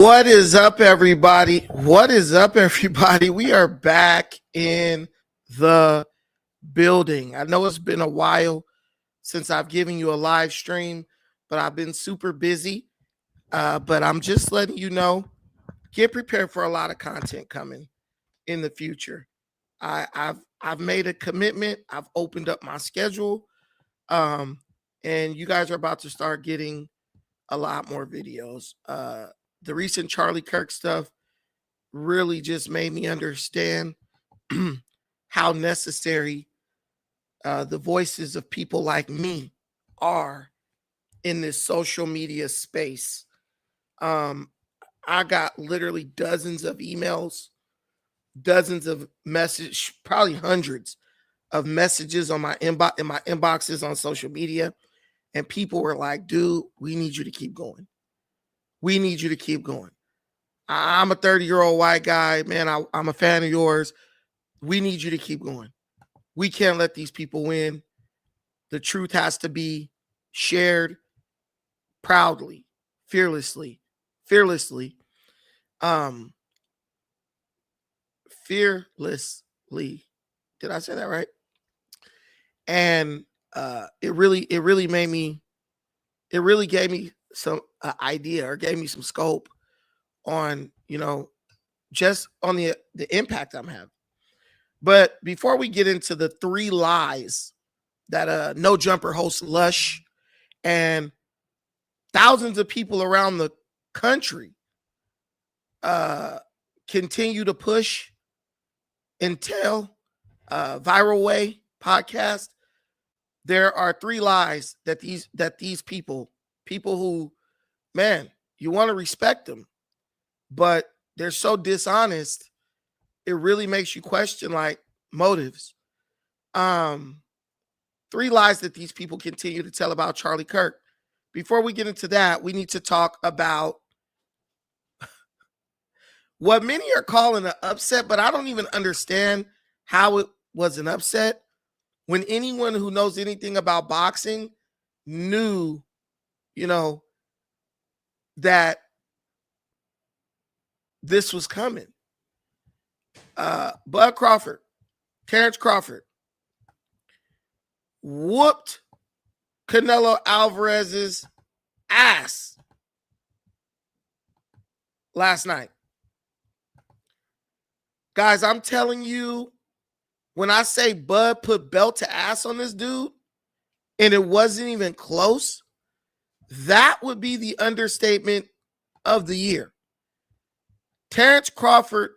What is up, everybody? What is up, everybody? We are back in the building. I know it's been a while since I've given you a live stream, but I've been super busy. But I'm just letting you know, get prepared for a lot of content coming in the future. I've made a commitment. I've opened up my schedule, and you guys are about to start getting a lot more videos. The recent Charlie Kirk stuff really just made me understand how necessary the voices of people like me are in this social media space. I got literally dozens of emails, dozens of messages, probably hundreds of messages on my inbox in my inboxes on social media, and people were like, "Dude, we need you to keep going. We need you to keep going. I'm a 30-year-old white guy, man. I'm a fan of yours. We need you to keep going. We can't let these people win. The truth has to be shared proudly, fearlessly. Fearlessly. Did I say that right? And it really gave me some idea, or gave me some scope on, just on the impact I'm having. But before we get into the 3 lies that No Jumper host Lush and thousands of people around the country continue to push and tell, Viral Way podcast, there are 3 lies that these people who, man, you want to respect them, but they're so dishonest, it really makes you question like motives. 3 lies that these people continue to tell about Charlie Kirk. Before we get into that, we need to talk about what many are calling an upset, but I don't even understand how it was an upset when anyone who knows anything about boxing knew, that this was coming. Bud Crawford, Terrance Crawford, whooped Canelo Alvarez's ass last night. Guys, I'm telling you, when I say Bud put belt to ass on this dude, and it wasn't even close, that would be the understatement of the year. Terrance Crawford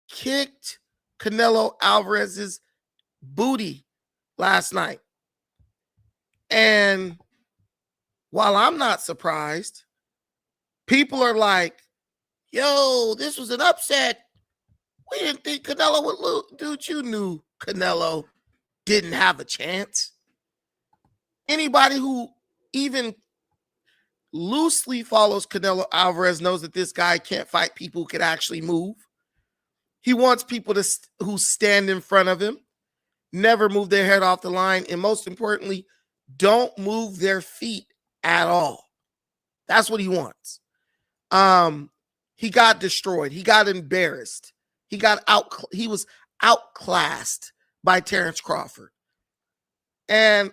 kicked Canelo Alvarez's booty last night. And while I'm not surprised, people are like, yo, this was an upset. We didn't think Canelo would lose. Dude, you knew Canelo didn't have a chance. Anybody who even loosely follows Canelo Alvarez knows that this guy can't fight people who can actually move. He wants people who stand in front of him, never move their head off the line, and most importantly, don't move their feet at all. That's what he wants. He got destroyed. He got embarrassed. He was outclassed by Terrance Crawford. And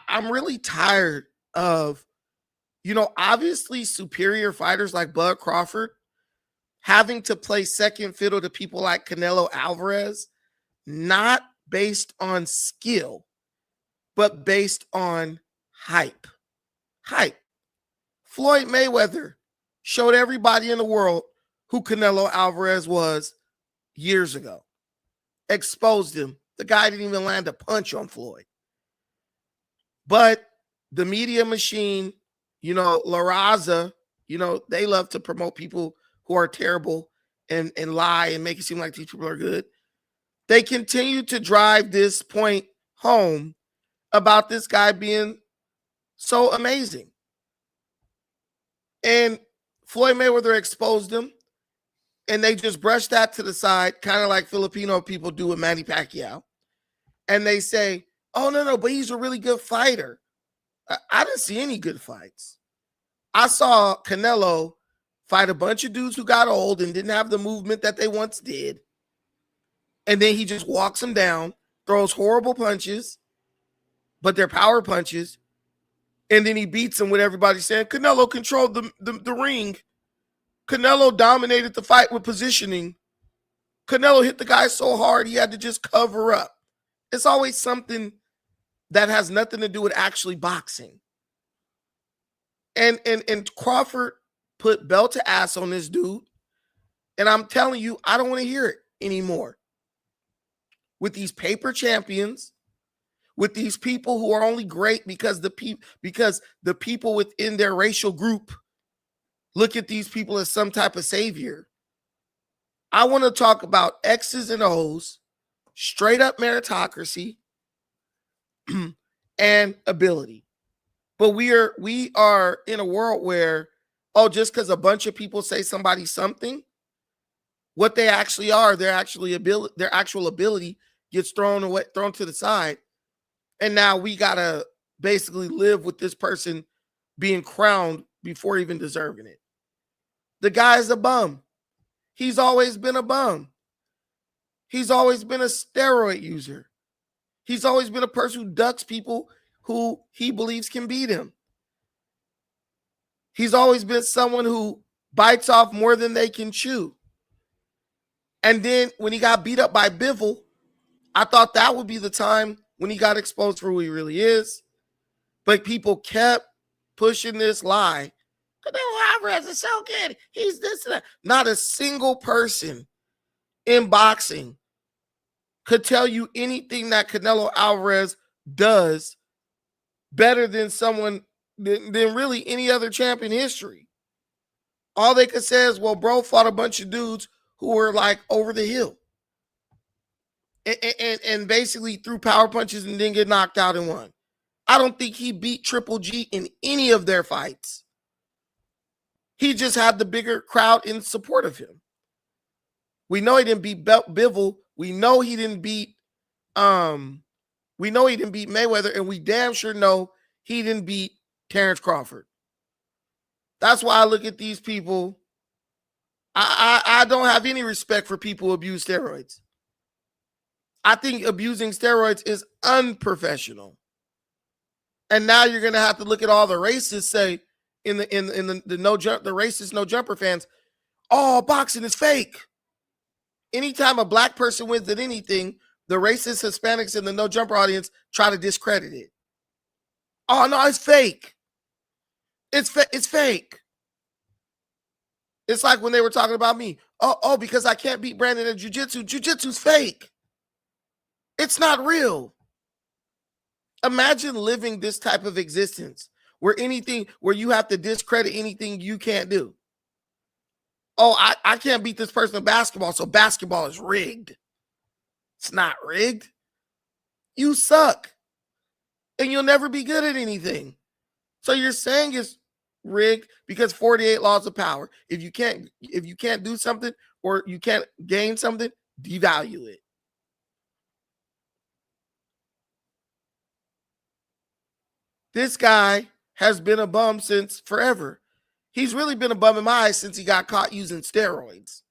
I'm really tired of, obviously superior fighters like Bud Crawford having to play second fiddle to people like Canelo Alvarez, not based on skill, but based on hype. Hype. Floyd Mayweather showed everybody in the world who Canelo Alvarez was years ago. Exposed him. The guy didn't even land a punch on Floyd. But the media machine, La Raza, they love to promote people who are terrible and lie and make it seem like these people are good. They continue to drive this point home about this guy being so amazing. And Floyd Mayweather exposed him, and they just brushed that to the side, kind of like Filipino people do with Manny Pacquiao. And they say, oh, no, but he's a really good fighter. I didn't see any good fights. I saw Canelo fight a bunch of dudes who got old and didn't have the movement that they once did. And then he just walks them down, throws horrible punches, but they're power punches. And then he beats them with everybody saying, Canelo controlled the ring. Canelo dominated the fight with positioning. Canelo hit the guy so hard he had to just cover up. It's always something that has nothing to do with actually boxing. And Crawford put belt to ass on this dude. And I'm telling you, I don't want to hear it anymore. With these paper champions, with these people who are only great because the people within their racial group look at these people as some type of savior. I want to talk about X's and O's, straight up meritocracy, and ability. But we are in a world where, just because a bunch of people say somebody's something, what they actually are, their actual ability gets thrown to the side. And now we gotta basically live with this person being crowned before even deserving it. The guy's a bum. He's always been a bum. He's always been a steroid user. He's always been a person who ducks people who he believes can beat him. He's always been someone who bites off more than they can chew. And then when he got beat up by Bivol, I thought that would be the time when he got exposed for who he really is. But people kept pushing this lie. Canelo Alvarez is so good. He's this and that. Not a single person in boxing could tell you anything that Canelo Alvarez does better than than really any other champ in history. All they could say is, well, bro fought a bunch of dudes who were like over the hill. And basically threw power punches and didn't get knocked out and won. I don't think he beat Triple G in any of their fights. He just had the bigger crowd in support of him. We know he didn't beat Bivol. We know he didn't beat Mayweather, and we damn sure know he didn't beat Terrance Crawford. That's why I look at these people. I don't have any respect for people who abuse steroids. I think abusing steroids is unprofessional. And now you're gonna have to look at all the racists say in the racist no jumper fans, oh, boxing is fake. Anytime a black person wins at anything, the racist Hispanics in the no jumper audience try to discredit it. Oh no, it's fake. It's fake. It's like when they were talking about me. Oh, because I can't beat Brandon in jiu-jitsu. Jiu-jitsu's fake. It's not real. Imagine living this type of existence where you have to discredit anything you can't do. Oh, I can't beat this person in basketball, so basketball is rigged. It's not rigged. You suck. And you'll never be good at anything. So you're saying it's rigged because 48 laws of power. If you can't do something or you can't gain something, devalue it. This guy has been a bum since forever. He's really been a bum in my eyes since he got caught using steroids.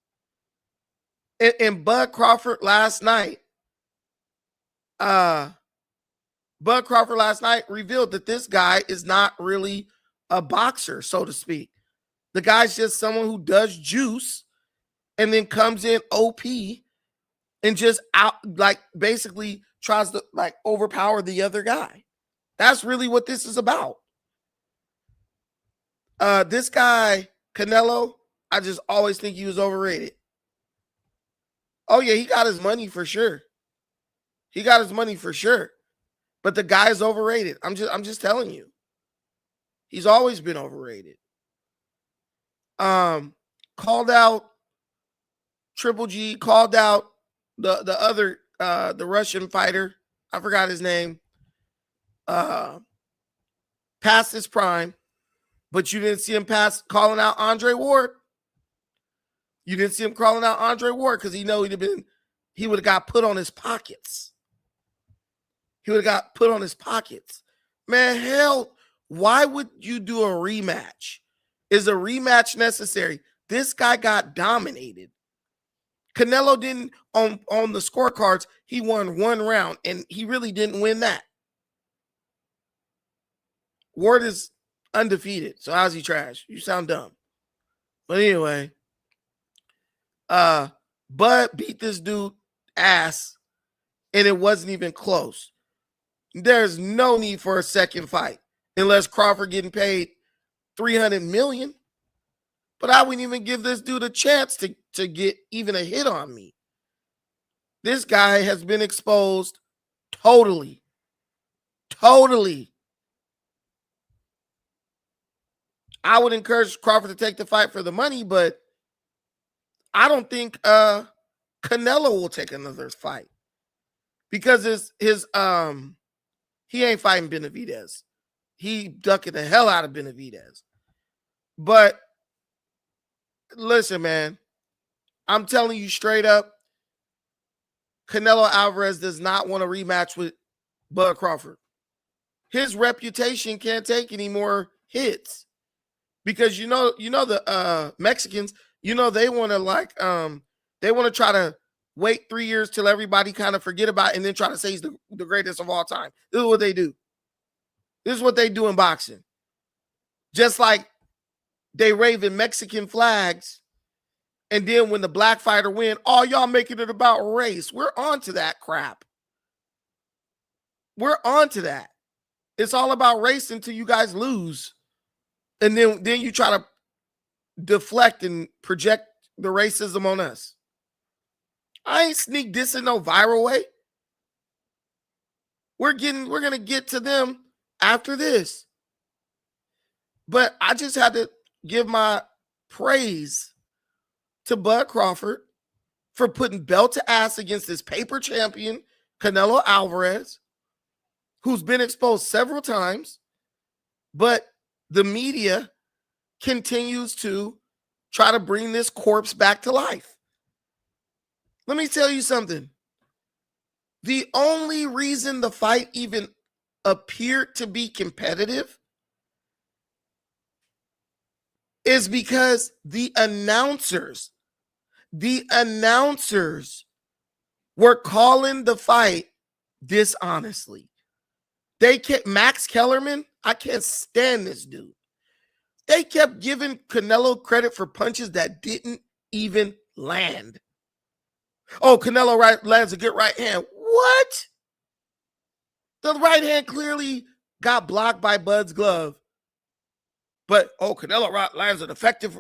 And Bud Crawford last night revealed that this guy is not really a boxer, so to speak. The guy's just someone who does juice and then comes in OP and just basically tries to overpower the other guy. That's really what this is about. This guy, Canelo, I just always think he was overrated. Oh, yeah, he got his money for sure. But the guy's overrated. I'm just telling you. He's always been overrated. Called out Triple G, called out the other the Russian fighter. I forgot his name. Past his prime, but you didn't see him calling out Andre Ward. You didn't see him calling out Andre Ward because he would have got put on his pockets. Man, hell, why would you do a rematch Is a rematch necessary? This guy got dominated. Canelo didn't, on the scorecards, he won one round, and he really didn't win that. Ward is undefeated, so how's he trash? You sound dumb. But anyway, Bud beat this dude ass, and it wasn't even close. There's no need for a second fight unless Crawford getting paid $300 million. But I wouldn't even give this dude a chance to get even a hit on me. This guy has been exposed totally. Totally. I would encourage Crawford to take the fight for the money, but I don't think Canelo will take another fight because he ain't fighting Benavidez. He ducking the hell out of Benavidez. But listen, man, I'm telling you straight up, Canelo Alvarez does not want a rematch with Bud Crawford. His reputation can't take any more hits because you know the Mexicans, they want to they want to try to wait 3 years till everybody kind of forget about it and then try to say he's the greatest of all time. This is what they do. This is what they do in boxing. Just like they waving Mexican flags, and then when the black fighter win, y'all making it about race. We're on to that crap. We're on to that. It's all about race until you guys lose. And then you try to deflect and project the racism on us. I ain't sneak dissing no viral way. We're gonna get to them after this. But I just had to give my praise to Bud Crawford for putting belt to ass against this paper champion, Canelo Alvarez, who's been exposed several times, but the media continues to try to bring this corpse back to life. Let me tell you something. The only reason the fight even appeared to be competitive is because the announcers were calling the fight dishonestly. They kept Max Kellerman. I can't stand this dude. They kept giving Canelo credit for punches that didn't even land. Oh, Canelo lands a good right hand. What? The right hand clearly got blocked by Bud's glove. But, Canelo lands an effective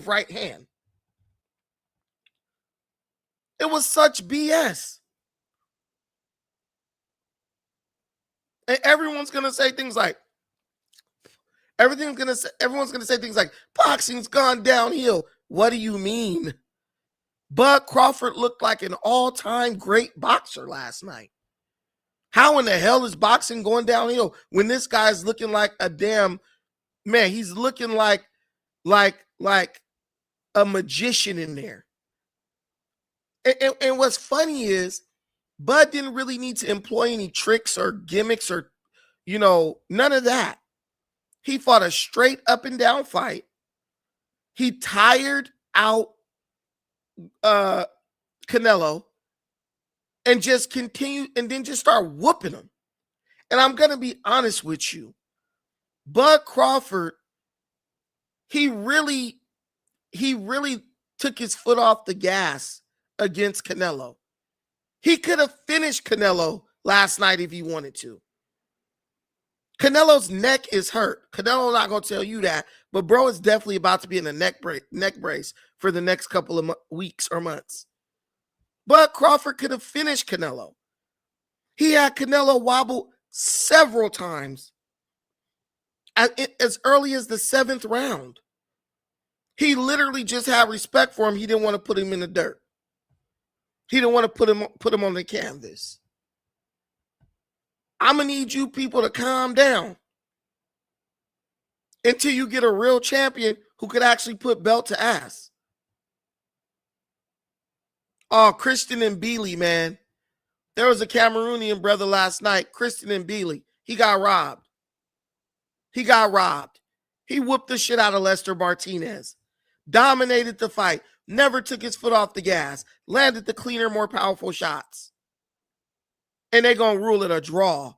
right hand. It was such BS. And everyone's going to say things like, boxing's gone downhill. What do you mean? Bud Crawford looked like an all-time great boxer last night. How in the hell is boxing going downhill when this guy's looking like a damn man? He's looking like a magician in there. And what's funny is Bud didn't really need to employ any tricks or gimmicks or, none of that. He fought a straight up and down fight. He tired out Canelo and just continued and then just start whooping him. And I'm going to be honest with you. Bud Crawford, he really took his foot off the gas against Canelo. He could have finished Canelo last night if he wanted to. Canelo's neck is hurt. Canelo's not going to tell you that, but bro is definitely about to be in a neck brace for the next couple of weeks or months. But Crawford could have finished Canelo. He had Canelo wobble several times as early as the 7th round. He literally just had respect for him. He didn't want to put him in the dirt. He didn't want to put him on the canvas. I'm going to need you people to calm down until you get a real champion who could actually put belt to ass. Oh, Christian and Bealey, man. There was a Cameroonian brother last night, Christian and Bealey. He got robbed. He whooped the shit out of Lester Martinez, dominated the fight, never took his foot off the gas, landed the cleaner, more powerful shots. And they're going to rule it a draw.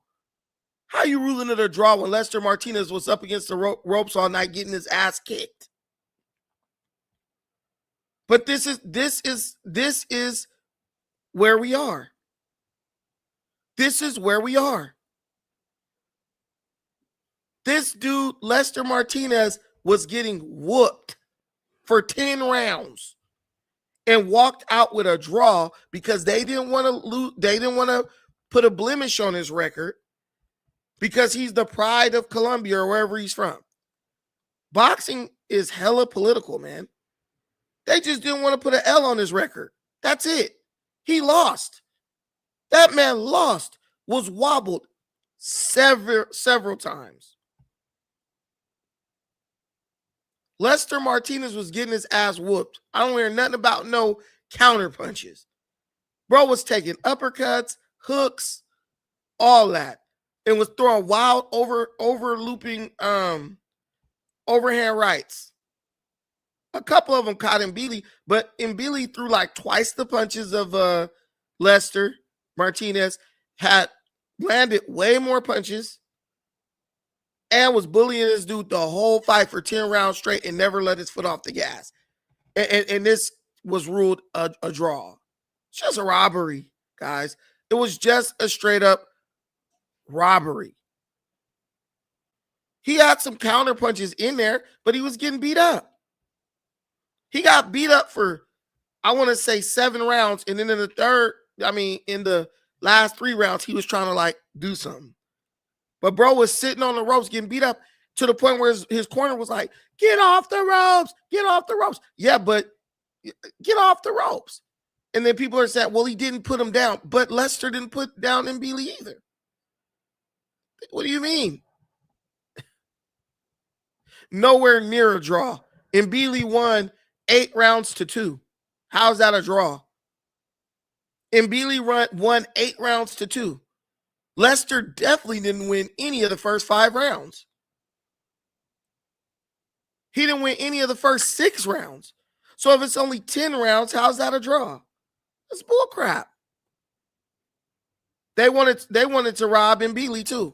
How you ruling it a draw when Lester Martinez was up against the ropes all night getting his ass kicked? But this is where we are. This is where we are. This dude, Lester Martinez, was getting whooped for 10 rounds and walked out with a draw because they didn't want to lose. They didn't want to put a blemish on his record because he's the pride of Colombia or wherever he's from. Boxing is hella political, man. They just didn't want to put an L on his record. That's it. He lost. That man lost, was wobbled several times. Lester Martinez was getting his ass whooped. I don't hear nothing about no counter punches. Bro was taking uppercuts, hooks, all that, and was throwing wild overlooping overhand rights. A couple of them caught Mbili, but Mbili threw like twice the punches of Lester Martinez, had landed way more punches, and was bullying this dude the whole fight for 10 rounds straight and never let his foot off the gas. And this was ruled a draw. It's just a robbery, guys. It was just a straight up robbery. He had some counter punches in there, but he was getting beat up. He got beat up for, I want to say 7 rounds. And then in the last 3 rounds, he was trying to like do something. But bro was sitting on the ropes getting beat up to the point where his corner was like, get off the ropes, get off the ropes. Yeah, but get off the ropes. And then people are saying, well, he didn't put him down. But Lester didn't put down Mbili either. What do you mean? Nowhere near a draw. Mbili won 8 rounds to 2. How's that a draw? Mbili won 8 rounds to 2. Lester definitely didn't win any of the first 5 rounds. He didn't win any of the first 6 rounds. So if it's only 10 rounds, how's that a draw? That's bullcrap. They wanted to rob Mbili too.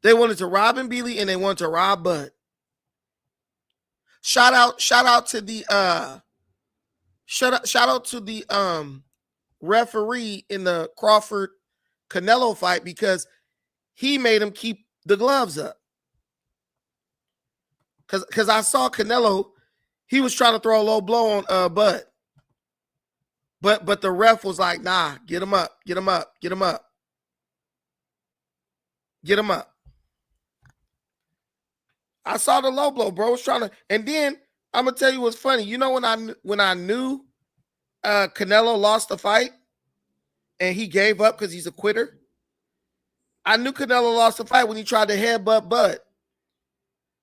They wanted to rob Mbili and they wanted to rob Bud. Shout out to the referee in the Crawford Canelo fight because he made him keep the gloves up. Because I saw Canelo, he was trying to throw a low blow on Bud. But the ref was like, nah, get him up, get him up, get him up. Get him up. I saw the low blow, bro. I was trying to, and then I'm gonna tell you what's funny. You know when I knew Canelo lost the fight and he gave up because he's a quitter. I knew Canelo lost the fight when he tried to headbutt Bud.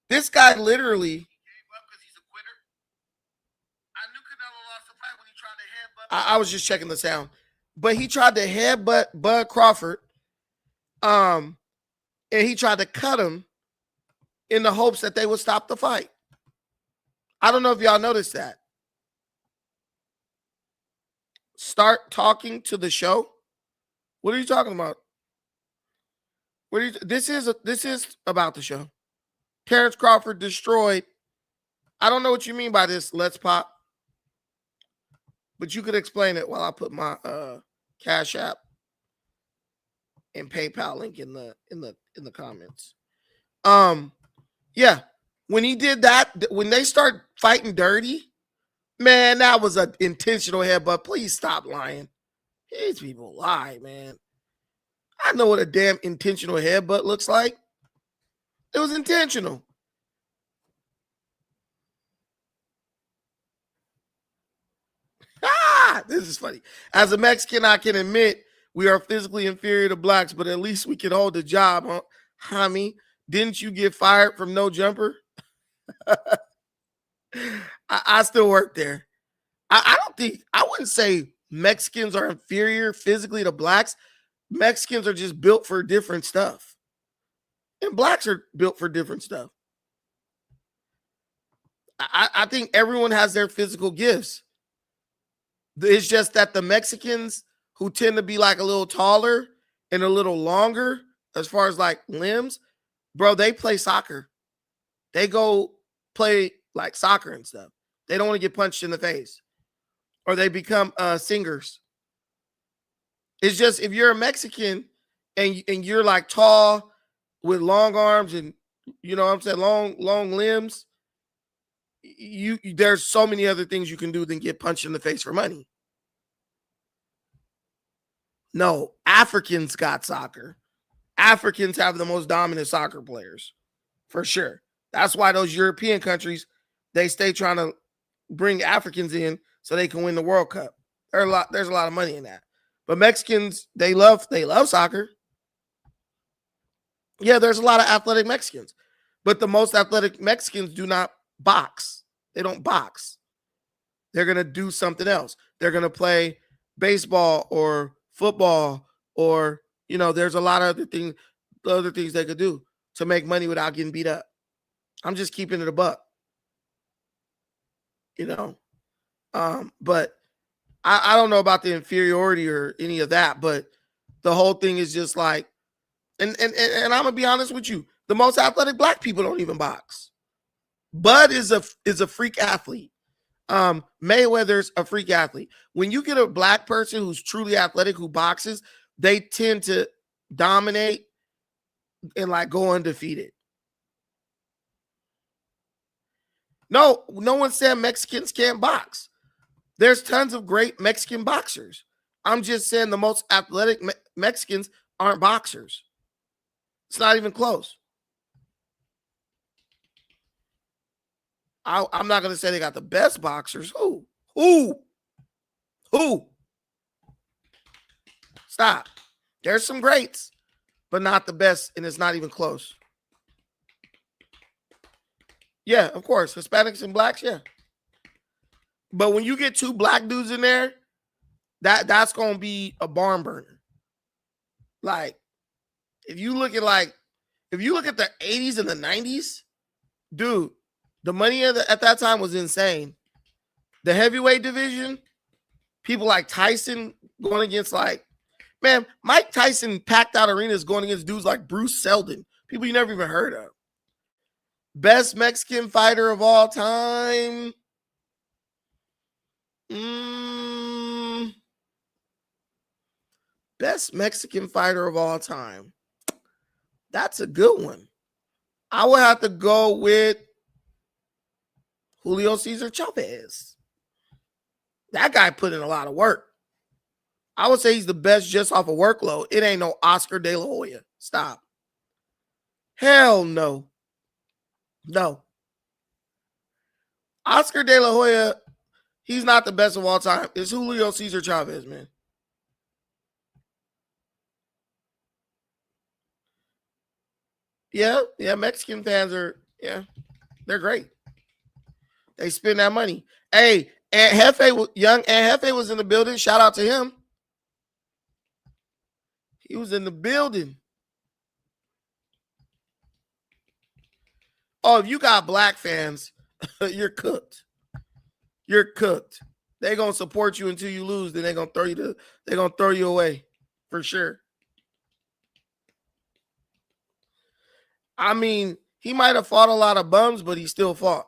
This guy literally gave up because he's a quitter. I knew Canelo lost the fight when he tried to headbutt. I was just checking the sound, but he tried to headbutt Bud Crawford, and he tried to cut him in the hopes that they would stop the fight. I don't know if y'all noticed that. Start talking to the show. What are you talking about? This is about the show. Terrance Crawford destroyed. I don't know what you mean by this. Let's pop. But you could explain it while I put my Cash App and PayPal link in the comments. Yeah. When he did that, when they start fighting dirty, man, that was an intentional headbutt. Please stop lying. These people lie, man. I know what a damn intentional headbutt looks like. It was intentional. This is funny. As a Mexican, I can admit we are physically inferior to blacks, but at least we can hold the job, huh? Homie, didn't you get fired from No Jumper? I still work there. I wouldn't say Mexicans are inferior physically to blacks. Mexicans are just built for different stuff. And blacks are built for different stuff. I think everyone has their physical gifts. It's just that the Mexicans who tend to be like a little taller and a little longer as far as like limbs, bro, they play soccer. They go play like soccer and stuff. They don't want to get punched in the face, or they become singers. It's just if you're a Mexican and you're like tall with long arms and you know what I'm saying, long limbs, there's so many other things you can do than get punched in the face for money. No, Africans got soccer. Africans have the most dominant soccer players, for sure. That's why those European countries, they stay trying to bring Africans in so they can win the World Cup. There's a lot of money in that. But Mexicans, they love soccer. Yeah, there's a lot of athletic Mexicans. But the most athletic Mexicans do not box. They don't box. They're going to do something else. They're going to play baseball or football, or, you know, there's a lot of other things they could do to make money without getting beat up. I'm just keeping it a buck, you know. But I don't know about the inferiority or any of that, but the whole thing is just like, and I'm gonna be honest with you, the most athletic black people don't even box. Bud is a freak athlete. Mayweather's a freak athlete. When you get a black person who's truly athletic who boxes, they tend to dominate and like go undefeated. No one said Mexicans can't box. There's tons of great Mexican boxers. I'm just saying the most athletic Mexicans aren't boxers. It's not even close. I'm not going to say they got the best boxers. Who? Stop. There's some greats, but not the best, and it's not even close. Yeah, of course. Hispanics and blacks, yeah. But when you get two black dudes in there, that's going to be a barn burner. Like, if you look at the 80s and the 90s, dude, the money at that time was insane. The heavyweight division, people like Tyson going against man, Mike Tyson packed out arenas going against dudes like Bruce Seldon, people you never even heard of. Best Mexican fighter of all time. Best Mexican fighter of all time. That's a good one. I would have to go with Julio Cesar Chavez. That guy put in a lot of work. I would say he's the best just off of workload. It ain't no Oscar De La Hoya. Stop. Hell no. No. Oscar De La Hoya, he's not the best of all time. It's Julio Cesar Chavez, man. Yeah, Mexican fans they're great. They spend that money. Hey, young Aunt Hefe was in the building. Shout out to him. He was in the building. Oh, if you got black fans, you're cooked. You're cooked. They're gonna support you until you lose. Then they're gonna throw you away for sure. I mean, he might have fought a lot of bums, but he still fought.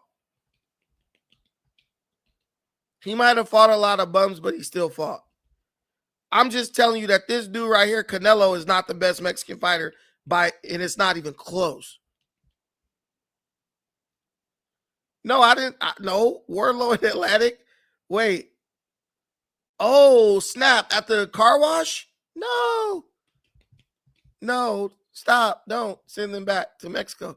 I'm just telling you that this dude right here, Canelo, is not the best Mexican fighter and it's not even close. No, I didn't. No, Warlord Atlantic. Wait. Oh, snap. At the car wash? No. Stop. Don't send them back to Mexico.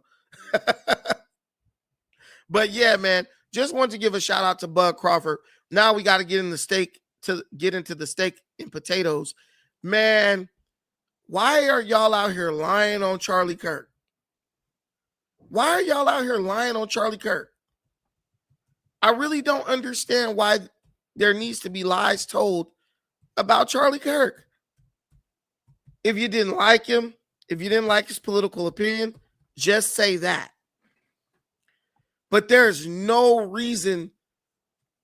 But yeah, man, just wanted to give a shout out to Bud Crawford. Now we got to get into the steak and potatoes. Man, why are y'all out here lying on Charlie Kirk? I really don't understand why there needs to be lies told about Charlie Kirk. If you didn't like him, if you didn't like his political opinion, just say that. But there's no reason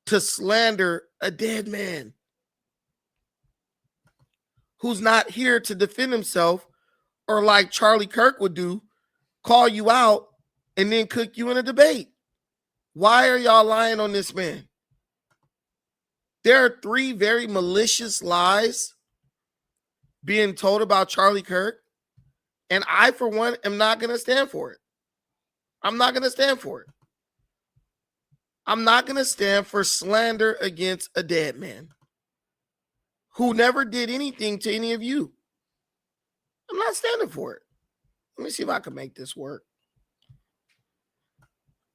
to slander a dead man who's not here to defend himself, or like Charlie Kirk would do, call you out and then cook you in a debate. Why are y'all lying on this man? There are 3 very malicious lies being told about Charlie Kirk, and I, for one, am not going to stand for it. I'm not going to stand for it. I'm not going to stand for slander against a dead man who never did anything to any of you. I'm not standing for it. Let me see if I can make this work.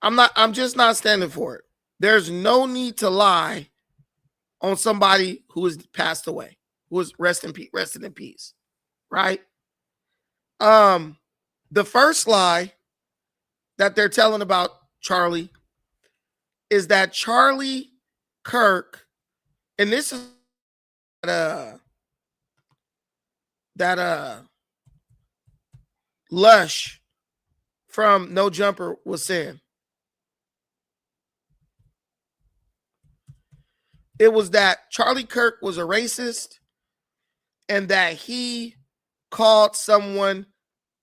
I'm just not standing for it. There's no need to lie on somebody who has passed away, who is resting in peace, right? The first lie that they're telling about Charlie is that Charlie Kirk, and this is that Lush from No Jumper was saying. It was that Charlie Kirk was a racist and that he called someone,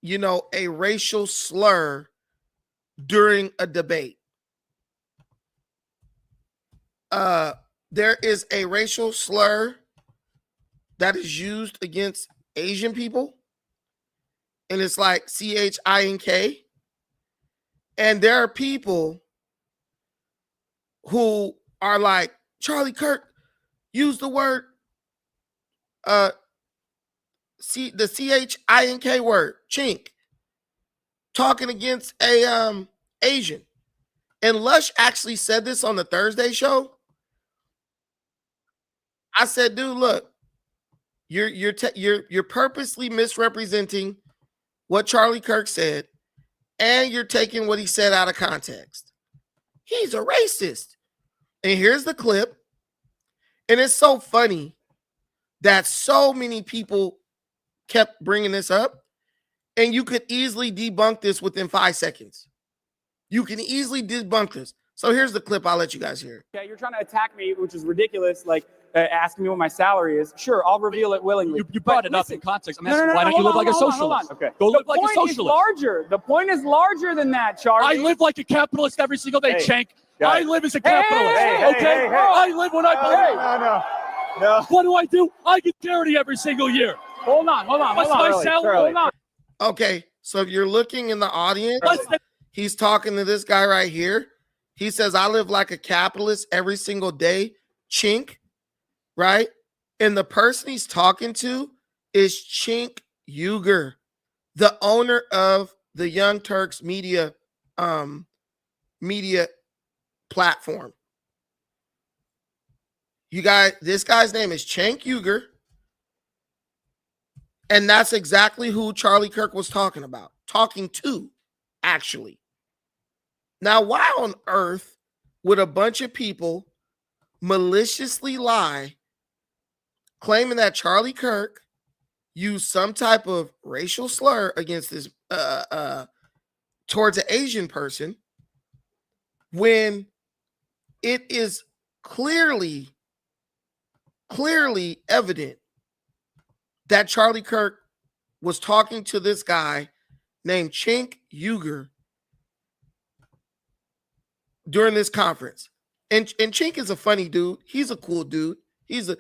a racial slur during a debate. There is a racial slur that is used against Asian people, and it's like CHINK. And there are people who are like, Charlie Kirk used the word, the CHINK word, chink, talking against a Asian. And Lush actually said this on the Thursday show. I said, dude, look, you're purposely misrepresenting what Charlie Kirk said, and you're taking what he said out of context. He's a racist. And here's the clip. And it's so funny that so many people kept bringing this up, and you could easily debunk this within 5 seconds. You can easily debunk this. So here's the clip. I'll let you guys hear. Yeah, you're trying to attack me, which is ridiculous. Like asking me what my salary is. Sure, I'll reveal it willingly. You brought it up in context. I'm asking, why don't you live like a socialist? Okay. Go live like a socialist. The point is larger than that, Charlie. I live like a capitalist every single day, Chank. I live as a capitalist. Hey, I live when I believe. No. What do? I get charity every single year. Hold on. What's my salary? Hold on. Okay, so if you're looking in the audience, he's talking to this guy right here. He says, I live like a capitalist every single day, chink, right? And the person he's talking to is Chink Uygur, the owner of the Young Turks media platform. You guys, this guy's name is Cenk Uygur, and that's exactly who Charlie Kirk was talking to, actually. Now, why on earth would a bunch of people maliciously lie, claiming that Charlie Kirk used some type of racial slur against this towards an Asian person, when it is clearly evident that Charlie Kirk was talking to this guy named Cenk Uygur during this conference. And Cenk is a funny dude. He's a cool dude. He's a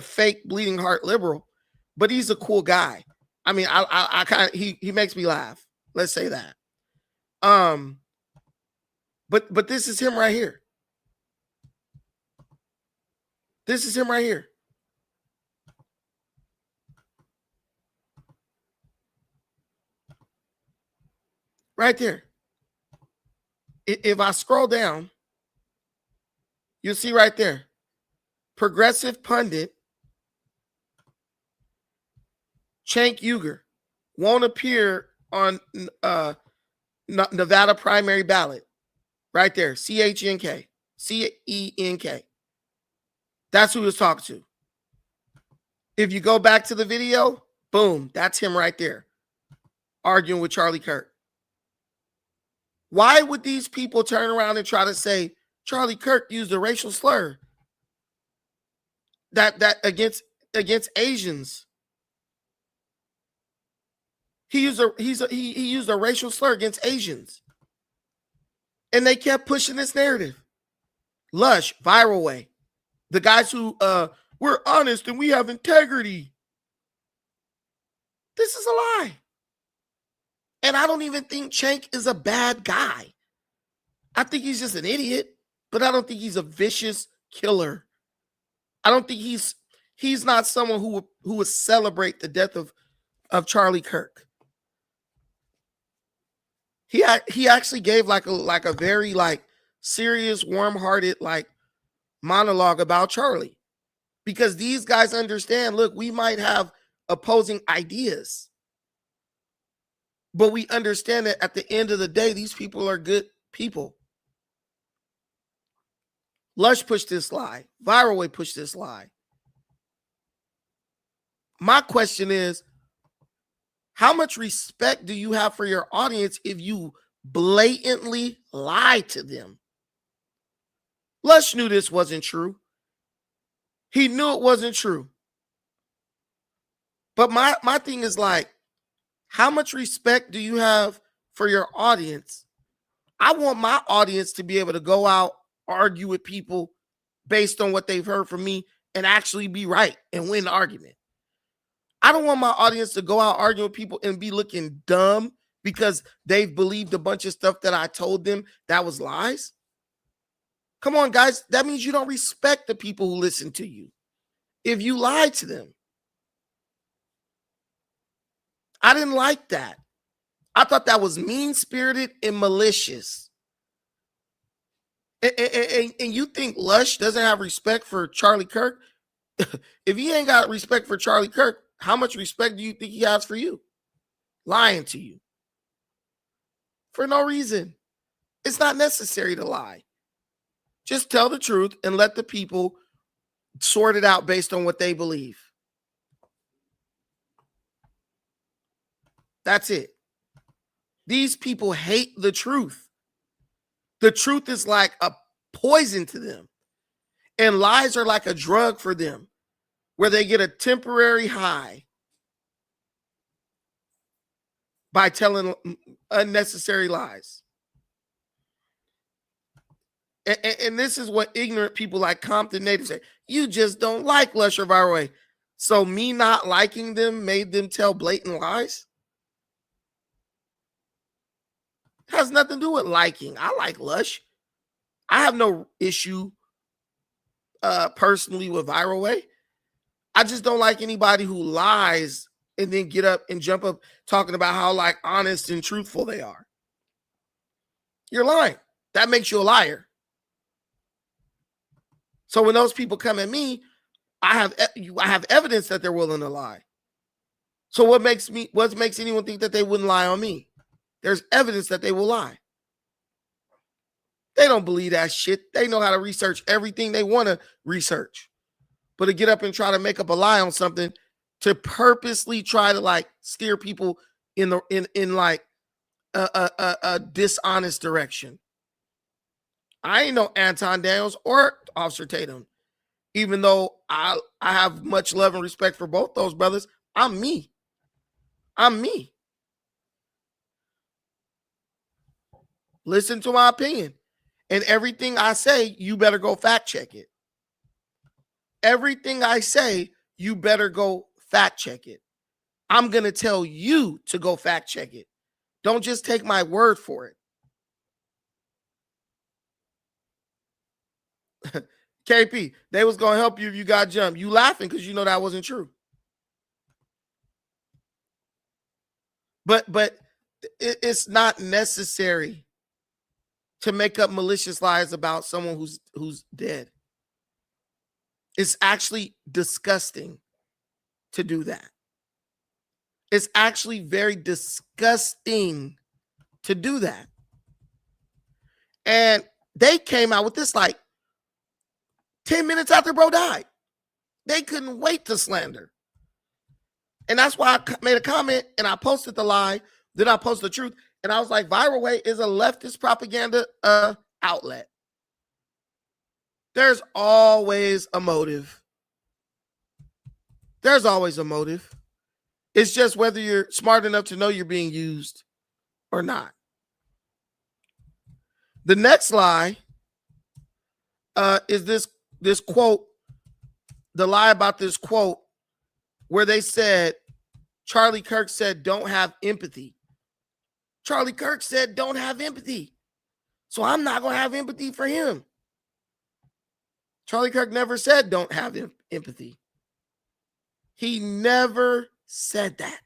fake bleeding heart liberal, but he's a cool guy. I mean, I kind of he makes me laugh. Let's say that. But this is him right here. This is him right here. Right there. If I scroll down, you'll see right there. Progressive pundit Cenk Uygur won't appear on Nevada primary ballot. Right there. CHNK. CENK. That's who he was talking to. If you go back to the video, boom, that's him right there, arguing with Charlie Kirk. Why would these people turn around and try to say Charlie Kirk used a racial slur that against Asians? He used a racial slur against Asians. And they kept pushing this narrative. Lush, viral way. The guys who we're honest and we have integrity. This is a lie. And I don't even think Cenk is a bad guy. I think he's just an idiot, but I don't think he's a vicious killer. I don't think he's not someone who would celebrate the death of Charlie Kirk. He actually gave like a very like serious, warm-hearted like monologue about Charlie, because these guys understand, look, we might have opposing ideas, but we understand that at the end of the day, these people are good people. Lush pushed this lie. Viral Way pushed this lie. My question is, how much respect do you have for your audience if you blatantly lie to them? Lush knew this wasn't true. He knew it wasn't true. But my thing is like, how much respect do you have for your audience? I want my audience to be able to go out, argue with people based on what they've heard from me and actually be right and win the argument. I don't want my audience to go out arguing with people and be looking dumb because they've believed a bunch of stuff that I told them that was lies. Come on, guys. That means you don't respect the people who listen to you if you lie to them. I didn't like that. I thought that was mean-spirited and malicious. And you think Lush doesn't have respect for Charlie Kirk? If he ain't got respect for Charlie Kirk, how much respect do you think he has for you? Lying to you. For no reason. It's not necessary to lie. Just tell the truth and let the people sort it out based on what they believe. That's it. These people hate the truth. The truth is like a poison to them. And lies are like a drug for them, where they get a temporary high by telling unnecessary lies. And this is what ignorant people like Compton Native say. You just don't like Lush or Viral Way. So me not liking them made them tell blatant lies? Has nothing to do with liking. I like Lush. I have no issue personally with Viral Way. I just don't like anybody who lies and then get up and jump up talking about how like honest and truthful they are. You're lying. That makes you a liar. So when those people come at me, I have evidence that they're willing to lie. So what makes anyone think that they wouldn't lie on me? There's evidence that they will lie. They don't believe that shit. They know how to research everything they want to research. But to get up and try to make up a lie on something to purposely try to like steer people in like a dishonest direction. I ain't no Anton Daniels or Officer Tatum. Even though I have much love and respect for both those brothers, I'm me. I'm me. Listen to my opinion. And everything I say, you better go fact check it. Everything I say, you better go fact check it. I'm going to tell you to go fact check it. Don't just take my word for it. KP, they was going to help you if you got jumped. You laughing because you know that wasn't true. But it's not necessary to make up malicious lies about someone who's dead. It's actually disgusting to do that. It's actually very disgusting to do that. And they came out with this like 10 minutes after bro died. They couldn't wait to slander. And that's why I made a comment and I posted the lie. Then I posted the truth. And I was like, Viral Way is a leftist propaganda outlet. There's always a motive. There's always a motive. It's just whether you're smart enough to know you're being used or not. The next lie is this quote, the lie about this quote where they said, Charlie Kirk said, don't have empathy. Charlie Kirk said, don't have empathy. So I'm not going to have empathy for him. Charlie Kirk never said, don't have empathy. He never said that.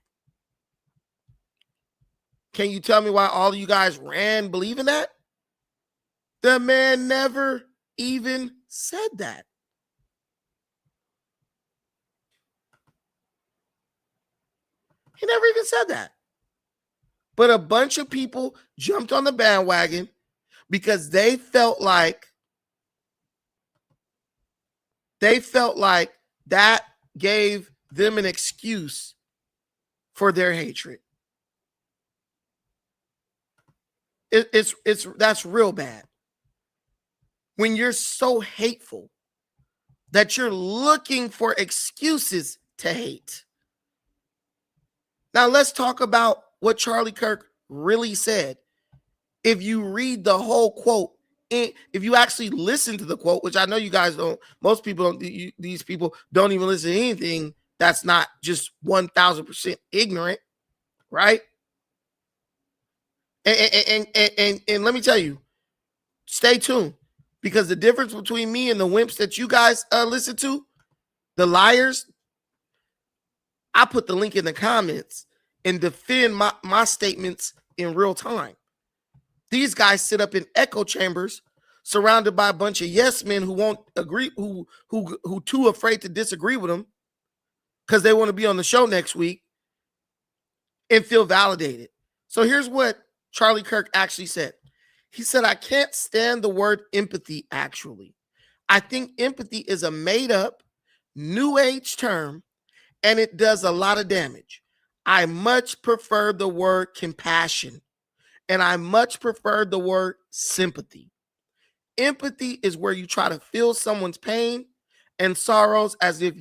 Can you tell me why all of you guys ran believing that? The man never even said that. He never even said that. But a bunch of people jumped on the bandwagon because they felt like that gave them an excuse for their hatred. That's real bad. When you're so hateful that you're looking for excuses to hate. Now let's talk about what Charlie Kirk really said. If you read the whole quote, if you actually listen to the quote, which I know you guys don't, most people don't, these people don't even listen to anything that's not just 1000% ignorant, right? And let me tell you, stay tuned, because the difference between me and the wimps that you guys listen to, the liars, I put the link in the comments and defend my statements in real time. These guys sit up in echo chambers surrounded by a bunch of yes men who won't agree, who too afraid to disagree with them because they want to be on the show next week and feel validated. So here's what Charlie Kirk actually said. He said, I can't stand the word empathy, actually. I think empathy is a made-up, new age term, and it does a lot of damage. I much prefer the word compassion, and I much prefer the word sympathy. Empathy is where you try to feel someone's pain and sorrows as if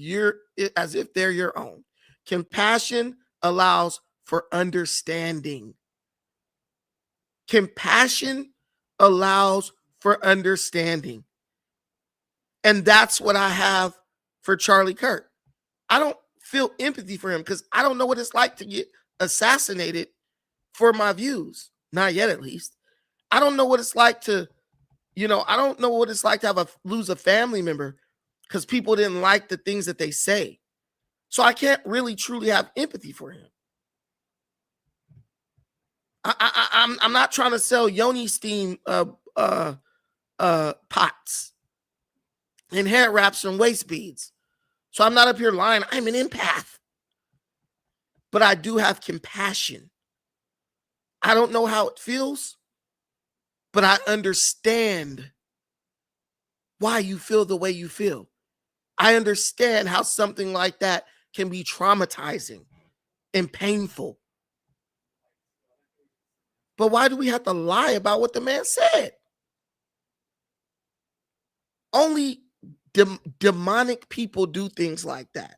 they're your own. Compassion allows for understanding. Compassion allows for understanding. And that's what I have for Charlie Kirk. I don't feel empathy for him because I don't know what it's like to get assassinated for my views. Not yet, at least. I don't know what it's like to, I don't know what it's like to lose a family member because people didn't like the things that they say. So I can't really truly have empathy for him. I'm not trying to sell Yoni Steam pots and hair wraps and waist beads. So I'm not up here lying. I'm an empath. But I do have compassion. I don't know how it feels, but I understand why you feel the way you feel. I understand how something like that can be traumatizing and painful. But why do we have to lie about what the man said? Only demonic people do things like that.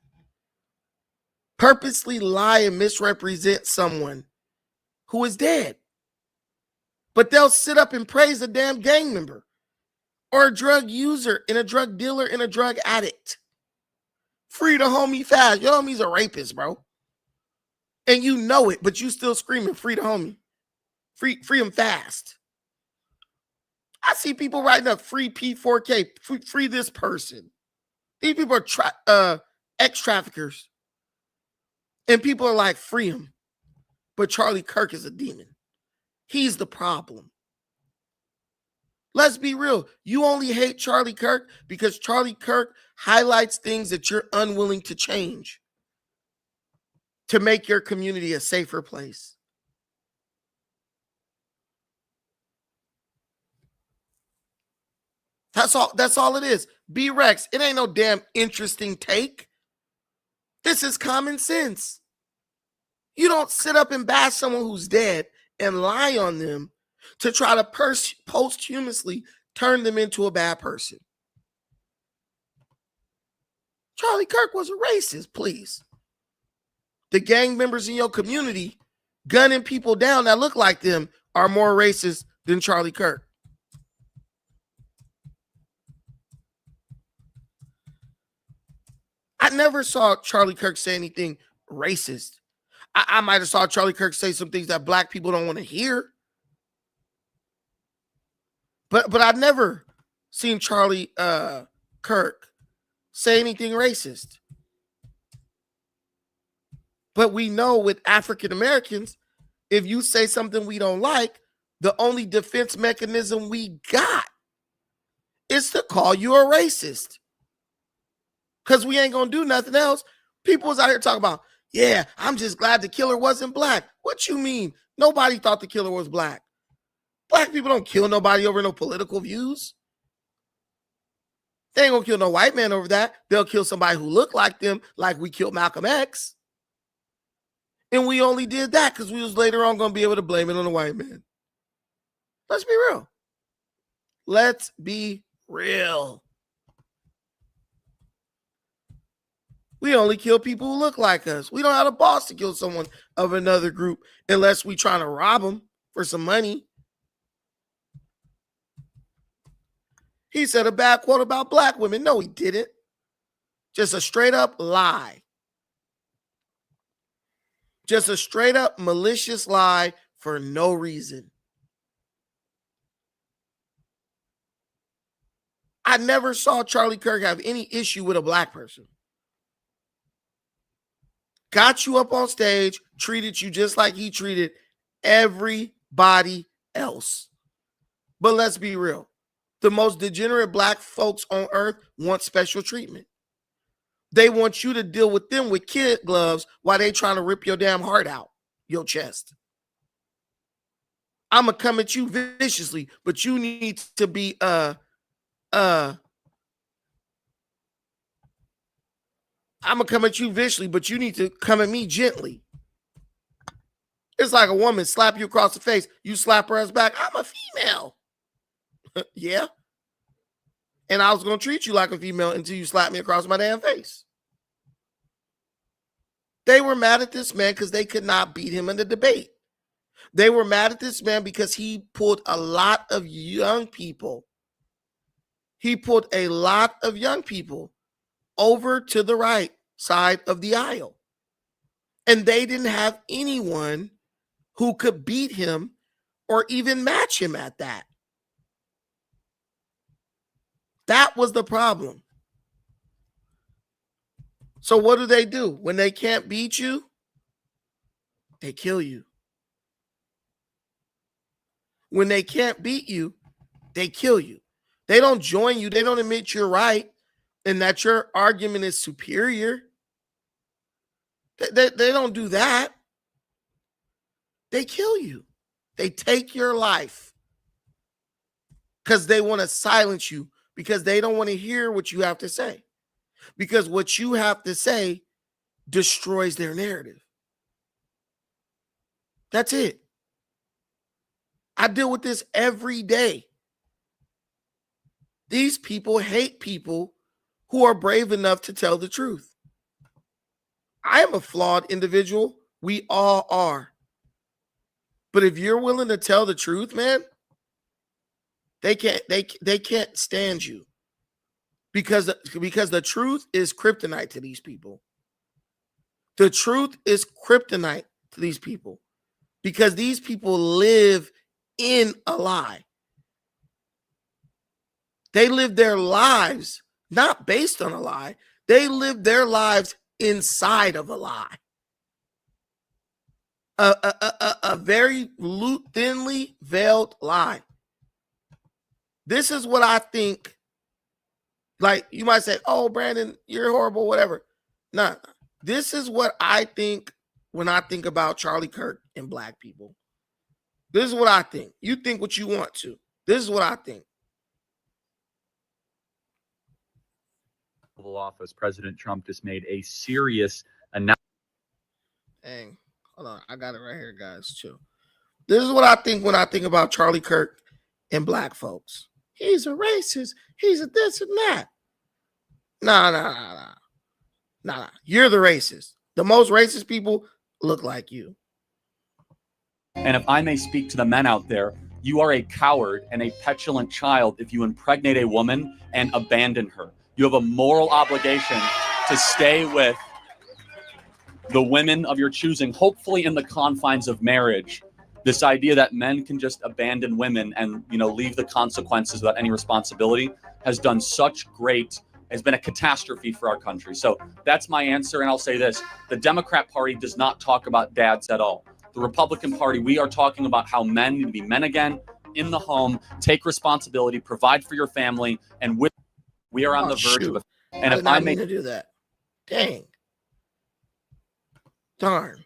Purposely lie and misrepresent someone who is dead. But they'll sit up and praise a damn gang member or a drug user and a drug dealer and a drug addict. Free the homie fast. Your homie's a rapist, bro. And you know it, but you still screaming, free the homie. Free him fast. I see people writing up free P4K, free this person. These people are ex-traffickers. And people are like, free him. But Charlie Kirk is a demon. He's the problem. Let's be real. You only hate Charlie Kirk because Charlie Kirk highlights things that you're unwilling to change to make your community a safer place. That's all it is. B-Rex, it ain't no damn interesting take. This is common sense. You don't sit up and bash someone who's dead and lie on them to try to posthumously turn them into a bad person. Charlie Kirk was a racist, please. The gang members in your community gunning people down that look like them are more racist than Charlie Kirk. I never saw Charlie Kirk say anything racist. I might have saw Charlie Kirk say some things that black people don't want to hear. But I've never seen Charlie Kirk say anything racist. But we know with African Americans, if you say something we don't like, the only defense mechanism we got is to call you a racist. Because we ain't going to do nothing else. People was out here talking about, yeah, I'm just glad the killer wasn't black. What you mean? Nobody thought the killer was black. Black people don't kill nobody over no political views. They ain't going to kill no white man over that. They'll kill somebody who looked like them, like we killed Malcolm X. And we only did that because we was later on going to be able to blame it on the white man. Let's be real. Let's be real. We only kill people who look like us. We don't have a boss to kill someone of another group unless we trying to rob them for some money. He said a bad quote about black women. No, he didn't. Just a straight up lie. Just a straight up malicious lie for no reason. I never saw Charlie Kirk have any issue with a black person. Got you up on stage, treated you just like he treated everybody else. But let's be real. The most degenerate black folks on earth want special treatment. They want you to deal with them with kid gloves while they trying to rip your damn heart out, your chest. I'm going to come at you viciously, but you need to be, I'm going to come at you viciously, but you need to come at me gently. It's like a woman slap you across the face. You slap her ass back. I'm a female. Yeah. And I was going to treat you like a female until you slapped me across my damn face. They were mad at this man because they could not beat him in the debate. They were mad at this man because he pulled a lot of young people. He pulled a lot of young people over to the right side of the aisle. And they didn't have anyone who could beat him or even match him at that. That was the problem. So what do? When they can't beat you, they kill you. When they can't beat you, they kill you. They don't join you. They don't admit you're right and that your argument is superior. They don't do that. They kill you. They take your life because they want to silence you, because they don't want to hear what you have to say. Because what you have to say destroys their narrative. That's it. I deal with this every day. These people hate people who are brave enough to tell the truth. I am a flawed individual. We all are. But if you're willing to tell the truth, man, they can't stand you. Because the truth is kryptonite to these people. The truth is kryptonite to these people. Because these people live in a lie. They live their lives not based on a lie. They live their lives inside of a lie. A very thinly veiled lie. This is what I think. Like, you might say, oh, Brandon, you're horrible, whatever. Nah, this is what I think when I think about Charlie Kirk and black people. This is what I think. You think what you want to. This is what I think. Oval Office, President Trump just made a serious announcement. Dang, hold on. I got it right here, guys, too. This is what I think when I think about Charlie Kirk and black folks. He's a racist. He's a this and that. Nah. You're the racist. The most racist people look like you. And if I may speak to the men out there, you are a coward and a petulant child if you impregnate a woman and abandon her. You have a moral obligation to stay with the women of your choosing, hopefully in the confines of marriage. This idea that men can just abandon women and, leave the consequences without any responsibility has been a catastrophe for our country. So that's my answer. And I'll say this, the Democrat Party does not talk about dads at all. The Republican Party, we are talking about how men need to be men again, in the home, take responsibility, provide for your family, and we are on the verge of and if I mean to do that. Dang. Darn.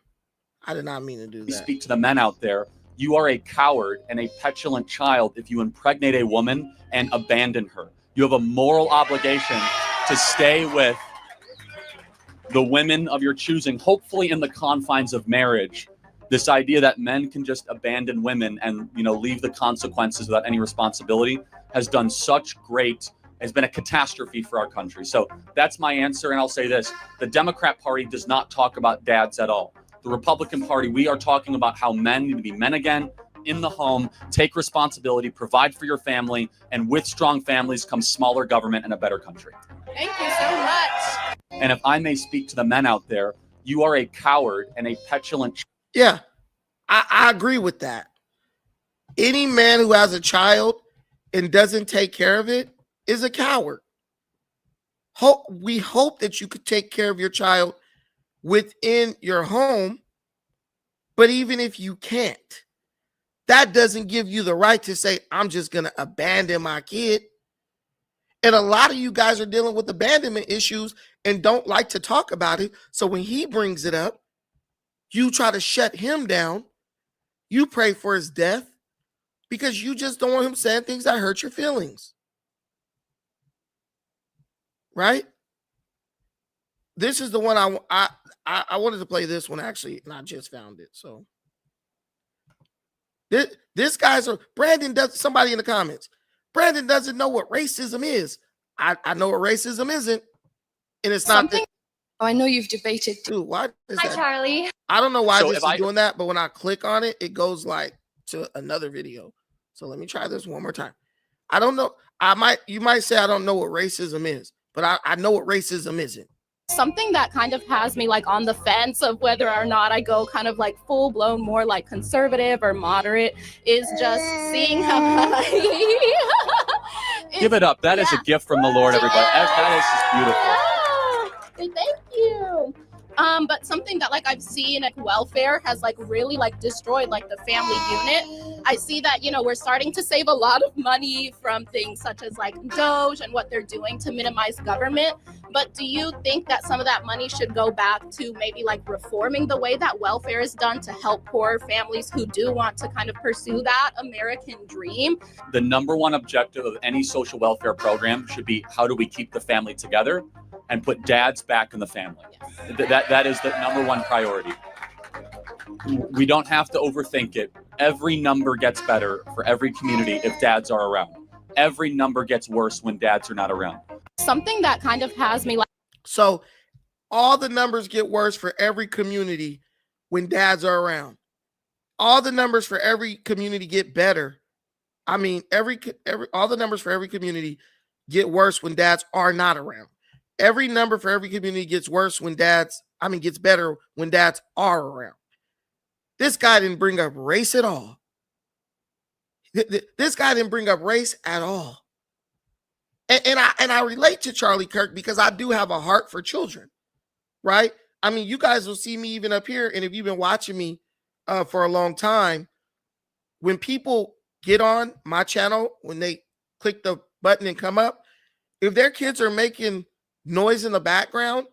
I did not mean to do that. Speak to the men out there. You are a coward and a petulant child if you impregnate a woman and abandon her. You have a moral obligation to stay with the women of your choosing, hopefully in the confines of marriage. This idea that men can just abandon women and, leave the consequences without any responsibility has been a catastrophe for our country. So that's my answer. And I'll say this, the Democrat Party does not talk about dads at all. The Republican Party, we are talking about how men need to be men again, in the home, take responsibility, provide for your family, and with strong families comes smaller government and a better country. Thank you so much. And if I may speak to the men out there, you are a coward and a petulant. Yeah, I agree with that. Any man who has a child and doesn't take care of it is a coward. We hope that you could take care of your child within your home, but even if you can't, that doesn't give you the right to say, I'm just going to abandon my kid. And a lot of you guys are dealing with abandonment issues and don't like to talk about it. So when he brings it up, you try to shut him down. You pray for his death because you just don't want him saying things that hurt your feelings. Right? This is the one I wanted to play this one actually, and I just found it. So this guy's Brandon does somebody in the comments. Brandon doesn't know what racism is. I know what racism isn't, and it's not. I know you've debated. Dude, why is Hi, that? Charlie. I don't know why this is doing that, but when I click on it, it goes like to another video. So let me try this one more time. I don't know. You might say I don't know what racism is, but I know what racism isn't. Something that kind of has me like on the fence of whether or not I go kind of like full blown more like conservative or moderate is just seeing how Give it up. That is a gift from the Lord, everybody. That is just beautiful. Thank you. But something that like I've seen at welfare has like really like destroyed like the family unit. I see that, we're starting to save a lot of money from things such as like Doge and what they're doing to minimize government. But do you think that some of that money should go back to maybe like reforming the way that welfare is done to help poor families who do want to kind of pursue that American dream? The number one objective of any social welfare program should be, how do we keep the family together and put dads back in the family? Yes. That is the number one priority. We don't have to overthink it. Every number gets better for every community if dads are around. Every number gets worse when dads are not around. Something that kind of has me like. So all the numbers get worse for every community when dads are around. All the numbers for every community get better. I mean, all the numbers for every community get worse when dads are not around. Every number for every community gets gets better when dads are around. This guy didn't bring up race at all. This guy didn't bring up race at all. And I relate to Charlie Kirk because I do have a heart for children, right? I mean, you guys will see me even up here, and if you've been watching me for a long time, when people get on my channel, when they click the button and come up, if their kids are making noise in the background,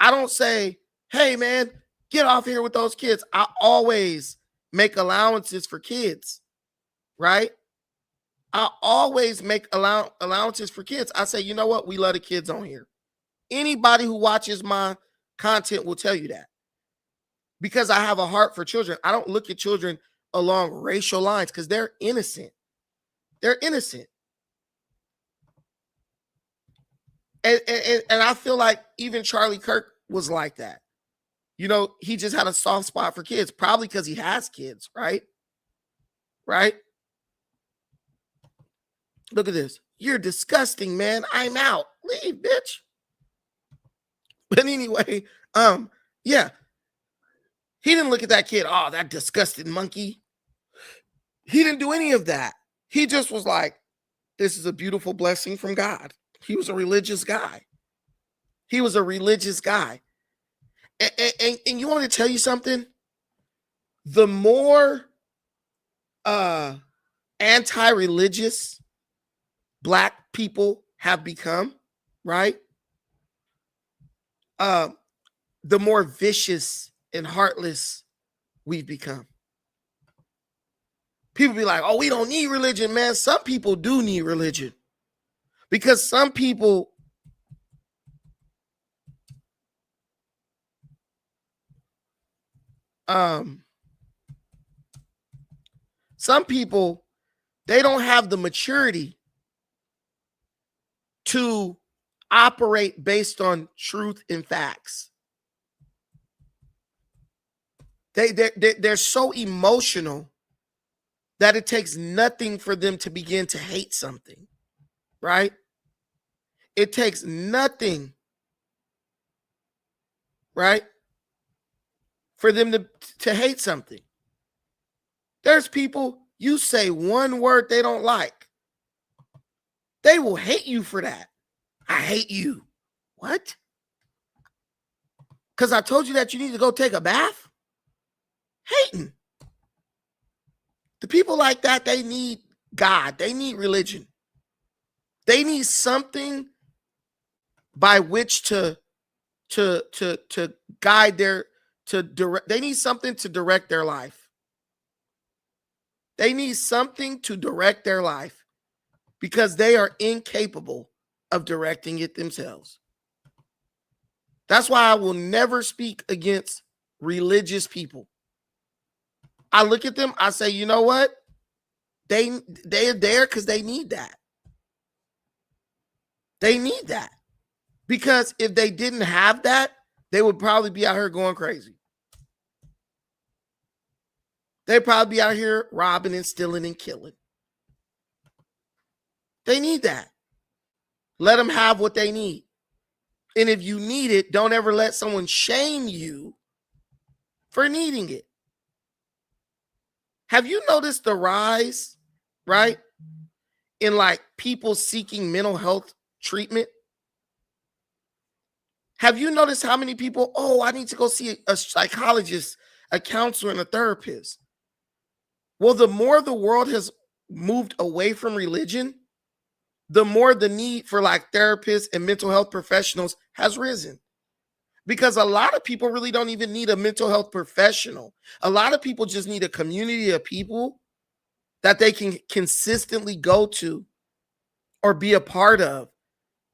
I don't say, hey, man, get off here with those kids. I always make allowances for kids, right? I always make allowances for kids. I say, you know what? We love the kids on here. Anybody who watches my content will tell you that because I have a heart for children. I don't look at children along racial lines because they're innocent. They're innocent. And I feel like even Charlie Kirk was like that. You know, he just had a soft spot for kids, probably because he has kids, right? Right? Look at this. You're disgusting, man. I'm out. Leave, bitch. But anyway, yeah. He didn't look at that kid, oh, that disgusting monkey. He didn't do any of that. He just was like, this is a beautiful blessing from God. He was a religious guy. He was a religious guy. And you want me to tell you something? The more anti-religious Black people have become, right? The more vicious and heartless we've become. People be like, oh, we don't need religion, man. Some people do need religion. Because some people they don't have the maturity to operate based on truth and facts. They're so emotional that it takes nothing for them to begin to hate something, right? It takes nothing, right, for them to hate something. There's people, you say one word they don't like, they will hate you for that. I hate you. What? Because I told you that you need to go take a bath? Hating. The people like that, they need God. They need religion. They need something by which to guide their, to direct. They need something to direct their life. They need something to direct their life because they are incapable of directing it themselves. That's why I will never speak against religious people. I look at them, I say, you know what? They're there because they need that. They need that. Because if they didn't have that, they would probably be out here going crazy. They'd probably be out here robbing and stealing and killing. They need that. Let them have what they need. And if you need it, don't ever let someone shame you for needing it. Have you noticed the rise, right, in like people seeking mental health treatment? Have you noticed how many people, oh, I need to go see a psychologist, a counselor, and a therapist? Well, the more the world has moved away from religion, the more the need for like therapists and mental health professionals has risen. Because a lot of people really don't even need a mental health professional. A lot of people just need a community of people that they can consistently go to or be a part of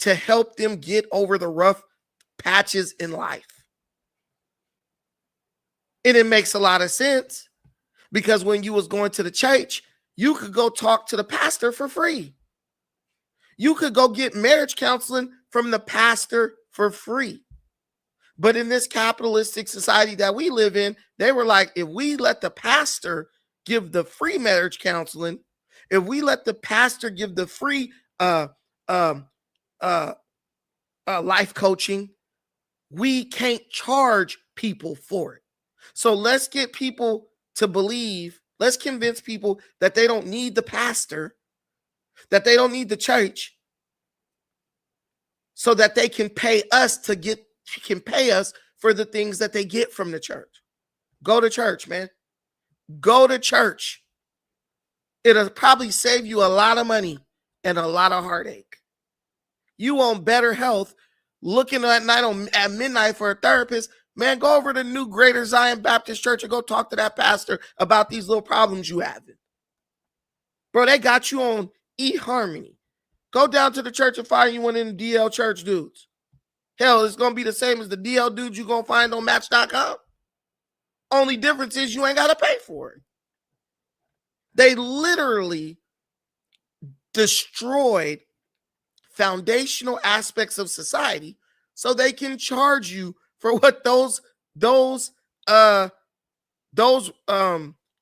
to help them get over the rough patches in life. And it makes a lot of sense because when you was going to the church, you could go talk to the pastor for free. You could go get marriage counseling from the pastor for free. But in this capitalistic society that we live in, they were like, if we let the pastor give the free marriage counseling, if we let the pastor give the free life coaching, we can't charge people for it. So let's get people to believe, let's convince people that they don't need the pastor, that they don't need the church, so that they can pay us for the things that they get from the church. Go to church, man. Go to church. It'll probably save you a lot of money and a lot of heartache. You want better health, looking at night at midnight for a therapist, man, go over to New Greater Zion Baptist Church and go talk to that pastor about these little problems you have. Bro, they got you on eHarmony. Go down to the church and find you one of the DL church dudes. Hell, it's going to be the same as the DL dudes you're going to find on Match.com. Only difference is you ain't got to pay for it. They literally destroyed foundational aspects of society so they can charge you for what those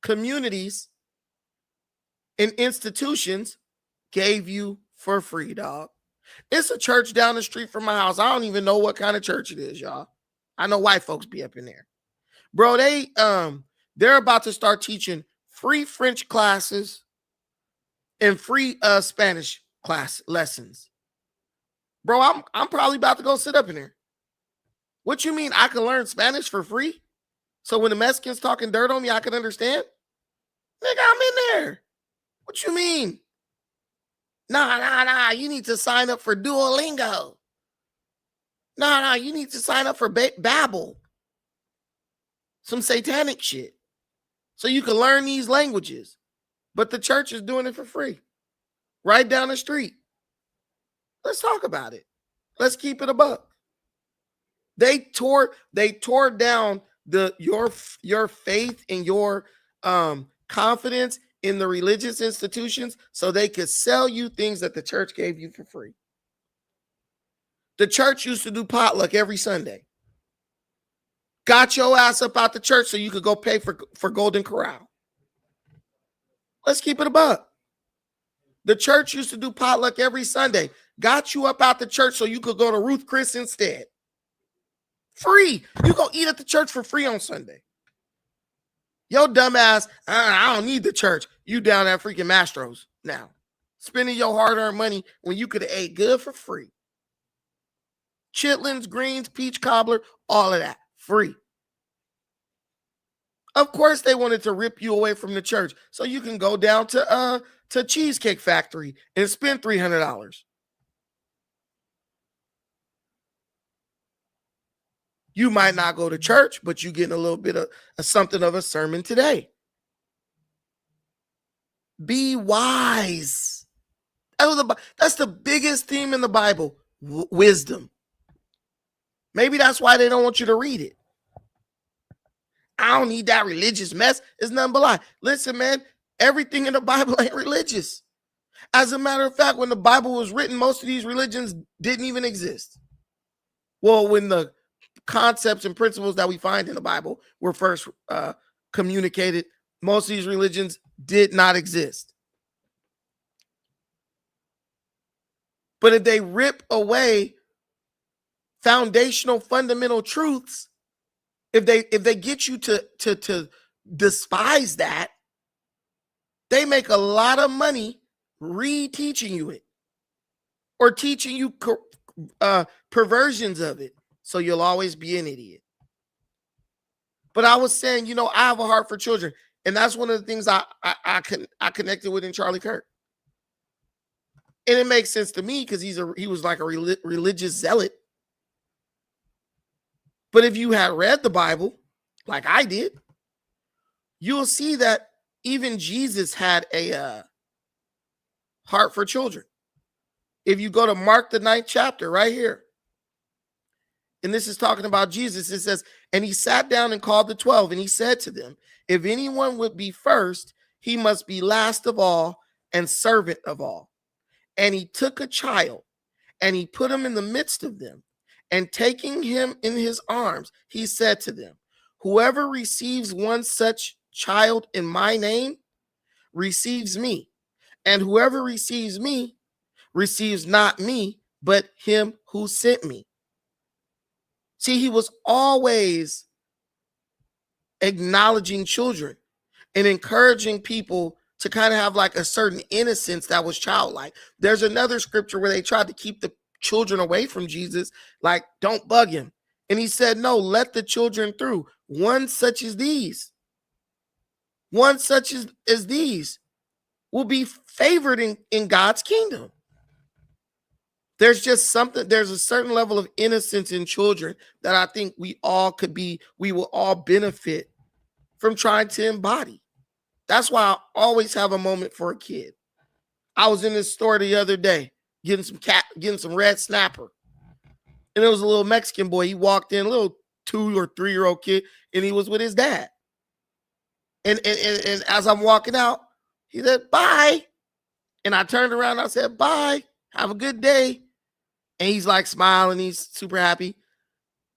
communities and institutions gave you for free, dog. It's a church down the street from my house. I don't even know what kind of church it is, y'all. I know white folks be up in there. Bro, they're about to start teaching free French classes and free Spanish class lessons. Bro, I'm probably about to go sit up in there. What you mean I can learn Spanish for free? So when the Mexicans talking dirt on me, I can understand? Nigga, I'm in there. What you mean? Nah. You need to sign up for Duolingo. Nah. You need to sign up for Babbel. Some satanic shit. So you can learn these languages. But the church is doing it for free. Right down the street. Let's talk about it. Let's keep it a buck. They tore down your faith and your confidence in the religious institutions so they could sell you things that the church gave you for free. The church used to do potluck every Sunday. Got your ass up out the church so you could go pay for Golden Corral. Let's keep it a buck. The church used to do potluck every Sunday. Got you up out the church so you could go to Ruth Chris instead. Free. You go eat at the church for free on Sunday. Yo, dumbass, I don't need the church. You down at freaking Mastro's now. Spending your hard-earned money when you could have ate good for free. Chitlins, greens, peach cobbler, all of that. Free. Of course they wanted to rip you away from the church so you can go down to Cheesecake Factory and spend $300. You might not go to church, but you're getting a little bit of something of a sermon today. Be wise. That's the biggest theme in the Bible, wisdom. Maybe that's why they don't want you to read it. I don't need that religious mess. It's nothing but lie. Listen, man, everything in the Bible ain't religious. As a matter of fact, when the Bible was written, most of these religions didn't even exist. Well, when the concepts and principles that we find in the Bible were first communicated, most of these religions did not exist. But if they rip away foundational, fundamental truths, if they get you to despise that, they make a lot of money reteaching you it or teaching you perversions of it. So you'll always be an idiot. But I was saying, I have a heart for children. And that's one of the things I connected with in Charlie Kirk. And it makes sense to me because he was like a religious zealot. But if you had read the Bible, like I did, you'll see that even Jesus had a heart for children. If you go to Mark the 9th chapter right here, and this is talking about Jesus, it says, and he sat down and called the 12, and he said to them, if anyone would be first, he must be last of all and servant of all. And he took a child, and he put him in the midst of them. And taking him in his arms, he said to them, whoever receives one such child in my name receives me. And whoever receives me receives not me, but him who sent me. See, he was always acknowledging children and encouraging people to kind of have like a certain innocence that was childlike. There's another scripture where they tried to keep the children away from Jesus, like, don't bug him. And he said, no, let the children through. One such as these will be favored in God's kingdom. There's a certain level of innocence in children that I think we will all benefit from trying to embody. That's why I always have a moment for a kid. I was in this store the other day getting some red snapper. And it was a little Mexican boy. He walked in, a little 2 or 3 year old kid, and he was with his dad. And as I'm walking out, He said, bye. And I turned around and I said, bye. Have a good day. And he's like smiling. He's super happy.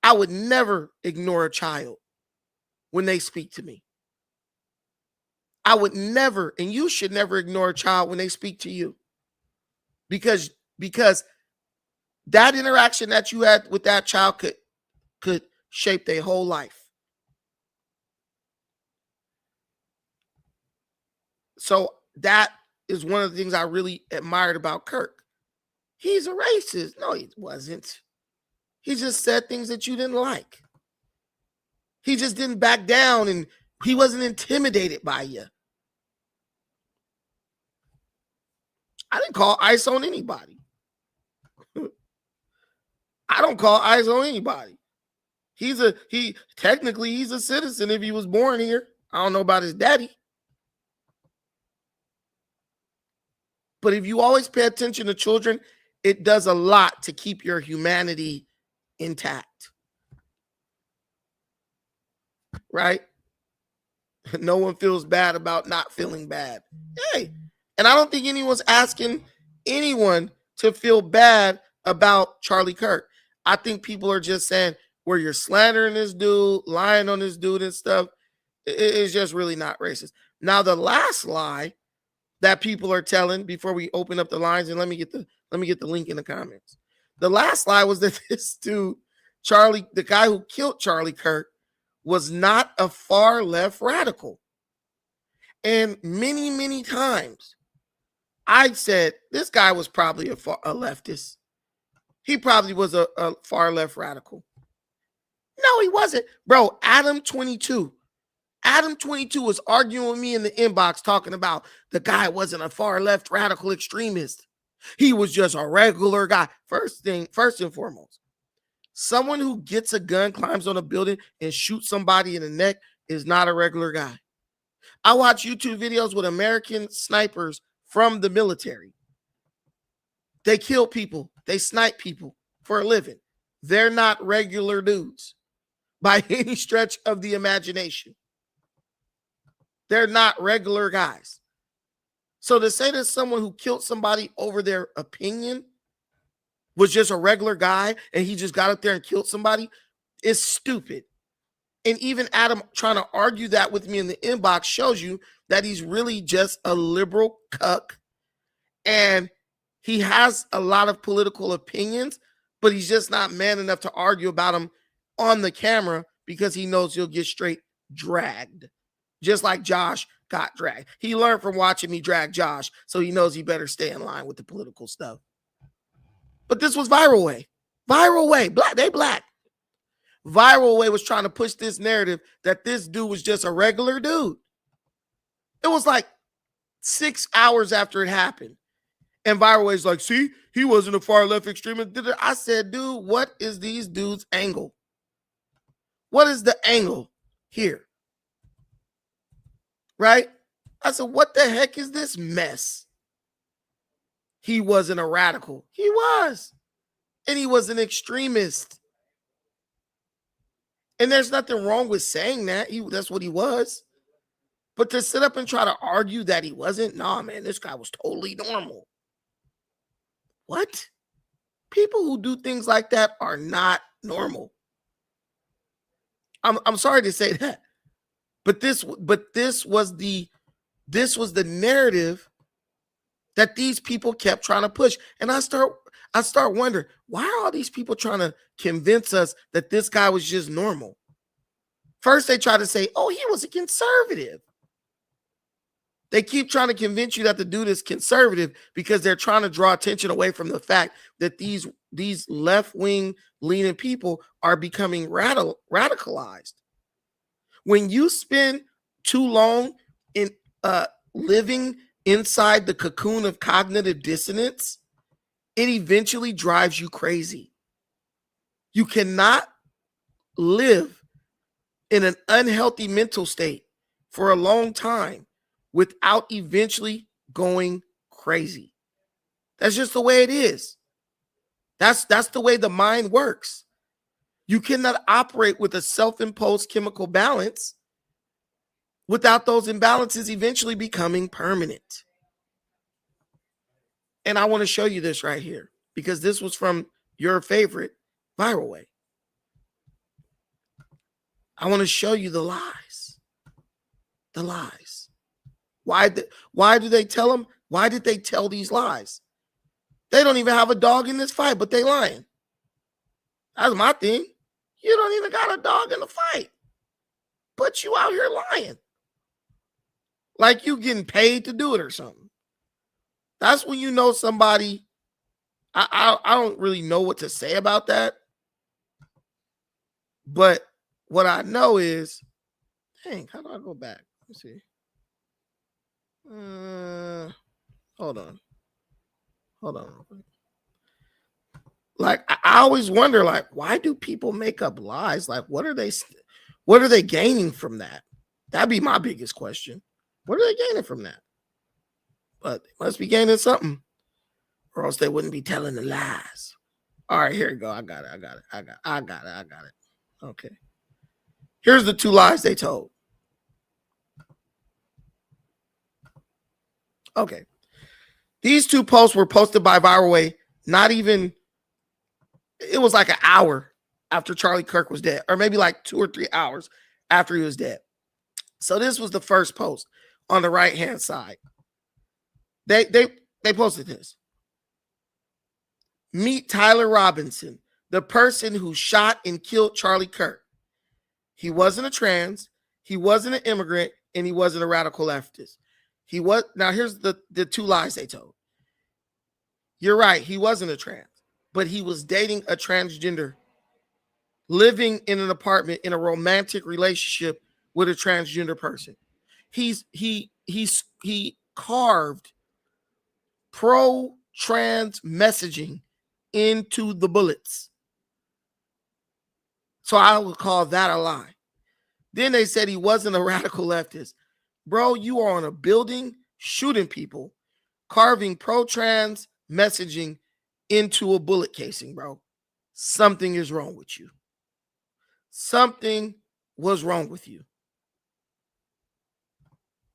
I would never ignore a child when they speak to me. I would never, and you should never ignore a child when they speak to you. Because that interaction that you had with that child could shape their whole life. So that is one of the things I really admired about Kirk. He's a racist. No, he wasn't. He just said things that you didn't like. He just didn't back down, and he wasn't intimidated by you. I didn't call ICE on anybody. I don't call ICE on anybody. Technically he's a citizen if he was born here. I don't know about his daddy. But if you always pay attention to children, it does a lot to keep your humanity intact. Right? No one feels bad about not feeling bad. Hey, and I don't think anyone's asking anyone to feel bad about Charlie Kirk. I think people are just saying, where you're slandering this dude, lying on this dude and stuff, it's just really not racist. Now, the last lie that people are telling before we open up the lines, and let me get the link in the comments. The last lie was that this dude, Charlie, the guy who killed Charlie Kirk, was not a far left radical. And many, many times I said this guy was probably a leftist. He probably was a far left radical. No, he wasn't. Bro, Adam 22 was arguing with me in the inbox talking about the guy wasn't a far left radical extremist. He was just a regular guy. First and foremost, someone who gets a gun, climbs on a building, and shoots somebody in the neck is not a regular guy. I watch YouTube videos with American snipers from the military. They kill people. They snipe people for a living. They're not regular dudes by any stretch of the imagination. They're not regular guys. So to say that someone who killed somebody over their opinion was just a regular guy and he just got up there and killed somebody is stupid. And even Adam trying to argue that with me in the inbox shows you that he's really just a liberal cuck. And he has a lot of political opinions, but he's just not man enough to argue about them on the camera because he knows he'll get straight dragged. Just like Josh got dragged. He learned from watching me drag Josh, so he knows he better stay in line with the political stuff. But this was Viral Way. Viral Way. They black. Viral Way was trying to push this narrative that this dude was just a regular dude. It was like 6 hours after it happened. And Viral Way's like, see, he wasn't a far left extremist. I said, dude, what is these dudes' angle? What is the angle here? Right? I said, what the heck is this mess? He wasn't a radical. He was. And he was an extremist. And there's nothing wrong with saying that. That's what he was. But to sit up and try to argue that he wasn't, nah, man, this guy was totally normal. What? People who do things like that are not normal. I'm sorry to say that. But this was the narrative that these people kept trying to push. And I start wondering, why are all these people trying to convince us that this guy was just normal? First, they try to say, oh, he was a conservative. They keep trying to convince you that the dude is conservative because they're trying to draw attention away from the fact that these left-wing leaning people are becoming radicalized. When you spend too long in living inside the cocoon of cognitive dissonance, it eventually drives you crazy. You cannot live in an unhealthy mental state for a long time without eventually going crazy. That's just the way it is. That's the way the mind works. You cannot operate with a self-imposed chemical balance without those imbalances eventually becoming permanent. And I want to show you this right here because this was from your favorite Viral Way. I want to show you the lies. The lies. Why do they tell them? Why did they tell these lies? They don't even have a dog in this fight, but they lying. That's my thing. You don't even got a dog in the fight, but you out here lying. Like you getting paid to do it or something. That's when you know somebody. I don't really know what to say about that. But what I know is, dang, how do I go back? Let's see. Hold on. Like I always wonder, like, why do people make up lies? Like, what are they gaining from that? That'd be my biggest question. What are they gaining from that? But they must be gaining something, or else they wouldn't be telling the lies. All right, here we go. I got it. Okay. Here's the 2 lies they told. Okay. These 2 posts were posted by Viral Way, not even, it was like an hour after Charlie Kirk was dead, or maybe like 2 or 3 hours after he was dead. So this was the first post on the right-hand side. They posted this. Meet Tyler Robinson, the person who shot and killed Charlie Kirk. He wasn't a trans, he wasn't an immigrant, and he wasn't a radical leftist. Now here's the 2 lies they told. You're right, he wasn't a trans, but he was dating a transgender, living in an apartment in a romantic relationship with a transgender person. He carved pro-trans messaging into the bullets. So I would call that a lie. Then they said he wasn't a radical leftist. Bro, you are on a building shooting people, carving pro-trans messaging into a bullet casing, bro. Something is wrong with you. Something was wrong with you.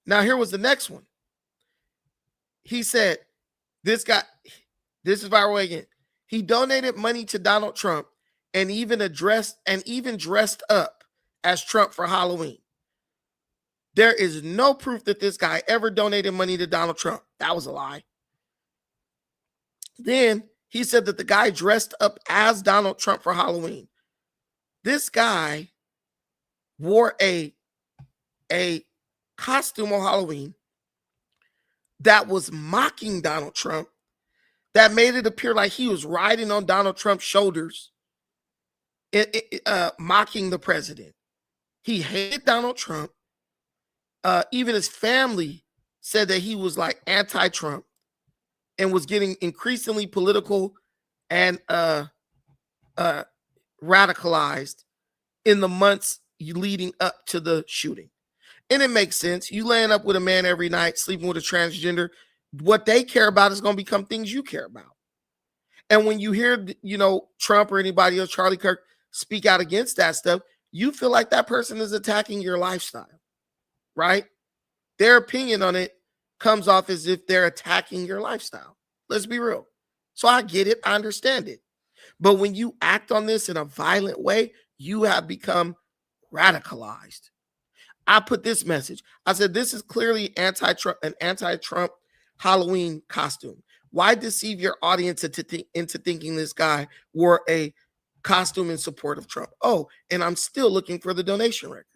Now, here was the next one. He said, this is Viral Way again. He donated money to Donald Trump and even dressed up as Trump for Halloween. There is no proof that this guy ever donated money to Donald Trump. That was a lie. Then he said that the guy dressed up as Donald Trump for Halloween. This guy wore a costume on Halloween that was mocking Donald Trump, that made it appear like he was riding on Donald Trump's shoulders, mocking the president. He hated Donald Trump. Even his family said that he was like anti-Trump and was getting increasingly political and radicalized in the months leading up to the shooting. And it makes sense. You laying up with a man every night, sleeping with a transgender, what they care about is going to become things you care about. And when you hear, Trump or anybody else, Charlie Kirk, speak out against that stuff, you feel like that person is attacking your lifestyle, right? Their opinion on it comes off as if they're attacking your lifestyle. Let's be real. So I get it. I understand it. But when you act on this in a violent way, you have become radicalized. I put this message. I said, this is clearly an anti-Trump Halloween costume. Why deceive your audience into thinking this guy wore a costume in support of Trump? Oh, and I'm still looking for the donation records.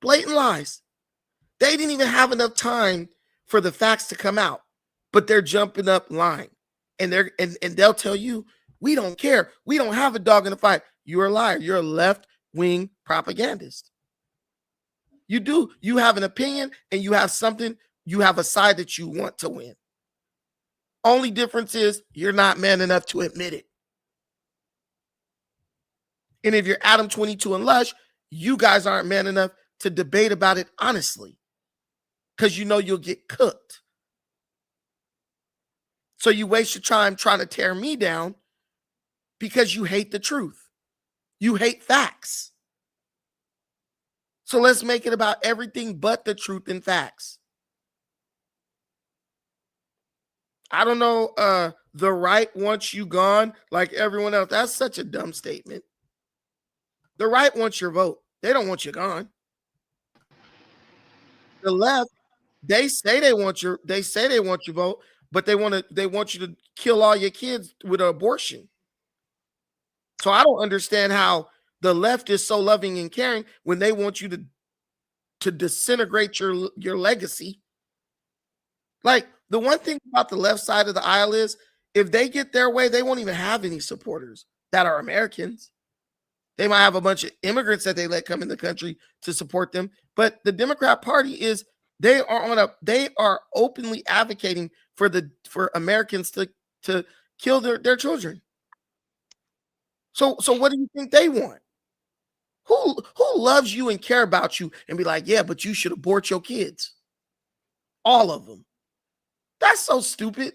Blatant lies. They didn't even have enough time for the facts to come out, but they're jumping up lying. And they'll tell you, we don't care. We don't have a dog in the fight. You're a liar. You're a left-wing propagandist. You do. You have an opinion and you have something. You have a side that you want to win. Only difference is you're not man enough to admit it. And if you're Adam 22 and Lush, you guys aren't man enough to debate about it honestly, because you know you'll get cooked. So you waste your time trying to tear me down because you hate the truth. You hate facts. So let's make it about everything but the truth and facts. I don't know, the right wants you gone like everyone else. That's such a dumb statement. The right wants your vote. They don't want you gone. The left, they say they want your vote, but they want you to kill all your kids with an abortion. So I don't understand how the left is so loving and caring when they want you to disintegrate your legacy. Like, the one thing about the left side of the aisle is if they get their way, they won't even have any supporters that are Americans. They might have a bunch of immigrants that they let come in the country to support them. But the Democrat Party is they are openly advocating for Americans to kill their children. So what do you think they want? Who loves you and care about you and be like, yeah, but you should abort your kids? All of them. That's so stupid.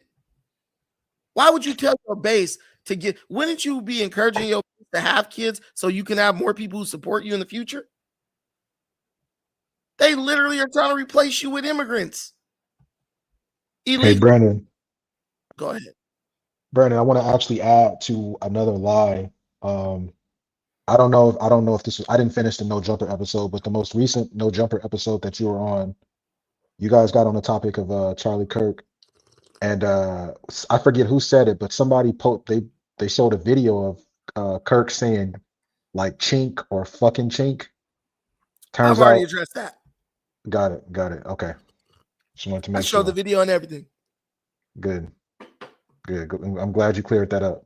Why would you tell your base to get? Wouldn't you be encouraging your base to have kids so you can have more people who support you in the future? They literally are trying to replace you with immigrants. Illegal. Hey, Brandon. Go ahead. Brandon, I want to actually add to another lie. I don't know if this was, I didn't finish the No Jumper episode, but the most recent No Jumper episode that you were on, you guys got on the topic of Charlie Kirk. And I forget who said it, but somebody they showed a video of Kirk saying like chink or fucking chink. Turns I've already out, addressed that. got it. Okay. Just wanted to make I sure. showed the video and everything. Good. I'm glad you cleared that up.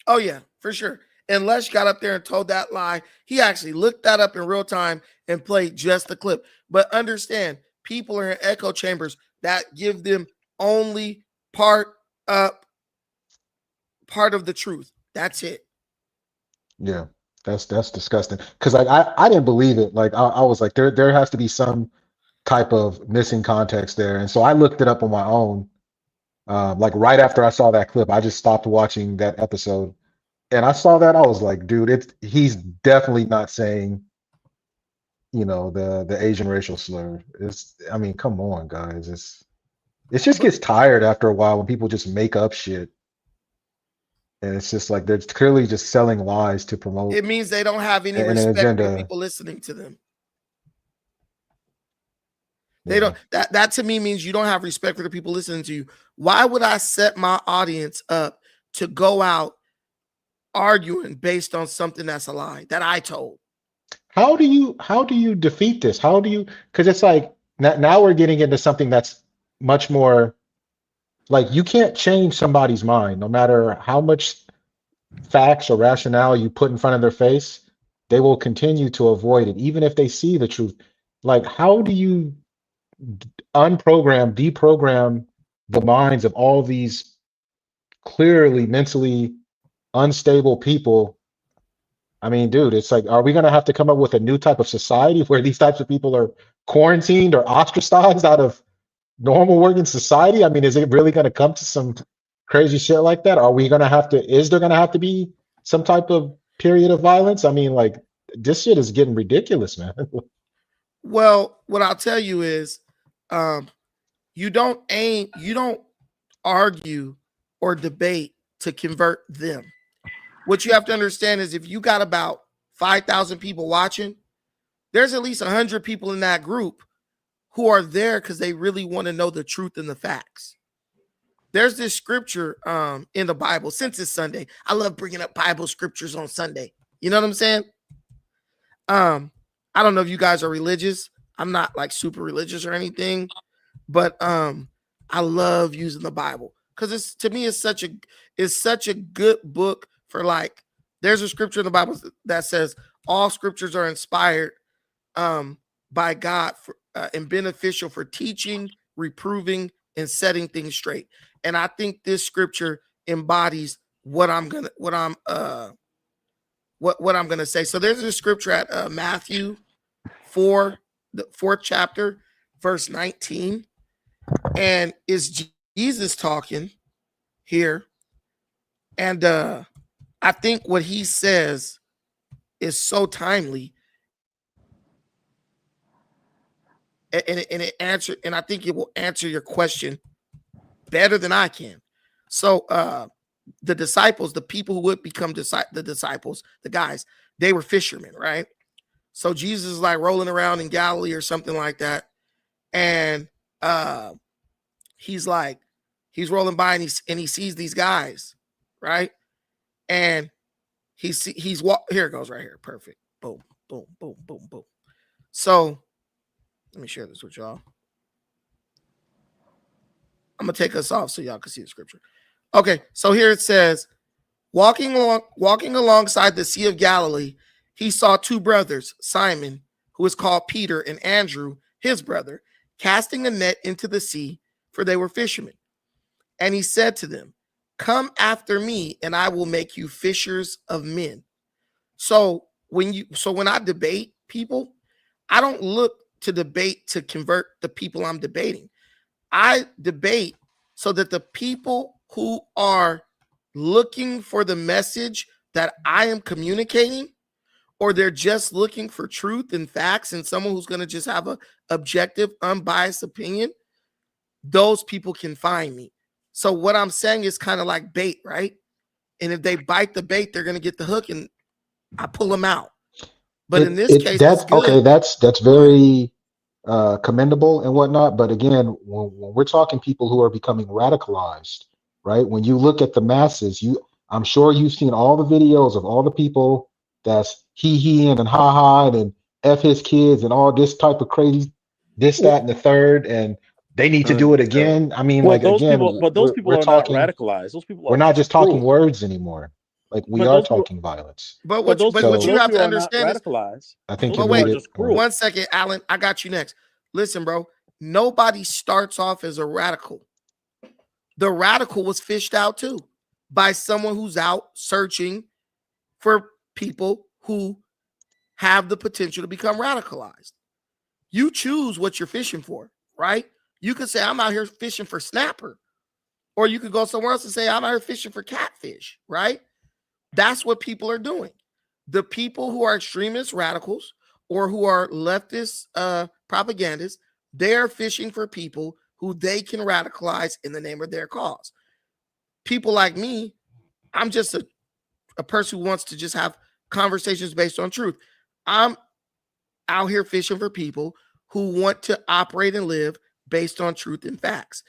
Oh yeah, for sure. And Lesh got up there and told that lie. He actually looked that up in real time and played just the clip. But understand, people are in echo chambers that give them only part of the truth. That's it. Yeah, that's disgusting. Because like I didn't believe it. Like I was like there has to be some type of missing context there, and so I looked it up on my own. Like right after I saw that clip, I just stopped watching that episode, and I saw that I was like, dude, he's definitely not saying, the Asian racial slur. I mean, come on, guys. It just gets tired after a while when people just make up shit. And it's just like they're clearly just selling lies to promote. It means they don't have any an respect agenda. for people listening to them. They don't. That to me means you don't have respect for the people listening to you. Why would I set my audience up to go out arguing based on something that's a lie that I told? How do you defeat this? Because it's like now we're getting into something that's much more like you can't change somebody's mind no matter how much facts or rationale you put in front of their face. They will continue to avoid it even if they see the truth. Like, how do you deprogram the minds of all these clearly mentally unstable people? I mean, dude, it's like, are we going to have to come up with a new type of society where these types of people are quarantined or ostracized out of normal working society? I mean, is it really going to come to some crazy shit like that? Is there going to have to be some type of period of violence? I mean, like, this shit is getting ridiculous, man. Well, what I'll tell you is, you don't argue or debate to convert them. What you have to understand is if you got about 5,000 people watching, there's at least 100 people in that group who are there because they really want to know the truth and the facts. There's this scripture in the Bible. Since it's Sunday, I love bringing up Bible scriptures on Sunday. You know what I'm saying? I don't know if you guys are religious. I'm not like super religious or anything, but I love using the Bible because it's such a good book for, like, there's a scripture in the Bible that says all scriptures are inspired by God and beneficial for teaching, reproving, and setting things straight. And I think this scripture embodies what I'm gonna say. So there's a scripture at Matthew 4, the 4th chapter, verse 19, and it's Jesus talking here. And I think what he says is so timely. and it answer, and I think it will answer your question better than I can. So the disciples, the people who would become the disciples, the guys, they were fishermen, right? So Jesus is like rolling around in Galilee or something like that, and he's rolling by and he sees these guys, right? And he's here it goes right here, perfect, boom, boom, boom, boom, boom. So let me share this with y'all. I'm gonna take us off so y'all can see the scripture. Okay, so here it says, walking alongside the Sea of Galilee, he saw two brothers, Simon, who is called Peter, and Andrew, his brother, casting a net into the sea, for they were fishermen. And he said to them, "Come after me, and I will make you fishers of men." So when I debate people, I don't look to debate to convert the people I'm debating. I debate so that the people who are looking for the message that I am communicating, or they're just looking for truth and facts and someone who's going to just have a objective, unbiased opinion, those people can find me. So what I'm saying is kind of like bait, right? And if they bite the bait, they're going to get the hook, and I pull them out. But in this case, that's it's good. okay. That's very commendable and whatnot. But again, when we're talking people who are becoming radicalized, right? When you look at the masses, I'm sure you've seen all the videos of all the people that's he and ha and F his kids and all this type of crazy, this, that, and the third, and they need to do it again. I mean, Well, like those again, people, but those people we're are not talking, radicalized. Those people we're are not just talking cruel. words anymore. Like we But are those people- talking violence. But what you those have to people are not understand is, radicalized. I think Those you people made are it. just cruel. one second, Alan, I got you next. Listen, bro, nobody starts off as a radical. The radical was fished out too by someone who's out searching for people who have the potential to become radicalized. You choose what you're fishing for, right? You could say, I'm out here fishing for snapper. Or you could go somewhere else and say, I'm out here fishing for catfish, right? That's what people are doing. The people who are extremist radicals or who are leftist propagandists, they're fishing for people who they can radicalize in the name of their cause. People like me, I'm just a person who wants to just have conversations based on truth. I'm out here fishing for people who want to operate and live based on truth and facts.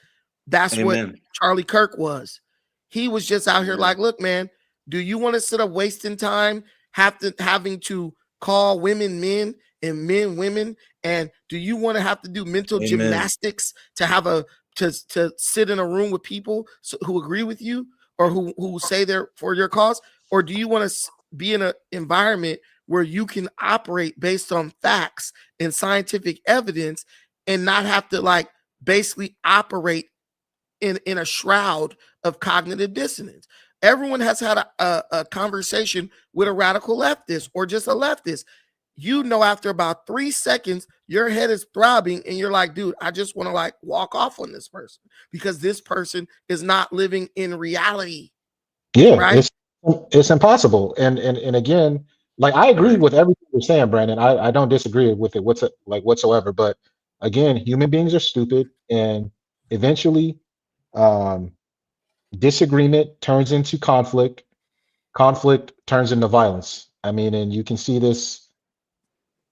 That's what Charlie Kirk was. He was just out here like, look, man, do you want to sit up wasting time having to call women men and men women? And do you want to have to do mental gymnastics to to sit in a room with people who agree with you or who say they're for your cause? Or do you want to be in an environment where you can operate based on facts and scientific evidence and not have to like basically operate in a shroud of cognitive dissonance? Everyone has had a conversation with a radical leftist or just a leftist. You know, after about 3 seconds, your head is throbbing and you're like, dude, I just want to like walk off on this person because this person is not living in reality. Yeah, right? it's impossible. And again, like I agree with everything you're saying, Brandon. I don't disagree with it whatsoever. But again, human beings are stupid, and eventually, disagreement turns into conflict. Conflict turns into violence. I mean, and you can see this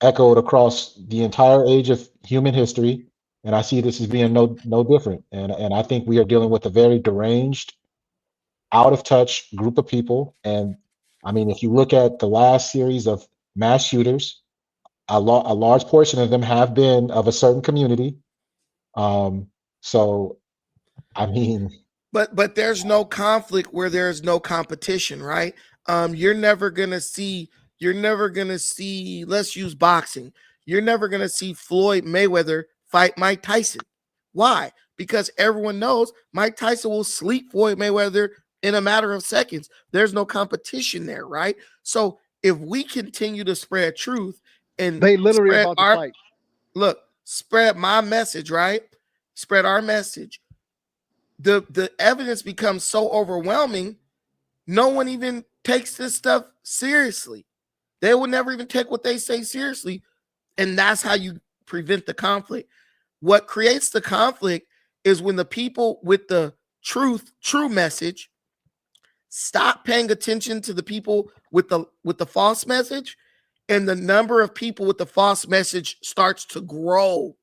echoed across the entire age of human history. And I see this as being no different. And I think we are dealing with a very deranged, out of touch group of people. And I mean, if you look at the last series of mass shooters, a large portion of them have been of a certain community. So, I mean, but there's no conflict where there's no competition, right? You're never gonna see. Let's use boxing. You're never gonna see Floyd Mayweather fight Mike Tyson. Why? Because everyone knows Mike Tyson will sleep Floyd Mayweather in a matter of seconds. There's no competition there, right? So if we continue to spread truth and They literally spread about to fight. spread my message, right? Spread our message. The evidence becomes so overwhelming, no one even takes this stuff seriously. They will never even take what they say seriously. And that's how you prevent the conflict. What creates the conflict is when the people with the true message stop paying attention to the people with the false message, and the number of people with the false message starts to grow.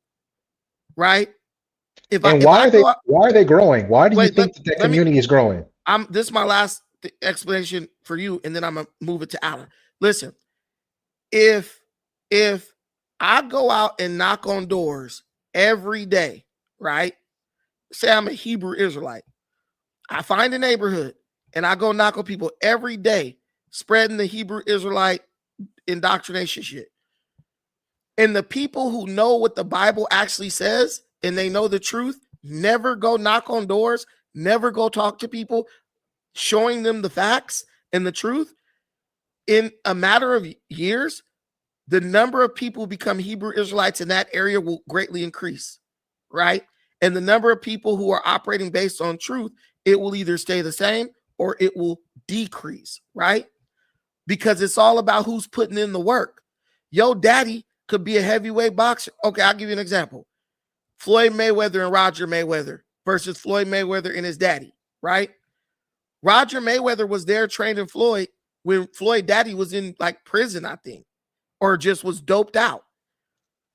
Right? Why are they growing? Why do you think that community is growing? This is my last explanation for you, and then I'm gonna move it to Alan. Listen, if I go out and knock on doors every day, right? Say I'm a Hebrew Israelite. I find a neighborhood and I go knock on people every day, spreading the Hebrew Israelite indoctrination shit. And the people who know what the Bible actually says and they know the truth never go knock on doors, never go talk to people, showing them the facts and the truth. In a matter of years, the number of people who become Hebrew Israelites in that area will greatly increase, right? And the number of people who are operating based on truth, it will either stay the same or it will decrease, right? Because it's all about who's putting in the work. Yo, daddy could be a heavyweight boxer. Okay, I'll give you an example. Floyd Mayweather and Roger Mayweather versus Floyd Mayweather and his daddy, right? Roger Mayweather was there training Floyd when Floyd daddy was in like prison, I think, or just was doped out.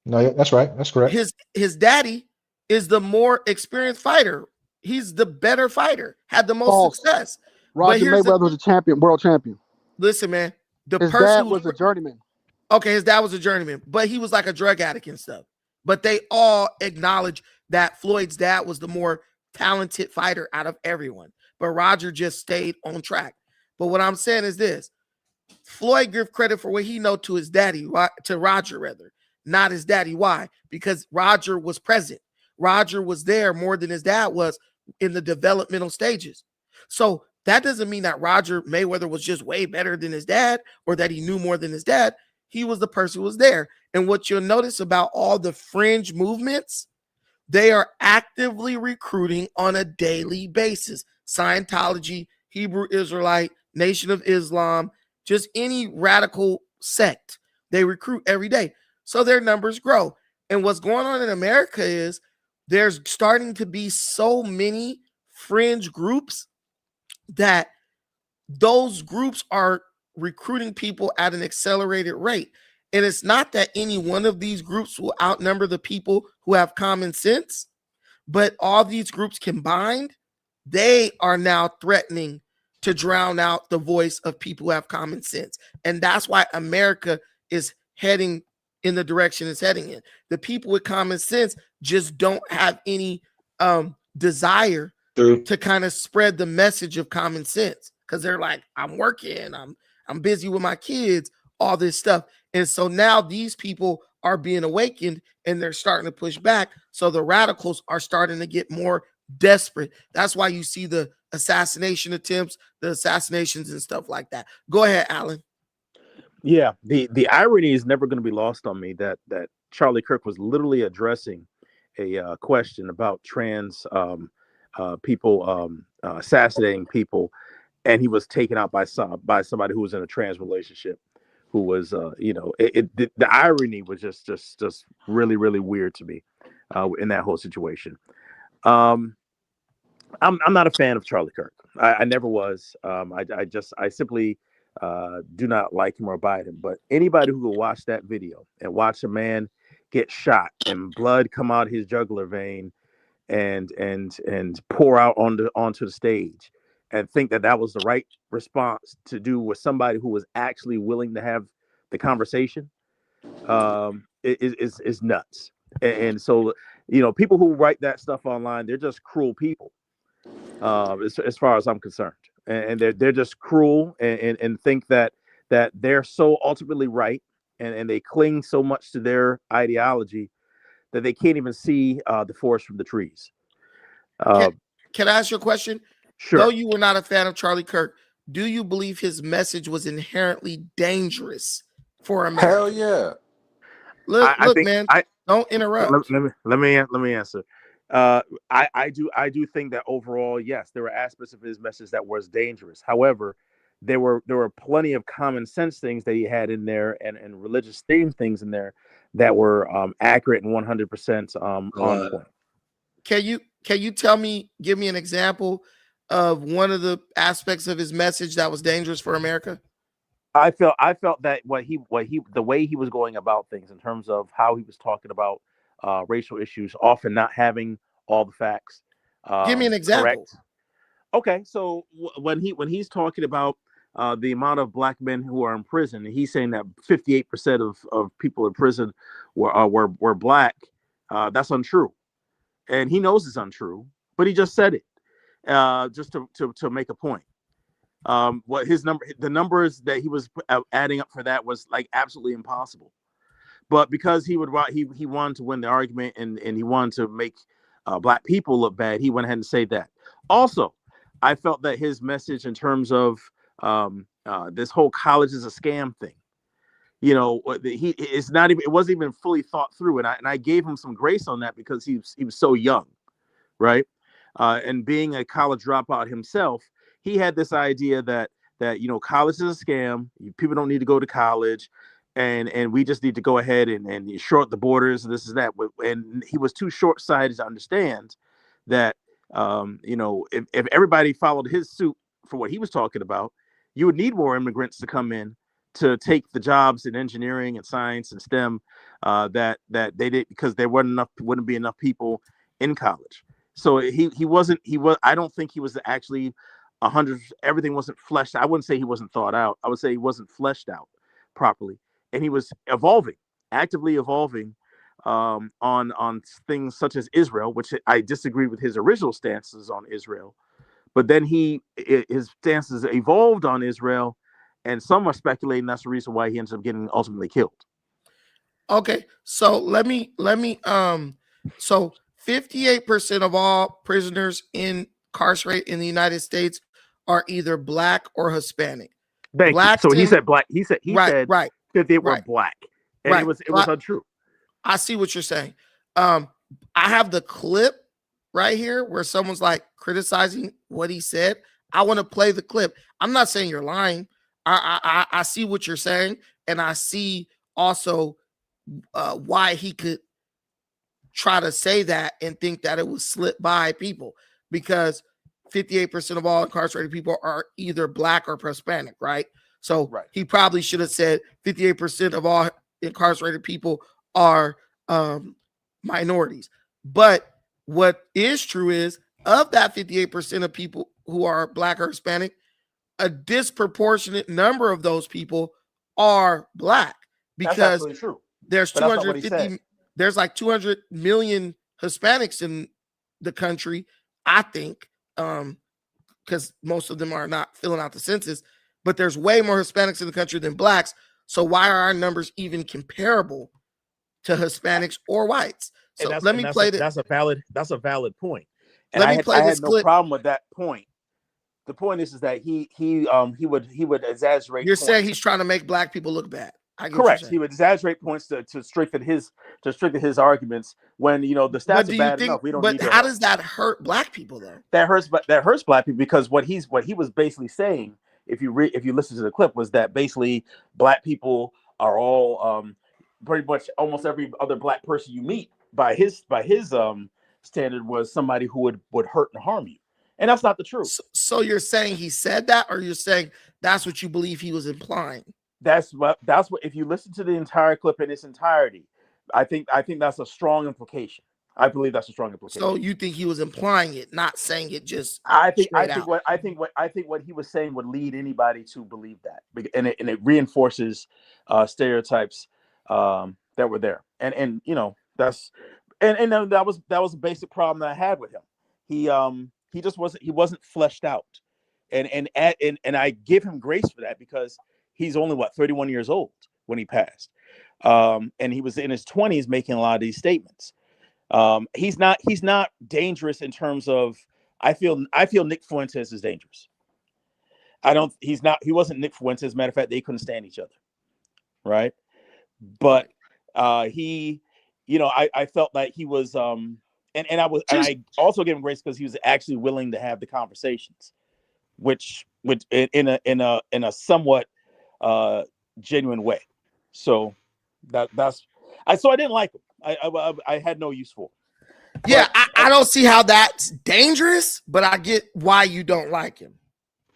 No, that's right. That's correct. His daddy is the more experienced fighter. He's the better fighter, had the most success. Roger Mayweather was a champion, world champion. Listen, man, his dad was a journeyman. Okay, his dad was a journeyman, but he was like a drug addict and stuff. But they all acknowledge that Floyd's dad was the more talented fighter out of everyone. But Roger just stayed on track. But what I'm saying is this: Floyd give credit for what he know to his daddy, to Roger rather, not his daddy. Why? Because Roger was present. Roger was there more than his dad was in the developmental stages. So that doesn't mean that Roger Mayweather was just way better than his dad or that he knew more than his dad. He was the person who was there. And what you'll notice about all the fringe movements, they are actively recruiting on a daily basis. Scientology, Hebrew Israelite, Nation of Islam, just any radical sect, they recruit every day. So their numbers grow. And what's going on in America is there's starting to be so many fringe groups that those groups are recruiting people at an accelerated rate. And it's not that any one of these groups will outnumber the people who have common sense, but all these groups combined, they are now threatening to drown out the voice of people who have common sense. And that's why America is heading in the direction it's heading in. The people with common sense just don't have any desire to kind of spread the message of common sense, because they're like, I'm working, I'm busy with my kids, all this stuff. And so now these people are being awakened and they're starting to push back. So the radicals are starting to get more desperate. That's why you see the assassination attempts, the assassinations and stuff like that. Go ahead, Alan. Yeah, the irony is never going to be lost on me that Charlie Kirk was literally addressing a question about trans people assassinating people, and he was taken out by somebody who was in a trans relationship, who was the irony was just really, really weird to me in that whole situation. I'm not a fan of Charlie Kirk. I never was. I simply do not like him or buy him. But anybody who will watch that video and watch a man get shot and blood come out his jugular vein and pour out onto the stage and think that was the right response to do with somebody who was actually willing to have the conversation is nuts. And so, people who write that stuff online, they're just cruel people, as far as I'm concerned. And they're just cruel and think that they're so ultimately right, and they cling so much to their ideology that they can't even see the forest from the trees. Can I ask you a question? Sure. Though you were not a fan of Charlie Kirk, do you believe his message was inherently dangerous for America? Hell yeah. Look, man, don't interrupt. Let me answer. I do think that overall, yes, there were aspects of his message that was dangerous. However, there were plenty of common sense things that he had in there, and religious themed things in there that were accurate and 100% on point. Can you give me an example of one of the aspects of his message that was dangerous for America? I felt that the way he was going about things in terms of how he was talking about racial issues, often not having all the facts. Give me an example. Correct. Okay, so when he's talking about the amount of black men who are in prison, and he's saying that 58% of people in prison were black. That's untrue, and he knows it's untrue, but he just said it just to make a point. What the numbers that he was adding up for that was like absolutely impossible. But because he wanted to win the argument, and he wanted to make black people look bad, he went ahead and said that. Also, I felt that his message in terms of this whole college is a scam thing, it wasn't even fully thought through, and I gave him some grace on that because he was so young, right? And being a college dropout himself, he had this idea that college is a scam. People don't need to go to college, and we just need to go ahead and short the borders. And this is that. And he was too short-sighted to understand that if everybody followed his suit for what he was talking about, you would need more immigrants to come in to take the jobs in engineering and science and STEM that they did, because there wouldn't be enough people in college. So I don't think he was actually 100. Everything wasn't fleshed. I wouldn't say he wasn't thought out. I would say he wasn't fleshed out properly, and he was actively evolving on things such as Israel, which I disagree with his original stances on Israel. But then his stances evolved on Israel, and some are speculating that's the reason why he ends up getting ultimately killed. Okay, so let me so 58% of all prisoners incarcerated in the United States are either black or Hispanic. Thank you. So he said black. He said right, that they were black, and it was untrue. I see what you're saying. I have the clip right here where someone's like criticizing what he said. I want to play the clip. I'm not saying you're lying. I see what you're saying, and I see also why he could try to say that and think that it was slipped by people, because 58% of all incarcerated people are either black or Hispanic, right? So he probably should have said 58% of all incarcerated people are minorities. But what is true is, of that 58% of people who are black or Hispanic, a disproportionate number of those people are black, because there's 250, there's like 200 million Hispanics in the country, I think, because most of them are not filling out the census, but there's way more Hispanics in the country than blacks. So why are our numbers even comparable to Hispanics or whites? So let me play this. That's a valid point. And I had no problem with that point. The point is that he would exaggerate. You're saying he's trying to make black people look bad. Correct. He would exaggerate points to strengthen his arguments when the stats are bad enough. We don't need to. But how does that hurt black people though? That hurts black people, because what he was basically saying, if you listen to the clip, was that basically black people are all pretty much almost every other black person you meet by his standard was somebody who would hurt and harm you. And that's not the truth. So you're saying he said that, or you're saying that's what you believe he was implying? That's what if you listen to the entire clip in its entirety, I think that's a strong implication. I believe that's a strong implication. So you think he was implying it, not saying it just I think what he was saying would lead anybody to believe that. And it reinforces stereotypes that were there. And that's that was a basic problem that I had with him. He just wasn't fleshed out. And I give him grace for that, because he's only 31 years old when he passed. And he was in his 20s making a lot of these statements. He's not dangerous in terms of, I feel Nick Fuentes is dangerous. He wasn't Nick Fuentes. As a matter of fact, they couldn't stand each other. Right. But I felt like he was and I also gave him grace because he was actually willing to have the conversations. which in a somewhat genuine way. So that's I didn't like him. I had no use for him. Yeah, I don't see how that's dangerous, but I get why you don't like him.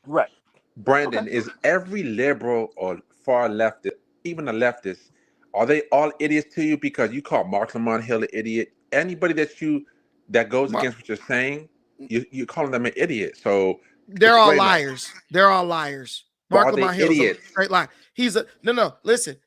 Right. Brandon, is every liberal or far leftist, even a leftist, are they all idiots to you because you call Mark Lamont Hill an idiot? Anybody that goes against what you're saying, you're calling them an idiot. So they're all liars. They're all liars. Mark Lamont Hill is a straight lie. He's a no. Listen,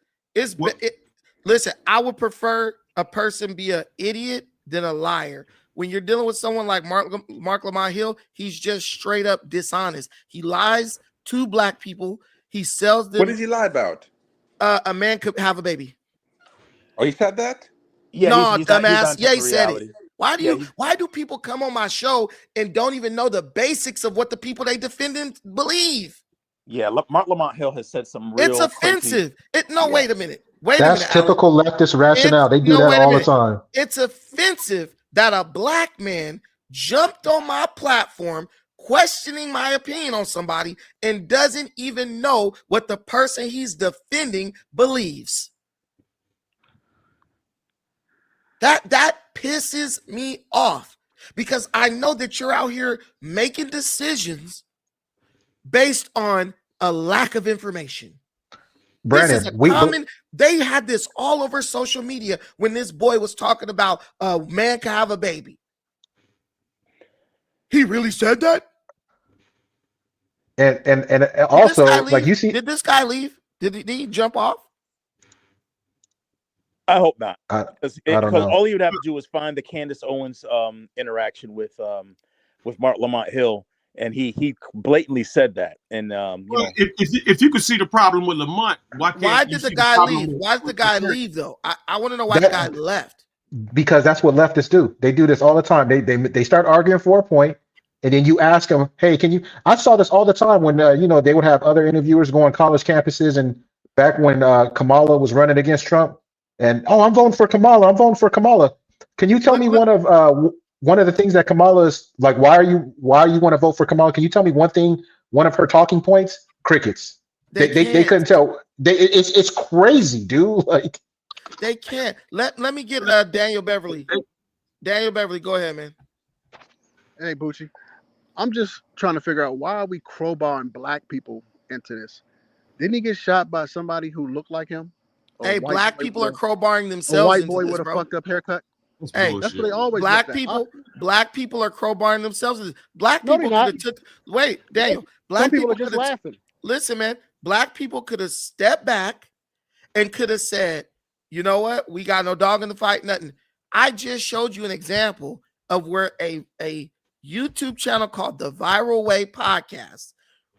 listen. I would prefer a person be an idiot than a liar. When you're dealing with someone like Mark Lamont Hill, he's just straight up dishonest. He lies to black people. He sells them. What does he lie about? A man could have a baby. Oh, he said that? Yeah, no, he's dumbass. Yeah, he said it. Why do people come on my show and don't even know the basics of what the people they defend believe? Yeah, Mark Lamont Hill has said some real. It's offensive. Wait a minute. That's typical leftist rationale. They do that all the time. It's offensive that a black man jumped on my platform questioning my opinion on somebody and doesn't even know what the person he's defending believes. That pisses me off because I know that you're out here making decisions based on a lack of information. Brandon, they had this all over social media when this boy was talking about a man can have a baby. He really said that? And also, like you see, did this guy leave? Did he jump off? I hope not. Because all he would have to do was find the Candace Owens interaction with Mark Lamont Hill, and he blatantly said that. And if you could see the problem with Lamont, why did the guy leave? Why did the guy leave though? I want to know why the guy left. Because that's what leftists do. They do this all the time. They start arguing for a point, and then you ask them, "Hey, can you?" I saw this all the time when they would have other interviewers go on college campuses, and back when Kamala was running against Trump. And I'm voting for Kamala. I'm voting for Kamala. Can you tell me one of the things that Kamala is like? Why are you want to vote for Kamala? Can you tell me one of her talking points? Crickets. They couldn't tell. It's crazy, dude. Like they can't. Let me get Daniel Beverly. Daniel Beverly, go ahead, man. Hey, Bucci. I'm just trying to figure out why are we crowbarring black people into this? Didn't he get shot by somebody who looked like him? Hey, black people are crowbarring themselves. A white boy with a fucked up haircut. Hey, that's what they always. Black people are crowbarring themselves. Black people could have took. Wait, Daniel. Black people are just laughing. Listen, man. Black people could have stepped back and could have said, "You know what? We got no dog in the fight. Nothing." I just showed you an example of where a YouTube channel called The Viral Way Podcast,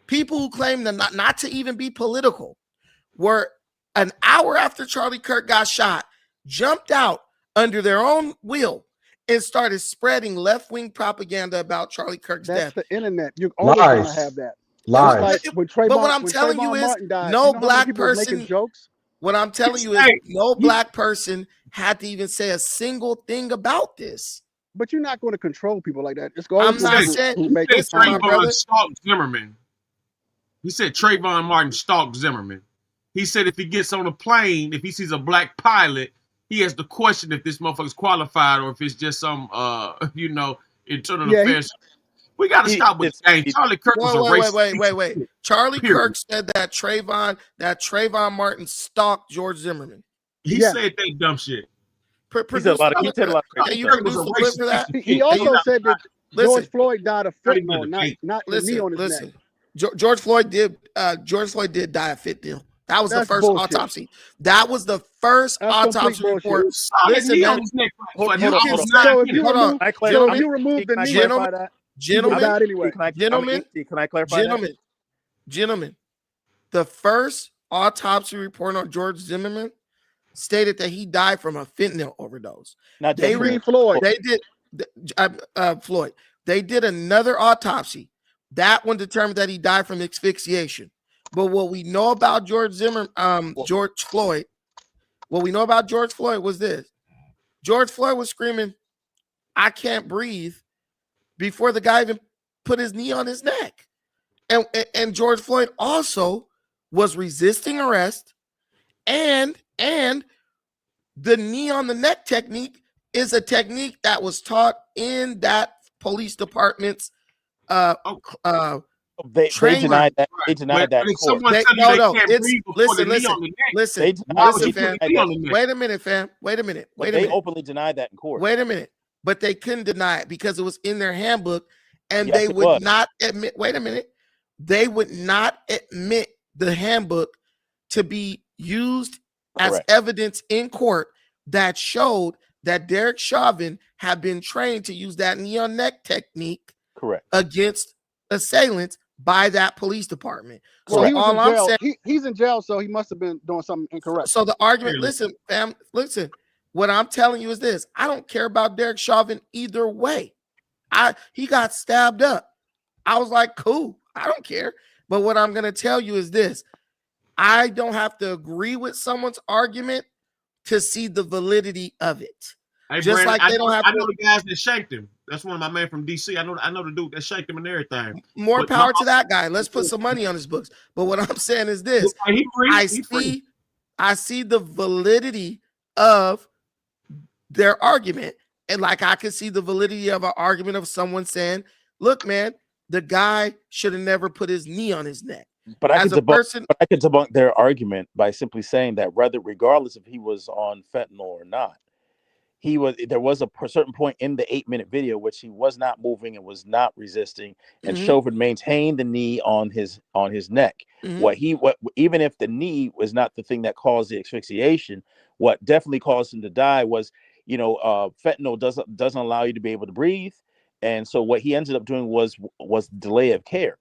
people who claim not to even be political, were an hour after Charlie Kirk got shot, jumped out under their own will and started spreading left-wing propaganda about Charlie Kirk's death. That's the internet. You're always going to have that. Lies. But what I'm telling you is no black person. What I'm telling you is no black person had to even say a single thing about this. But you're not going to control people like that. It's I'm not saying. Trayvon stalked Zimmerman. He said Trayvon Martin stalked Zimmerman. He said if he gets on a plane, if he sees a black pilot, he has to question if this motherfucker's qualified or if it's just some, internal affairs. We got to stop with this game. Charlie Kirk was a racist. Wait. Charlie Kirk said that Trayvon Martin stalked George Zimmerman. He said that dumb shit. He said a lot of Can you produce the clip for that? He also said that George Floyd died of fentanyl, not the knee on his neck. George Floyd did die of fentanyl. That was the first autopsy. That was the first autopsy report. Listen, man. Hold on. If you remove the knee, Can I clarify Gentlemen, the first autopsy report on George Zimmerman stated that he died from a fentanyl overdose. Floyd. They did Floyd. They did another autopsy. That one determined that he died from asphyxiation. But what we know about George Floyd was this. George Floyd was screaming, "I can't breathe," before the guy even put his knee on his neck. And George Floyd also was resisting arrest, and the knee on the neck technique is a technique that was taught in that police department's They denied that. They Right. denied But that in if court. someone tell you they can't breathe before the knee on the neck, They denied listen, it. fam. knee on the neck? Wait a minute, fam. Wait a minute. But Wait a they minute. openly denied that in court. Wait a minute. But they couldn't deny it because it was in their handbook, and Yes, they it would was. not admit. Wait a minute. They would not admit the handbook to be used as Correct. evidence in court that showed that Derek Chauvin had been trained to use that knee on neck technique Correct. against assailants by that police department. Well, So he was all in I'm jail. saying, He's in jail, so he must have been doing something incorrect. so the argument, Clearly. listen, fam, listen. What I'm telling you is this: I don't care about Derek Chauvin either way. He got stabbed up. I was like, cool, I don't care. But what I'm gonna tell you is this: I don't have to agree with someone's argument to see the validity of it. Hey, Just Brandon, like they don't have I know to. the guys that shanked him. That's one of my men from DC. I know the dude that shanked him and everything. More But power my- to that guy. Let's put some money on his books. But what I'm saying is this: He free. I He free. see the validity of their argument, and like I can see the validity of an argument of someone saying, "Look, man, the guy should have never put his knee on his neck." But I As could a person, debunk their argument by simply saying that regardless if he was on fentanyl or not, there was a certain point in the 8-minute video which he was not moving and was not resisting, and Mhm. Chauvin maintained the knee on his neck. Mhm. What even if the knee was not the thing that caused the asphyxiation, what definitely caused him to die was, fentanyl doesn't allow you to be able to breathe, and so what he ended up doing was delay of care.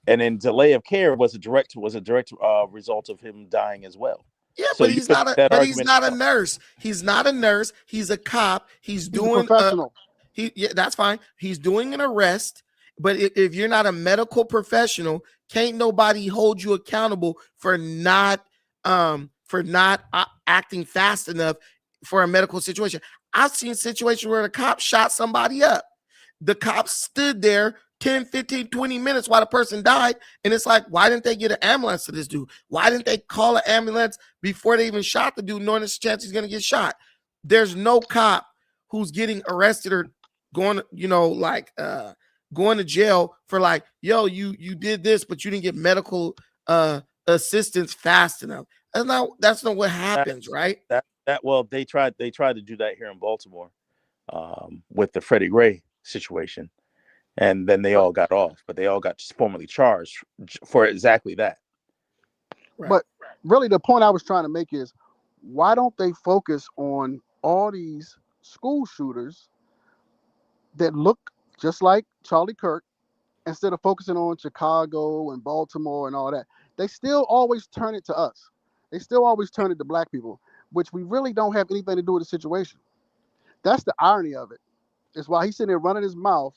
And then delay of care was a direct result of him dying as well. Yeah, So but you he's could not make a that but he's argument not a now. nurse. He's not a nurse. He's a cop. He's He's a doing professional. yeah, that's fine. He's doing an arrest. But if you're not a medical professional, can't nobody hold you accountable for not acting fast enough for a medical situation. I've seen situations where the cop shot somebody up. The cops stood there 10, 15, 20 minutes while the person died. And it's like, why didn't they get an ambulance to this dude? Why didn't they call an ambulance before they even shot the dude, knowing there's a chance he's going to get shot? There's no cop who's getting arrested or going, going to jail for like, yo, you did this, but you didn't get medical assistance fast enough. That's not what happens, right? Well, they tried to do that here in Baltimore with the Freddie Gray situation, and then they all got off, but they all got formally charged for exactly that. Right. But really, the point I was trying to make is, why don't they focus on all these school shooters that look just like Charlie Kirk, instead of focusing on Chicago and Baltimore and all that? They still always turn it to us. They still always turn it to black people, which we really don't have anything to do with the situation. That's the irony of it. It's why he's sitting there running his mouth.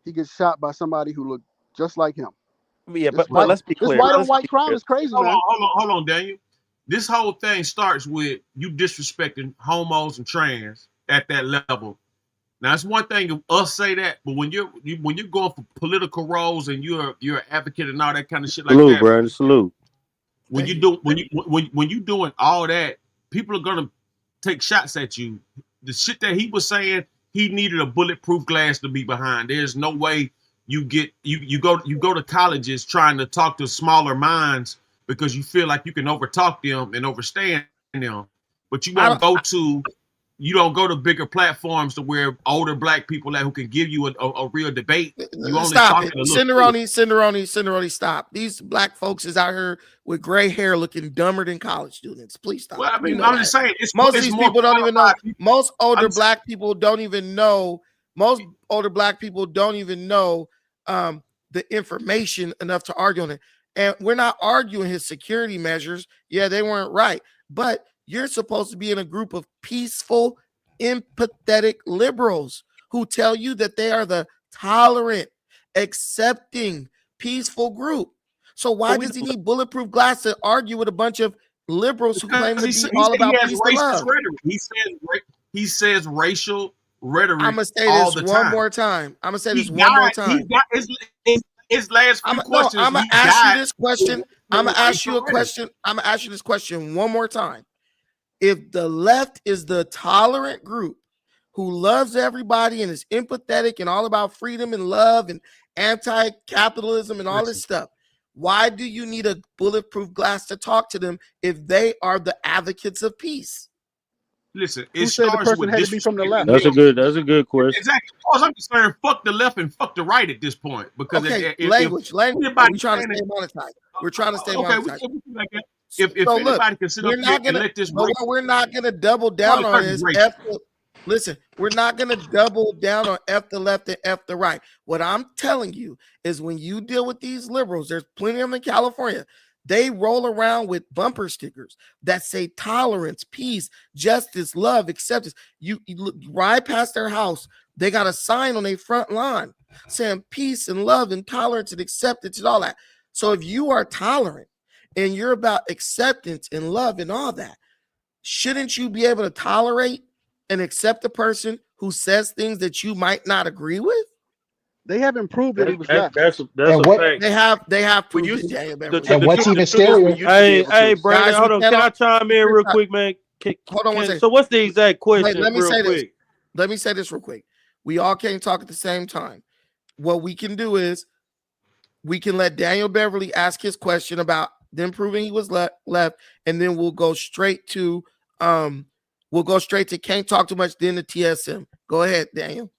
He gets shot by somebody who looked just like him. Yeah, This but let's be This clear. white on Let's white be crime clear. is crazy, Hold man. on, Daniel. This whole thing starts with you disrespecting homos and trans at that level. Now it's one thing if us say that, but when you're going for political roles and you're an advocate and all that kind of shit like Salute, that, Brandon. Salute. when you doing all that, people are gonna take shots at you. The shit that he was saying, he needed a bulletproof glass to be behind. There's no way you go to colleges trying to talk to smaller minds because you feel like you can overtalk them and overstand them, but you don't go to bigger platforms to where older black people who can give you a real debate. You only Stop it. talking a little. Cinderoni, stop. These black folks is out here with gray hair looking dumber than college students. Please stop. Well, I mean, You know I'm that. just saying, Most of it's these more people don't even know. qualified people. Most older I'm black people don't even know. Most older black people don't even know the information enough to argue on it. And we're not arguing his security measures. Yeah, they weren't right. But you're supposed to be in a group of peaceful, empathetic liberals who tell you that they are the tolerant, accepting, peaceful group. So why does he need bulletproof glass to argue with a bunch of liberals who claim to be all about peace and love? Rhetoric. He says racial rhetoric. I'm gonna say all this the one time. more time. I'm gonna say this He one more got- time. He got his His last few questions, I'm gonna he ask you died. this question. I'm gonna ask you a question. I'm gonna ask you this question one more time. If the left is the tolerant group who loves everybody and is empathetic and all about freedom and love and anti-capitalism and all this stuff, why do you need a bulletproof glass to talk to them if they are the advocates of peace? Listen, Who it said the starts person with had to be from the left? That's a good question. Exactly. As far as I'm concerned, fuck the left and fuck the right at this point. Because Okay, if language. anybody We're trying to stay monetized. We're trying to stay monetized. If So anybody look, can sit we're up here not and gonna. let this But break, what we're not gonna double down on is F. Listen, we're not gonna double down on F the left and F the right. What I'm telling you is when you deal with these liberals, there's plenty of them in California. They roll around with bumper stickers that say tolerance, peace, justice, love, acceptance. You look, ride past their house, they got a sign on their front lawn saying peace and love and tolerance and acceptance and all that. So if you are tolerant and you're about acceptance and love and all that, shouldn't you be able to tolerate and accept a person who says things that you might not agree with? They haven't proved that he was left. That's a fact. They have proved you- it, Daniel the- Beverly. And what's even scarier? Hey, Brandon, Guys, hold on. Can I chime in real cannot- quick, man? Hold on one second. So what's the exact question? Wait, let me real say quick. this. Let me say this real quick. We all can't talk at the same time. What we can do is we can let Daniel Beverly ask his question about them proving he was left, and then we'll go straight to can't talk too much, then the TSM. Go ahead, Daniel.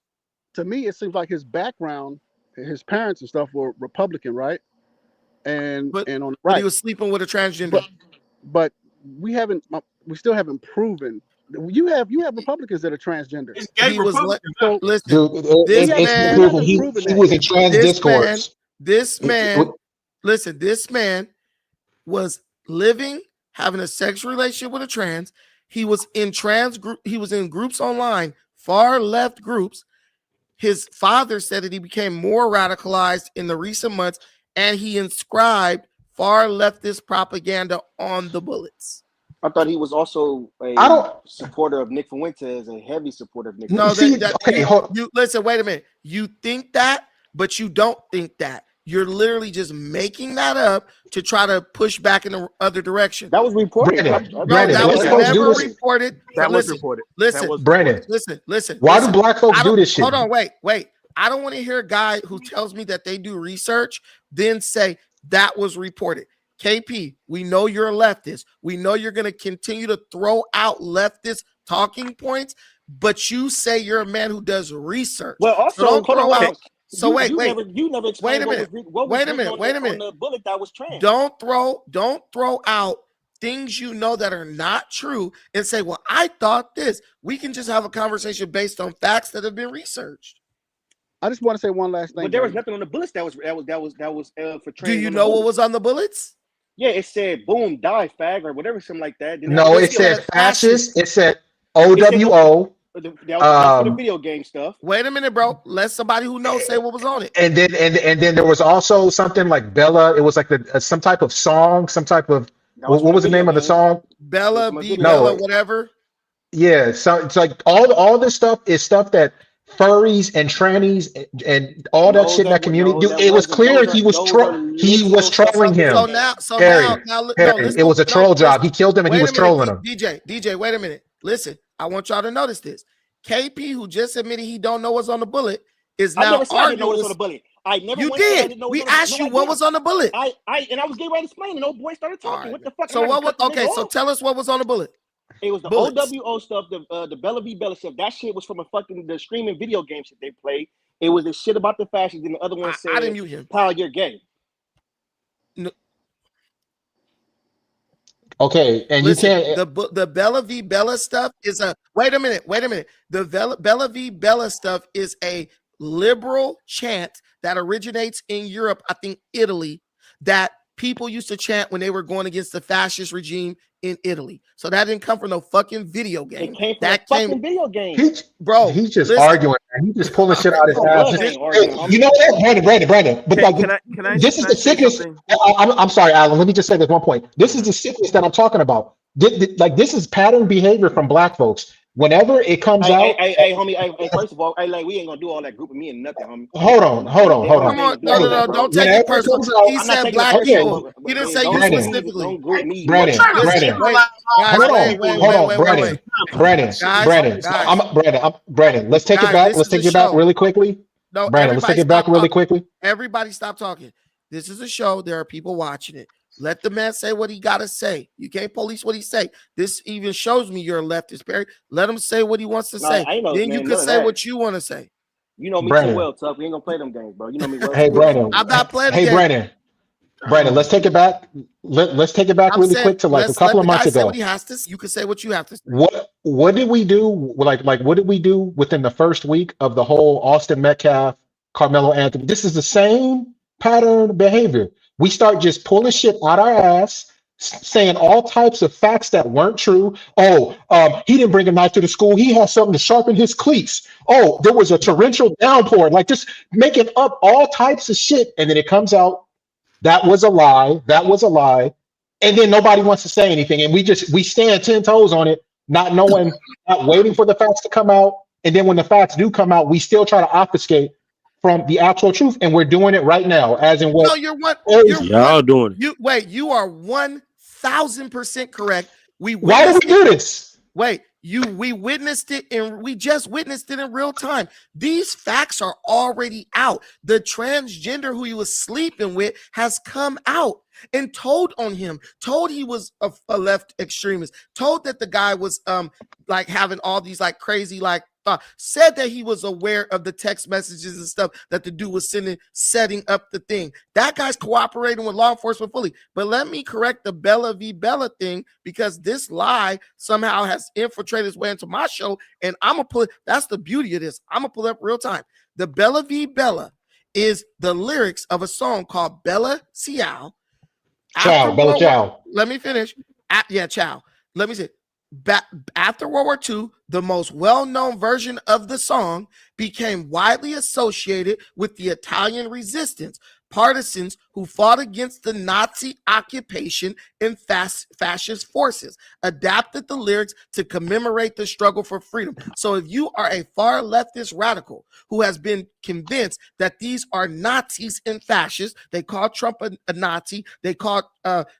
To me, it seems like his background, his parents and stuff were Republican, right? And on the right, he was sleeping with a transgender. But we still haven't proven. You have Republicans that are transgender. He was so listen. Dude, he was in trans discourse. This man, listen. This man was living, having a sexual relationship with a trans. He was in trans group. He was in groups online, far left groups. His father said that he became more radicalized in the recent months, and he inscribed far leftist propaganda on the bullets. I thought he was also a supporter of Nick Fuentes, a heavy supporter of Nick. No, you listen. Wait a minute. You think that, but you don't think that. You're literally just making that up to try to push back in the other direction. That was reported. Brandon, that was never reported. That was reported. Listen, Brandon. Listen. Why do black folks do this shit? Hold on, wait. I don't want to hear a guy who tells me that they do research, then say that was reported. KP, we know you're a leftist. We know you're going to continue to throw out leftist talking points, but you say you're a man who does research. Well, also, so don't throw out. So you never explained wait a minute. On the bullet that was trans. Don't throw out things you know that are not true and say, well, I thought this. We can just have a conversation based on facts that have been researched. I just want to say one last thing. But there was nothing on the bullets that was for trans. Do you know what was on the bullets? Yeah, it said "boom, die, fag" or whatever, something like that. No, it said fascist. It said OWO. That was for the video game stuff. Wait a minute, bro. Let somebody who knows say what was on it. And then there was also something like Bella. It was like some type of song, some type of what was the name of the song? Bella, Bella, whatever. Yeah, so it's like all this stuff is stuff that furries and trannies and all that shit in that community. It was clear he was trolling him. So now, it was a troll job. He killed him and he was trolling him. DJ, wait a minute. Listen, I want y'all to notice this. KP, who just admitted he don't know what's on the bullet, is now arguing. I didn't know what's on the bullet. I never. You did. We asked you what was on the bullet. I was getting ready to explain, and old boy started talking. What the fuck? So what was okay? So tell us what was on the bullet. It was the OWO stuff, the Bella v. Bella stuff. That shit was from the streaming video games that they played. It was the shit about the fashions, and the other one said, I didn't mute him. "Pal, you're gay." No. Okay, and listen, you can't. The Bella v. Bella stuff is a wait a minute. The Bella v. Bella stuff is a liberal chant that originates in Europe, I think Italy, that people used to chant when they were going against the fascist regime in Italy. So that didn't come from no fucking video game. It came from a fucking video game. He's just arguing. Man. He's just pulling shit out his ass. You know what, Brandon. But can I this is the sickest. I'm sorry, Alan. Let me just say this one point. This is the sickest that I'm talking about. This is pattern behavior from black folks. whenever it comes out. Hey, homie. Hey, first of all, like we ain't gonna do all that group of me and nothing, homie. Hold on. Come on, no, don't take it Whenever it personal. comes out, He I'm not said taking it black personal, people. He didn't but say you Brandon, specifically. don't group me. Brandon, Listen, Brandon, wait, guys, hold on, Brandon. Let's take it back. Let's take it back really quickly. No, Brandon, let's take everybody it back stop really talking. quickly. Everybody stop talking. This is a show. There are people watching it. Let the man say what he got to say. You can't police what he say. This even shows me you're a leftist, Perry. Let him say what he wants to say. Then you can say what you want to say. You know me Brandon. too well, Tuck. We ain't gonna play them games, bro. You know me well. Hey, Brandon. I'm not playing Hey, games. Brandon, let's take it back. Let's take it back really quick to like a couple of months ago. What he has to say. You can say what you have to say. What did we do? Like what did we do within the first week of the whole Austin Metcalf, Carmelo Anthony? This is the same pattern behavior. We start just pulling shit out our ass, saying all types of facts that weren't true. Oh, he didn't bring a knife to the school. He had something to sharpen his cleats. Oh, there was a torrential downpour. Like just making up all types of shit, and then it comes out. That was a lie. That was a lie. And then nobody wants to say anything. And we stand 10 toes on it, not knowing, not waiting for the facts to come out. And then when the facts do come out, we still try to obfuscate from the actual truth. And we're doing it right now, as in what? No, you're what? Y'all doing it. You are 1,000% correct. Why do we do this? We witnessed it, and we just witnessed it in real time. These facts are already out. The transgender who he was sleeping with has come out and told on him, told he was a left extremist, told that the guy was like having all these like crazy like said that he was aware of the text messages and stuff that the dude was sending, setting up the thing. That guy's cooperating with law enforcement fully. But let me correct the Bella v. Bella thing, because this lie somehow has infiltrated its way into my show, and I'm gonna pull it. That's the beauty of this. I'm gonna pull it up real time. The Bella v. Bella is the lyrics of a song called Bella Ciao. Ciao, Bella Ciao. Let me finish. Ciao. Let me say. After World War II, the most well-known version of the song became widely associated with the Italian resistance, partisans who fought against the Nazi occupation and fascist forces, adapted the lyrics to commemorate the struggle for freedom. So if you are a far leftist radical who has been convinced that these are Nazis and fascists, they call Trump a Nazi, they call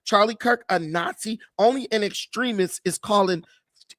Charlie Kirk a Nazi, only an extremist is calling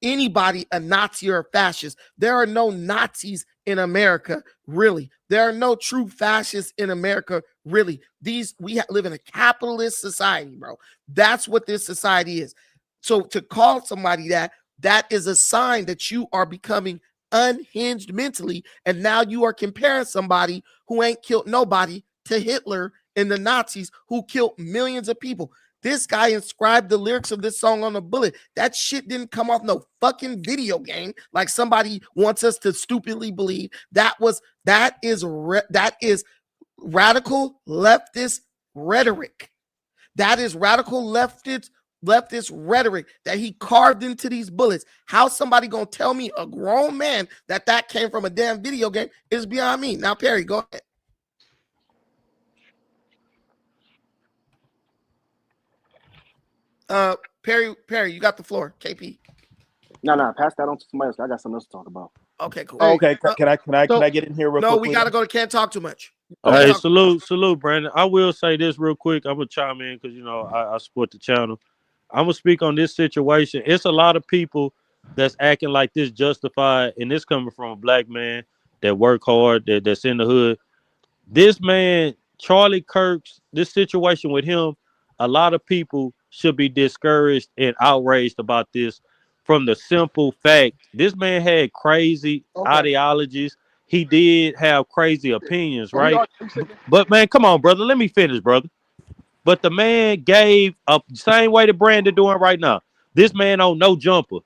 anybody a Nazi or a fascist. There are no Nazis in America, really. There are no true fascists in America, really. We live in a capitalist society, bro. That's what this society is. So to call somebody that is a sign that you are becoming unhinged mentally, and now you are comparing somebody who ain't killed nobody to Hitler and the Nazis who killed millions of people. This guy inscribed the lyrics of this song on a bullet. That shit didn't come off no fucking video game like somebody wants us to stupidly believe. That is radical leftist rhetoric. That is radical leftist rhetoric that he carved into these bullets. How somebody gonna tell me, a grown man, that came from a damn video game is beyond me. Now, Perry, go ahead. Perry, you got the floor. KP. No, pass that on to somebody else. I got something else to talk about. Okay, cool. Okay, can I get in here real quick? No, we gotta go to Can't Talk Too Much. Hey, salute, Brandon. I will say this real quick. I'm gonna chime in because I support the channel. I'm gonna speak on this situation. It's a lot of people that's acting like this justified, and this coming from a black man that work hard, that's in the hood. This man, Charlie Kirk's, this situation with him, a lot of people should be discouraged and outraged about this from the simple fact this man had crazy ideologies. He did have crazy opinions, right? But man, come on, brother. Let me finish, brother. But the man gave up same way that Brandon doing right now. This man on no jumper.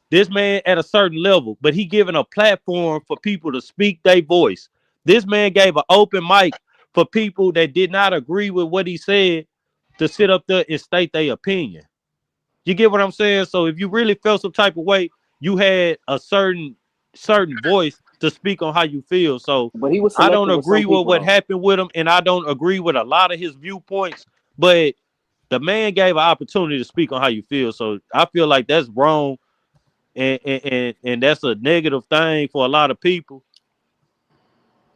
This man at a certain level, but he giving a platform for people to speak their voice. This man gave an open mic for people that did not agree with what he said to sit up there and state their opinion. You get what I'm saying? So if you really felt some type of way, you had a certain voice to speak on how you feel. So I don't agree with what happened with him, and I don't agree with a lot of his viewpoints, but the man gave an opportunity to speak on how you feel. So I feel like that's wrong and that's a negative thing for a lot of people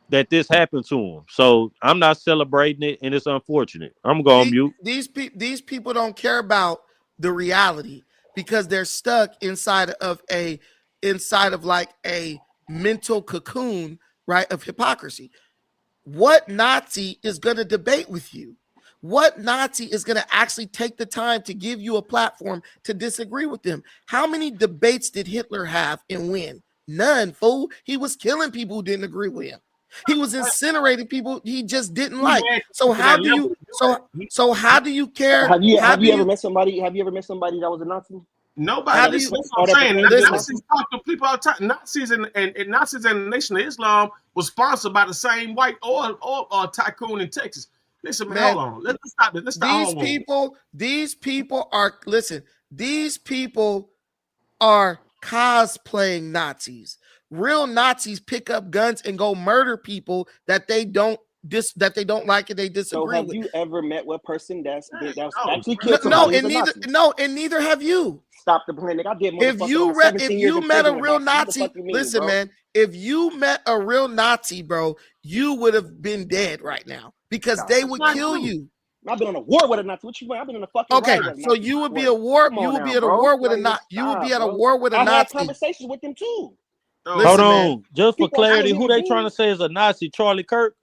that this happened to them. So I'm not celebrating it, and it's unfortunate. I'm going mute. These people don't care about the reality because they're stuck inside of like a mental cocoon, right, of hypocrisy. What Nazi is going to debate with you? What Nazi is going to actually take the time to give you a platform to disagree with them? How many debates did Hitler have and win? None, fool. He was killing people who didn't agree with him. He was incinerating people he just didn't like. So how do you so how do you care? Have you ever met somebody? Have you ever met somebody that was a Nazi? Nobody. That's what I'm saying. Nazis talk to people all the time. Nazis and Nazis and the Nation of Islam was sponsored by the same white oil tycoon in Texas. Listen, man, hold on. Let's stop this. These people are cosplaying Nazis. Real Nazis pick up guns and go murder people that they don't like and they disagree So have with. you ever met one person that's actually killed somebody? And neither have you. Stop the plan. I did. If you met a real Nazi, listen, man. If you met a real Nazi, bro, you would have been dead right now because they would kill you. I've been on a war with a Nazi. What you mean? I've been in a fucking okay. So you would be a war. You would be at a war with a Nazi. You would be at a war with a Nazi. I had conversations with them too. Hold on, just for clarity, who they trying to say is a Nazi? Charlie Kirk?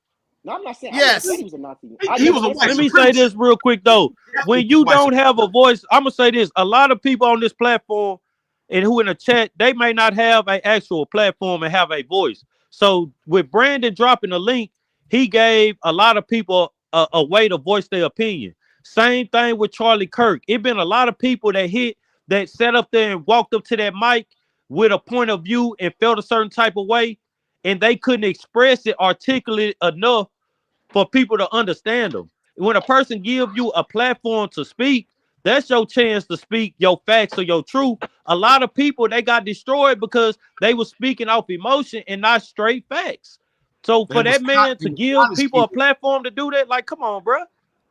No, I'm not saying. Yes, he was a Nazi. Let me say this real quick though. When you don't have a voice, I'm gonna say this: a lot of people on this platform and who in the chat, they may not have an actual platform and have a voice. So with Brandon dropping the link, he gave a lot of people a way to voice their opinion. Same thing with Charlie Kirk. It been a lot of people that sat up there and walked up to that mic with a point of view and felt a certain type of way, and they couldn't express it articulate enough for people to understand them. When a person gives you a platform to speak, that's your chance to speak your facts or your truth. A lot of people, they got destroyed because they were speaking off emotion and not straight facts. So for that man to give people a platform to do that, like, come on, bro.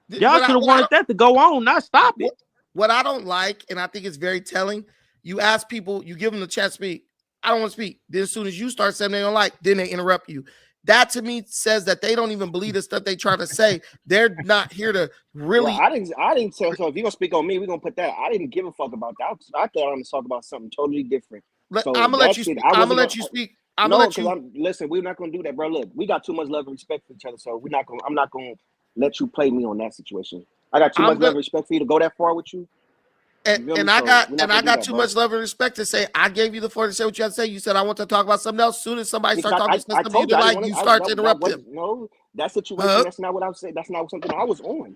Y'all should have wanted that to go on, not stop it. What I don't like, and I think it's very telling, you ask people, you give them the chance to speak. I don't want to speak. Then as soon as you start saying they don't like, then they interrupt you. That to me says that they don't even believe the stuff they try to say. They're not here to really. Well, I didn't say so. If you're gonna speak on me, we're gonna put that. I didn't give a fuck about that. I thought I'm gonna talk about something totally different. I'm gonna let you speak. I'm gonna let you speak. Listen, we're not gonna do that, bro. Look, we got too much love and respect for each other, so I'm not gonna let you play me on that situation. I got too much love and respect for you to go that far with you. And I got too much love and respect to say I gave you the floor to say what you had to say. You said I want to talk about something else. Soon as somebody starts talking about something you like, you start to interrupt them. No, that situation. That's not what I'm saying. That's not something I was on.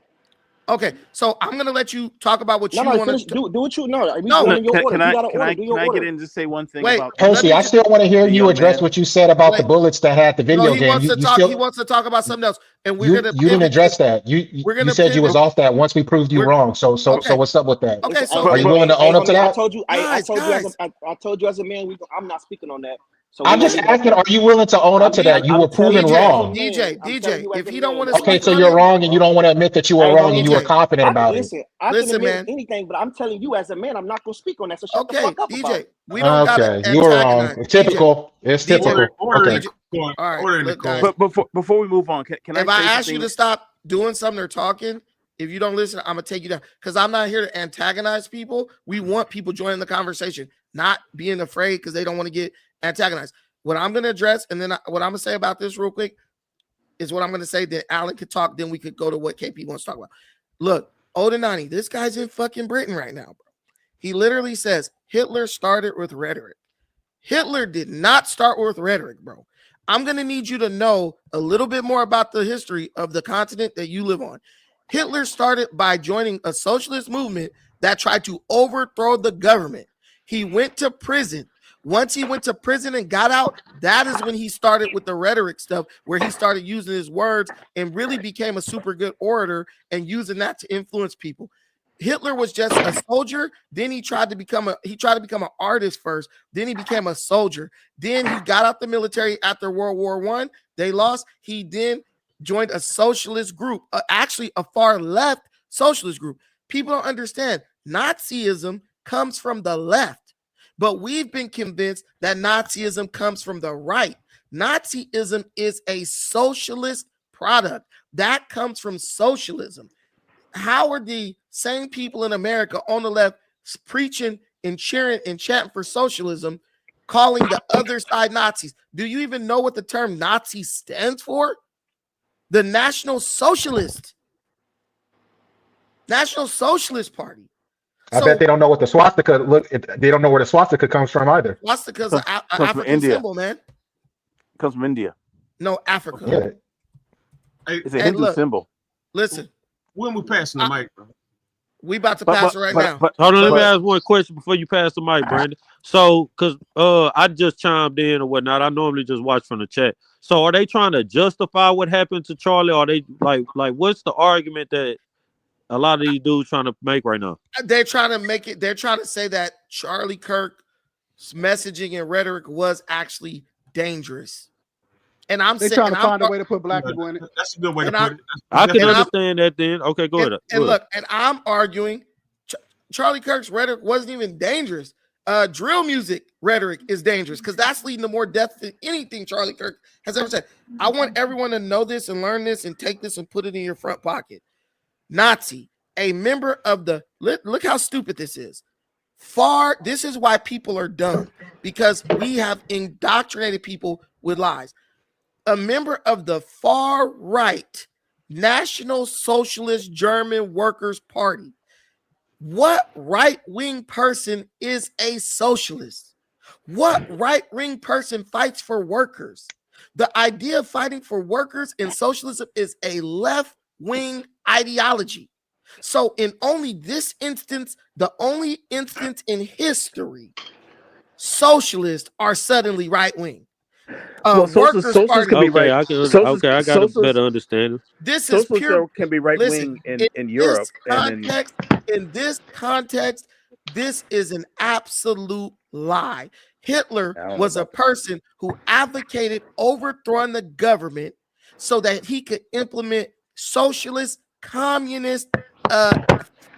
Okay, so I'm gonna let you talk about what you want to do. Do what you know. Can I get in and just say one thing about Percy? I still want to hear you address what you said about the bullets that had the video game. He wants to talk about something else, and you didn't address that. You said you was off that once we proved you wrong. So what's up with that? Okay, so are you willing to own up to that? I told you as a man, I'm not speaking on that. So I'm just asking, are you willing to own up to that? You were proven wrong. DJ, if he don't want to okay, so you're wrong and you don't want to admit that you were wrong and you were confident about it. Listen, man. Anything, but I'm telling you as a man, I'm not going to speak on that. So shut the fuck up. DJ, we don't gotta you were wrong. Typical. It's typical. Okay. All right, look, guys. But before we move on, can I? If I ask you to stop doing something or talking, if you don't listen, I'm gonna take you down because I'm not here to antagonize people. We want people joining the conversation, not being afraid because they don't want to get antagonized. What I'm going to address, and then what I'm going to say about this real quick is what I'm going to say. Then Alan could talk. Then we could go to what KP wants to talk about. Look, Odenani, this guy's in fucking Britain right now, bro. He literally says Hitler started with rhetoric. Hitler did not start with rhetoric, bro. I'm going to need you to know a little bit more about the history of the continent that you live on. Hitler started by joining a socialist movement that tried to overthrow the government. He went to prison. Once he went to prison and got out, that is when he started with the rhetoric stuff, where he started using his words and really became a super good orator and using that to influence people. Hitler was just a soldier. Then he tried to become an artist first. Then he became a soldier. Then he got out the military after World War I. They lost. He then joined a socialist group, actually a far left socialist group. People don't understand. Nazism comes from the left. But we've been convinced that Nazism comes from the right. Nazism is a socialist product that comes from socialism. How are the same people in America on the left preaching and cheering and chanting for socialism, calling the other side Nazis? Do you even know what the term Nazi stands for? The National Socialist Party. I bet they don't know what the swastika look. They don't know where the swastika comes from either. Swastika's an African India. symbol, man. It comes from India. No, Africa. Yeah. It's a Hindu symbol. Listen. When we passing the mic, bro? We about to pass it right now. Hold on, let me ask one question before you pass the mic, Brandon. So, because I just chimed in or whatnot, I normally just watch from the chat. So, are they trying to justify what happened to Charlie? Or are they like what's the argument that a lot of these dudes trying to make right now? They're trying to make it. They're trying to say that Charlie Kirk's messaging and rhetoric was actually dangerous. And they're trying to find a way to put black people in it. That's a good way to put it. I can understand that then. Okay, go ahead. And look, and I'm arguing Charlie Kirk's rhetoric wasn't even dangerous. Drill music rhetoric is dangerous because that's leading to more death than anything Charlie Kirk has ever said. I want everyone to know this and learn this and take this and put it in your front pocket. Nazi, a member of the, look how stupid this is. This is why people are dumb, because we have indoctrinated people with lies. A member of the far right National Socialist German Workers' Party. What right-wing person is a socialist? What right-wing person fights for workers? The idea of fighting for workers in socialism is a left-wing ideology. So in only this instance, the only instance in history, socialists are suddenly right-wing. Socialists can be right. I got a better understanding. This is pure. Can be right wing in Europe. In this context, this is an absolute lie. Hitler was a person who advocated overthrowing the government so that he could implement socialist, communist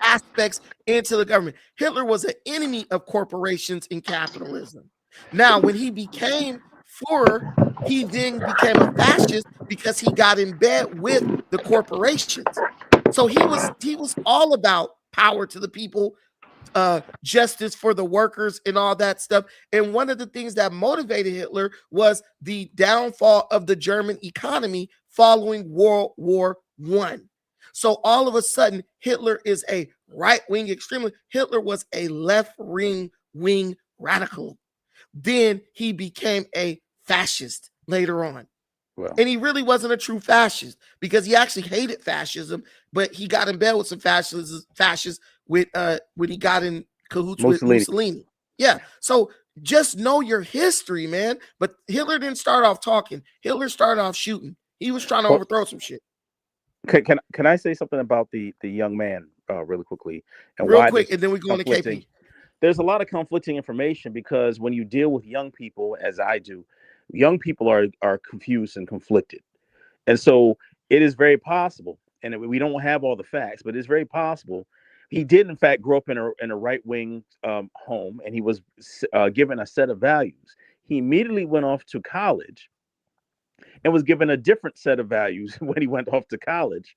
aspects into the government. Hitler was an enemy of corporations and capitalism. Now, when he became Führer, he then became a fascist because he got in bed with the corporations. So he was all about power to the people, justice for the workers and all that stuff. And one of the things that motivated Hitler was the downfall of the German economy following World War I. So all of a sudden, Hitler is a right-wing extremist. Hitler was a left-wing radical. Then he became a fascist later on. Well, and he really wasn't a true fascist because he actually hated fascism, but he got in bed with some fascists with when he got in cahoots with Mussolini. Yeah. So just know your history, man. But Hitler didn't start off talking. Hitler started off shooting. He was trying to overthrow some shit. Can I say something about the young man really quickly? And real quick, and then we go into KP. There's a lot of conflicting information because when you deal with young people, as I do, young people are confused and conflicted. And so it is very possible, and we don't have all the facts, but it's very possible he did, in fact, grow up in a right-wing home, and he was given a set of values. He immediately went off to college and was given a different set of values when he went off to college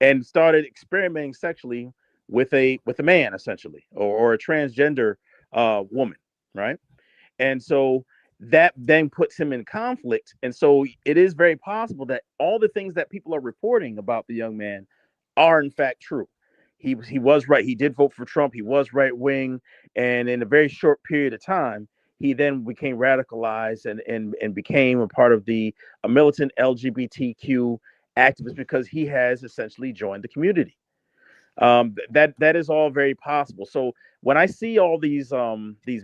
and started experimenting sexually with a man, essentially, or a transgender woman, right? And so that then puts him in conflict. And so it is very possible that all the things that people are reporting about the young man are in fact true. He was right. He did vote for Trump. He was right wing. And in a very short period of time, he then became radicalized and became a part of a militant LGBTQ activist because he has essentially joined the community. That is all very possible. So when I see all these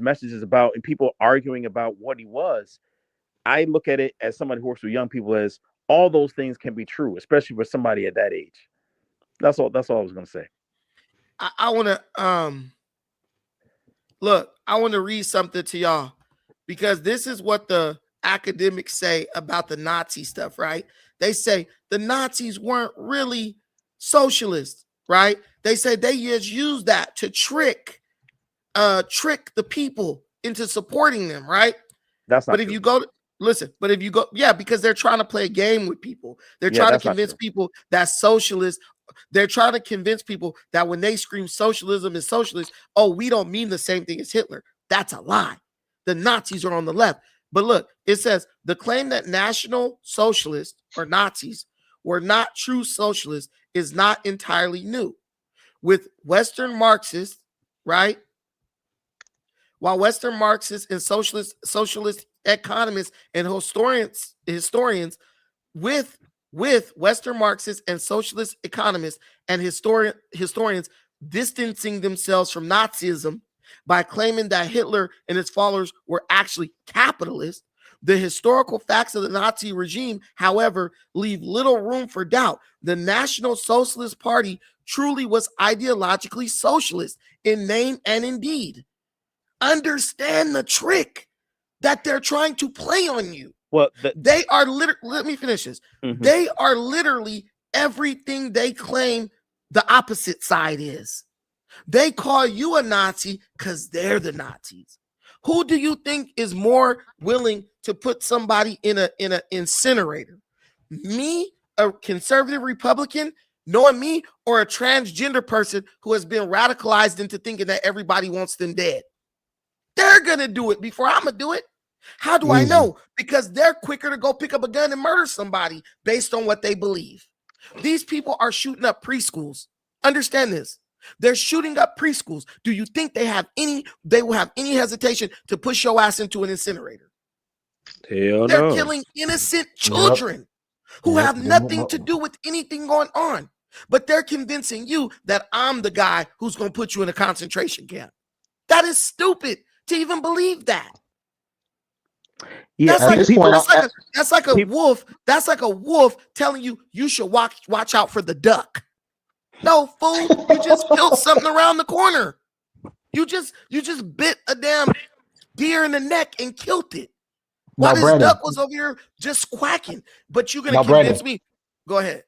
messages about and people arguing about what he was, I look at it as somebody who works with young people as all those things can be true, especially for somebody at that age. That's all I was going to say. I want to look. I want to read something to y'all because this is what the academics say about the Nazi stuff, right? They say the Nazis weren't really socialists, right? They say they just used that to trick the people into supporting them, right? That's not But if true. you go, listen, but if you go, yeah, because they're trying to play a game with people. They're trying to convince people that socialists, they're trying to convince people that when they scream socialism is socialist, oh, we don't mean the same thing as Hitler. That's a lie. The Nazis are on the left. But look, it says the claim that National Socialists or Nazis were not true socialists is not entirely new. With Western Marxists, right? While Western Marxists and socialist economists and historians with Western Marxists and socialist economists and historians distancing themselves from Nazism by claiming that Hitler and his followers were actually capitalists, the historical facts of the Nazi regime, however, leave little room for doubt. The National Socialist Party truly was ideologically socialist in name and in deed. Understand the trick that they're trying to play on you. Well, they are literally, let me finish this. Mm-hmm. They are literally everything they claim the opposite side is. They call you a Nazi because they're the Nazis. Who do you think is more willing to put somebody in an incinerator? Me, a conservative Republican, knowing me, or a transgender person who has been radicalized into thinking that everybody wants them dead? They're going to do it before I'm going to do it. How do I know? Because they're quicker to go pick up a gun and murder somebody based on what they believe. These people are shooting up preschools. Understand this. They're shooting up preschools. Do you think they will have any hesitation to push your ass into an incinerator? Hell They're no. killing innocent children who have nothing to do with anything going on. But they're convincing you that I'm the guy who's going to put you in a concentration camp. That is stupid to even believe that. Yeah, that's like a wolf. That's like a wolf telling you should watch out for the duck. No, fool, you just killed something around the corner. You just bit a damn deer in the neck and killed it. While this duck was over here just quacking. But you're gonna convince me. Go ahead.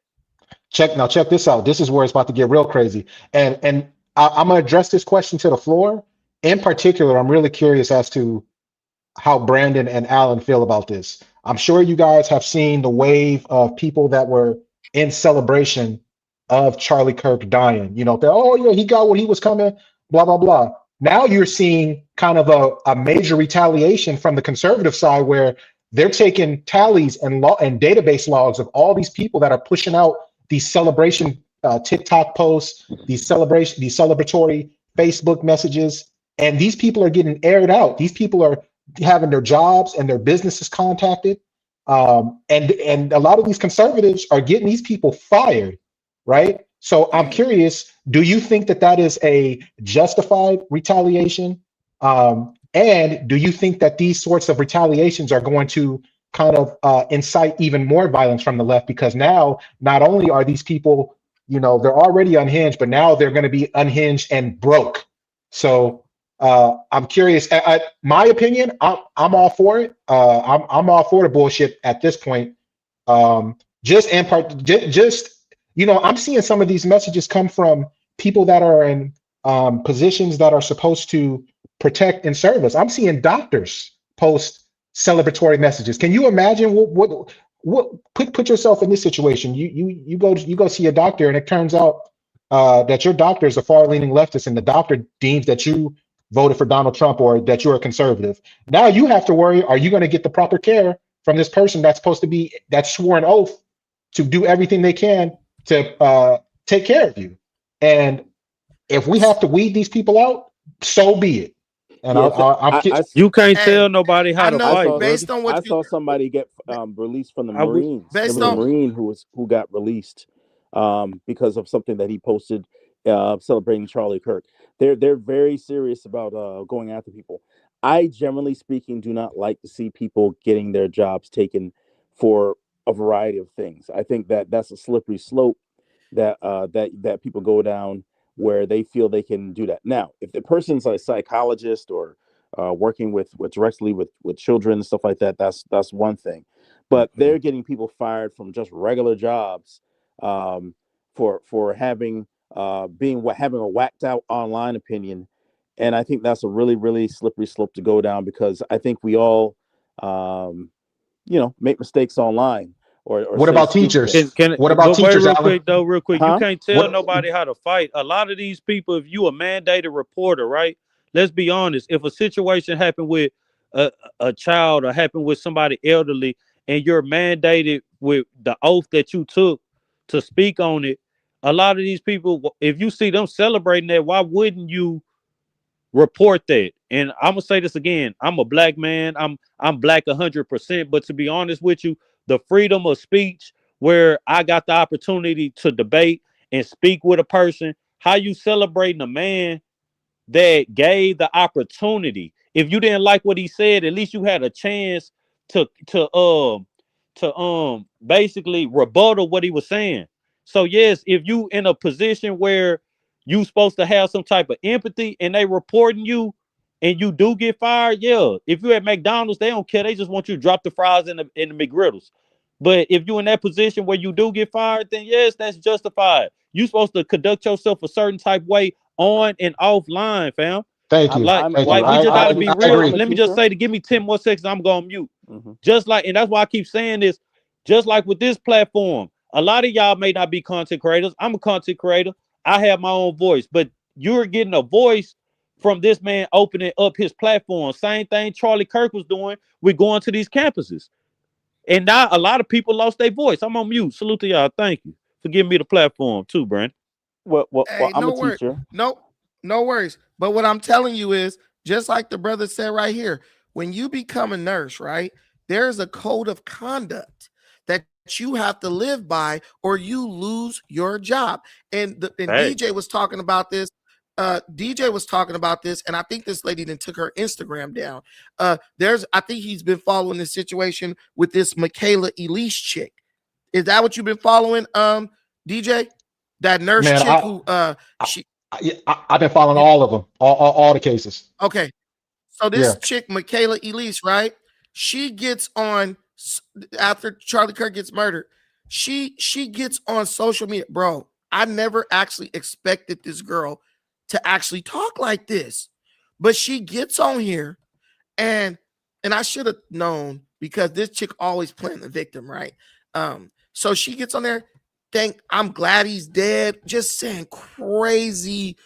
Check this out. This is where it's about to get real crazy. And I'm gonna address this question to the floor. In particular, I'm really curious as to how Brandon and Alan feel about this. I'm sure you guys have seen the wave of people that were in celebration of Charlie Kirk dying. You know, oh yeah, he got what he was coming, blah, blah, blah. Now you're seeing kind of a major retaliation from the conservative side where they're taking tallies and database logs of all these people that are pushing out these celebration TikTok posts, these celebratory Facebook messages, and these people are getting aired out. These people are having their jobs and their businesses contacted. And a lot of these conservatives are getting these people fired, right? So I'm curious, do you think that is a justified retaliation? And do you think that these sorts of retaliations are going to kind of incite even more violence from the left? Because now, not only are these people, you know, they're already unhinged, but now they're going to be unhinged and broke. So I'm curious. My opinion, I'm all for it. I'm all for the bullshit at this point. Just you know, I'm seeing some of these messages come from people that are in positions that are supposed to protect and service. I'm seeing doctors post celebratory messages. Can you imagine what put yourself in this situation? You go see a doctor and it turns out that your doctor is a far-leaning leftist and the doctor deems that you voted for Donald Trump or that you're a conservative. Now you have to worry, are you going to get the proper care from this person that's supposed to be, that swore an oath to do everything they can to take care of you? And if we have to weed these people out, so be it. And you can't tell nobody how to fight. Based on what I saw somebody get released from the Marines. There was a Marine who got released because of something that he posted celebrating Charlie Kirk. They're very serious about going after people. I, generally speaking, do not like to see people getting their jobs taken for a variety of things. I think that that's a slippery slope that people go down where they feel they can do that. Now, if the person's a psychologist or working with directly with children and stuff like that, that's one thing. But they're getting people fired from just regular jobs for having having a whacked out online opinion And I think that's a really, really slippery slope to go down, because I think we all, make mistakes online or What say about stupid teachers? things. What about But wait, teachers, real Alan? quick though, real quick. You Huh? can't tell What? nobody how to fight. A lot of these people, if you a mandated reporter, right? Let's be honest. If a situation happened with a child or happened with somebody elderly, and you're mandated with the oath that you took to speak on it, a lot of these people, if you see them celebrating that, why wouldn't you report that? And I'm gonna say this again. I'm a black man. I'm black 100%. But to be honest with you, the freedom of speech, where I got the opportunity to debate and speak with a person, how you celebrating a man that gave the opportunity? If you didn't like what he said, at least you had a chance to basically rebuttal what he was saying. So yes, if you in a position where you supposed to have some type of empathy and they reporting you and you do get fired, yeah. If you at McDonald's, they don't care. They just want you to drop the fries in the McGriddles. But if you in that position where you do get fired, then yes, that's justified. You supposed to conduct yourself a certain type way on and offline, fam. Thank you. Like, I'm Thank you. like well, we just gotta be I real. agree. I'm a Let me just teacher. say to give me 10 more seconds, I'm going mute. Mhm. Just like, and that's why I keep saying this, just like with this platform, a lot of y'all may not be content creators. I'm a content creator. I have my own voice, but you're getting a voice from this man opening up his platform. Same thing Charlie Kirk was doing with going to these campuses. And now a lot of people lost their voice. I'm on mute. Salute to y'all. Thank you for giving me the platform too, Brent. Well, Hey, I'm a no worries. teacher. No worries. But what I'm telling you is, just like the brother said right here, when you become a nurse, right, there's a code of conduct that you have to live by, or you lose your job. And Hey, DJ was talking about this. DJ was talking about this, and I think this lady then took her Instagram down. I think he's been following this situation with this Michaela Elise chick. Is that what you've been following, DJ? That nurse Man, chick who she I've been following you, all of them, all the cases. okay. So Yeah. this chick, Michaela Elise, right? She gets on after Charlie Kirk gets murdered. She gets on social media, bro. I never actually expected this girl to actually talk like this, but she gets on here and I should have known, because this chick always playing the victim, right? So she gets on there, I'm glad he's dead, just saying crazy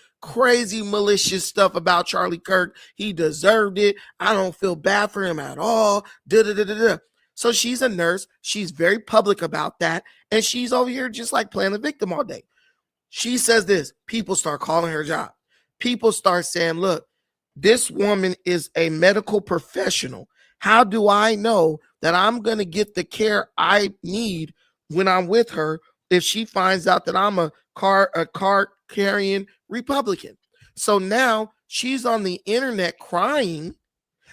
malicious stuff about Charlie Kirk. He deserved it. I don't feel bad for him at all. Da-da-da-da-da. So she's a nurse. She's very public about that. And she's over here just like playing the victim all day. She says this. People start calling her job. People start saying, look, this woman is a medical professional. How do I know that I'm going to get the care I need when I'm with her if she finds out that I'm a card carrying Republican? So now she's on the internet crying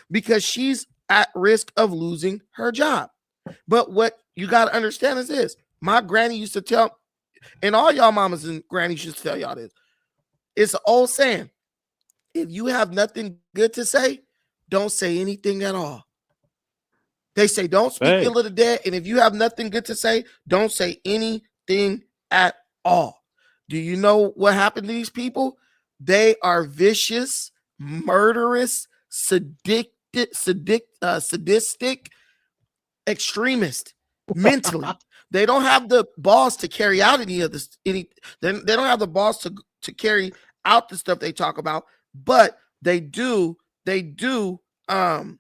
because she's at risk of losing her job. But what you got to understand is this. My granny used to tell, and all y'all mamas and grannies used to tell y'all this. It's an old saying. If you have nothing good to say, don't say anything at all. They say don't speak ill of the dead, and if you have nothing good to say, don't say anything at all. Do you know what happened to these people? They are vicious, murderous, sadistic extremists mentally. They don't have the balls to carry out any of this. They don't have the balls to carry out the stuff they talk about, but they do. And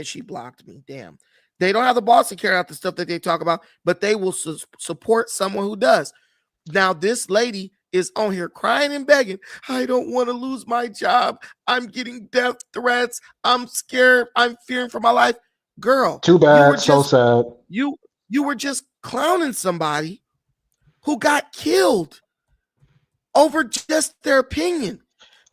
she blocked me. Damn. They don't have the balls to carry out the stuff that they talk about, but they will support someone who does. Now, this lady is on here crying and begging. I don't want to lose my job. I'm getting death threats. I'm scared. I'm fearing for my life. Girl, Too bad. So sad. You were just clowning somebody who got killed over just their opinion.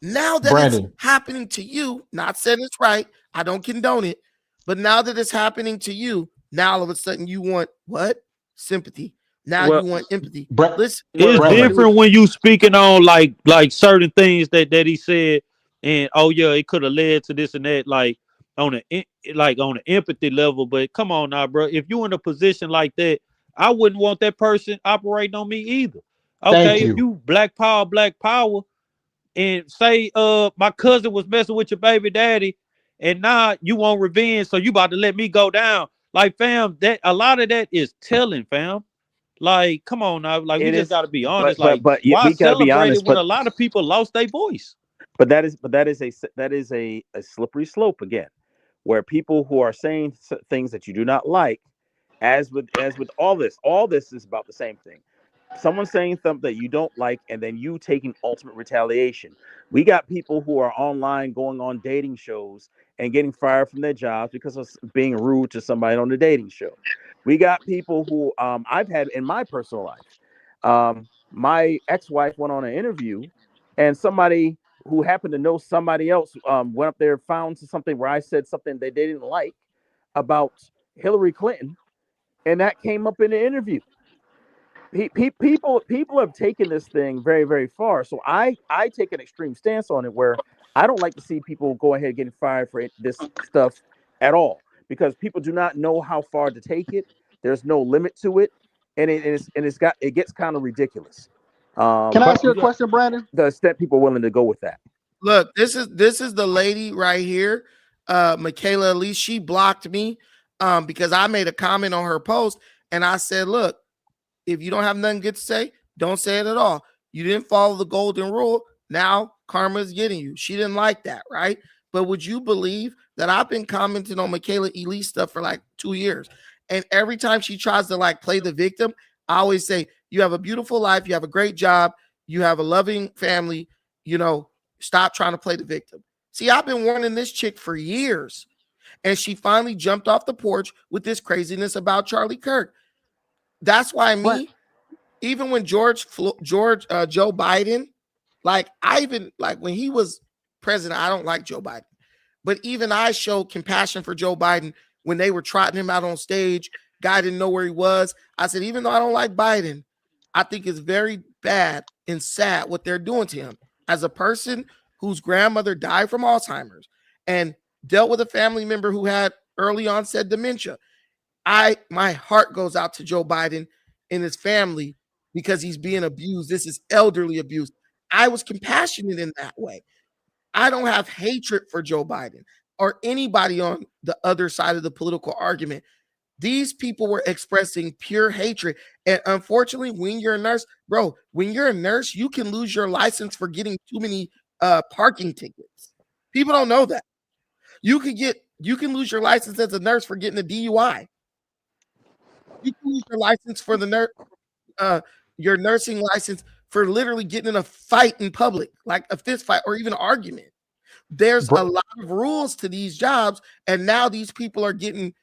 Now that Brandon, it's happening to you, not saying it's right, I don't condone it, but now that it's happening to you, now all of a sudden you want what? Sympathy. Now you want empathy. Listen, it's different when you speaking on like certain things that he said, and oh yeah, it could have led to this and that, like on an empathy level. But come on now, bro, if you in a position like that, I wouldn't want that person operating on me either. Okay, if you black power, and say my cousin was messing with your baby daddy, and now you want revenge, so you about to let me go down. Like, fam, that a lot of that is telling, fam. Like, come on now, like we It just is, gotta be honest. Like, but why we gotta be celebrate it honest. when a But lot of people lost their voice? that is a slippery slope again, where people who are saying things that you do not like, as with all this is about the same thing. Someone saying something that you don't like, and then you taking ultimate retaliation. We got people who are online going on dating shows and getting fired from their jobs because of being rude to somebody on the dating show. We got people who I've had in my personal life. My ex-wife went on an interview, and somebody who happened to know somebody else went up there, found something where I said something that they didn't like about Hillary Clinton, and that came up in the interview. People have taken this thing very, very far. So I take an extreme stance on it, where I don't like to see people go ahead getting fired for this stuff at all, because people do not know how far to take it. There's no limit to it, and it gets kind of ridiculous. Can I ask you a question, Brandon? The extent people are willing to go with that. Look, this is the lady right here, Michaela. At least she blocked me because I made a comment on her post, and I said, look, if you don't have nothing good to say, don't say it at all. You didn't follow the golden rule. Now karma is getting you. She didn't like that, right? But would you believe that I've been commenting on Michaela Elise stuff for like 2 years, and every time she tries to like play the victim, I always say, you have a beautiful life, you have a great job, you have a loving family, you know, stop trying to play the victim. See, I've been warning this chick for years, and she finally jumped off the porch with this craziness about Charlie Kirk. That's why even when Joe Biden, like I even like when he was president, I don't like Joe Biden, but even I showed compassion for Joe Biden when they were trotting him out on stage. Guy didn't know where he was. I said, even though I don't like Biden, I think it's very bad and sad what they're doing to him. As a person whose grandmother died from Alzheimer's and dealt with a family member who had early onset dementia, my heart goes out to Joe Biden and his family because he's being abused. This is elderly abuse. I was compassionate in that way. I don't have hatred for Joe Biden or anybody on the other side of the political argument. These people were expressing pure hatred. And unfortunately, when you're a nurse, bro, when you're a nurse, you can lose your license for getting too many parking tickets. People don't know that. You can lose your license as a nurse for getting a DUI. You can lose your license for your nursing license for literally getting in a fight in public, like a fist fight or even an argument. There's a lot of rules to these jobs, and now these people are getting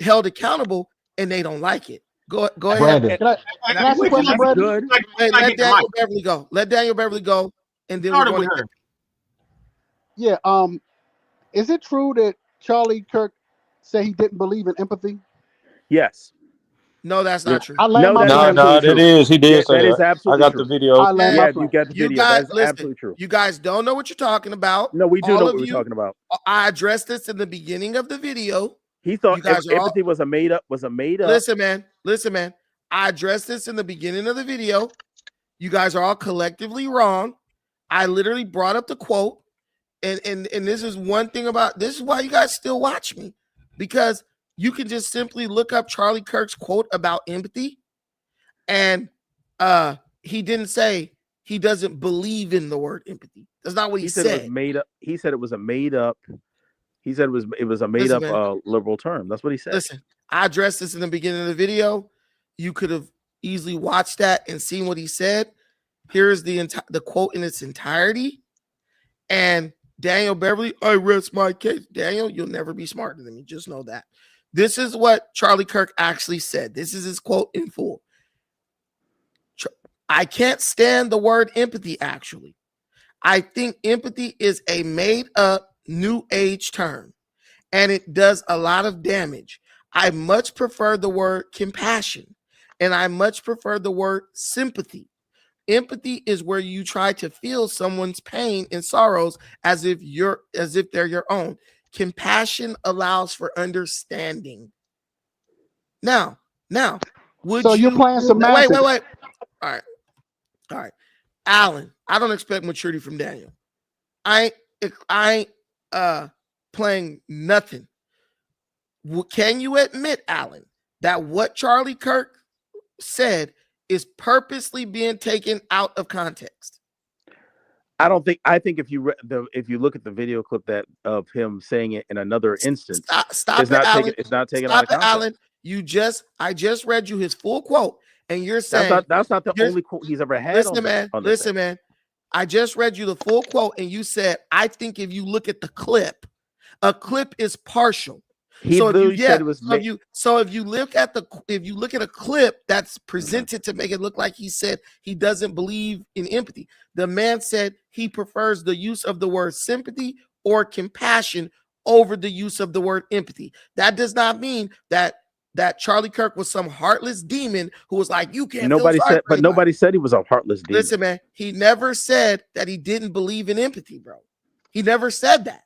held accountable, and they don't like it. Go ahead. Can I ask a question, Brandon? Wait, let Daniel Beverly go. Let Daniel Beverly go, and then we're going to. Yeah. Is it true that Charlie Kirk said he didn't believe in empathy? Yes. No, that's not true. No, that is. He did say that. That is absolutely I got true. the video. You got the video. That's absolutely true. You guys don't know what you're talking about. No, we do know what we're talking about. I addressed this in the beginning of the video. He thought empathy was a made up. Listen, man. I addressed this in the beginning of the video. You guys are all collectively wrong. I literally brought up the quote, and this is one thing about this is why you guys still watch me, because you can just simply look up Charlie Kirk's quote about empathy, and he didn't say he doesn't believe in the word empathy. That's not what he said. It was made up. He said it was a made up. He said it was a made up liberal term. That's what he said. Listen, I addressed this in the beginning of the video. You could have easily watched that and seen what he said. Here's the quote in its entirety. And Daniel Beverly, I rest my case. Daniel, you'll never be smarter than me. Just know that. This is what Charlie Kirk actually said. This is his quote in full. I can't stand the word empathy, actually. I think empathy is a made-up new age term, and it does a lot of damage. I much prefer the word compassion, and I much prefer the word sympathy. Empathy is where you try to feel someone's pain and sorrows as if they're your own. Compassion allows for understanding. Now, you're playing semantics. Wait. All right. Allen, I don't expect maturity from Daniel. I ain't playing nothing. Can you admit, Allen, that what Charlie Kirk said is purposely being taken out of context? I don't think. I think if you look at the video clip that of him saying it in another instance, stop it's it, not Allen. taken. It's not taken Stop out of it, context. Allen. I just read you his full quote, and you're saying That's not the only quote he's ever had. Listen, man. I just read you the full quote, and you said, I think if you look at the clip, a clip is partial. He literally said it was. If you look at a clip that's presented to make it look like he said he doesn't believe in empathy, the man said he prefers the use of the word sympathy or compassion over the use of the word empathy. That does not mean that Charlie Kirk was some heartless demon who was like, you can't. Nobody said he was a heartless demon. Listen, man, he never said that he didn't believe in empathy, bro. He never said that.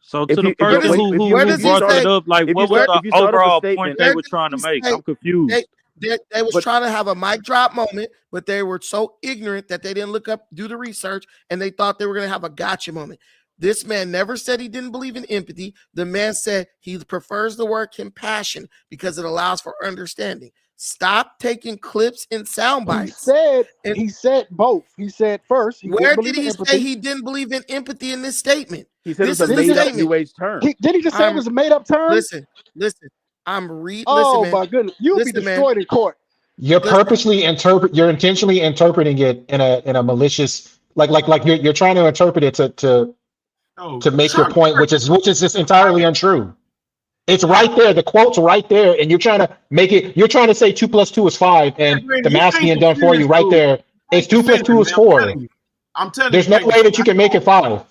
So to the person who brought that up, like, what was the overall point they were trying to make? I'm confused. They was trying to have a mic drop moment, but they were so ignorant that they didn't look up, do the research, and they thought they were going to have a gotcha moment. This man never said he didn't believe in empathy. The man said he prefers the word compassion because it allows for understanding. Stop taking clips and sound bites. He said both. He said first. Where did he say he didn't believe in empathy in this statement? He said it's a made-up New Age term. Did he just say it was a made-up term? Listen. I'm reading. Oh, listen, my goodness. You'll be destroyed in court. You're purposely you're intentionally interpreting it in a malicious, like you're trying to interpret it to make your point, which is just entirely untrue. It's right there. The quote's right there, and you're trying to make it. You're trying to say 2 + 2 is 5, and the math being done for you right there. It's 2 + 2 is 4. I'm telling you, there's no way that you can make it 5.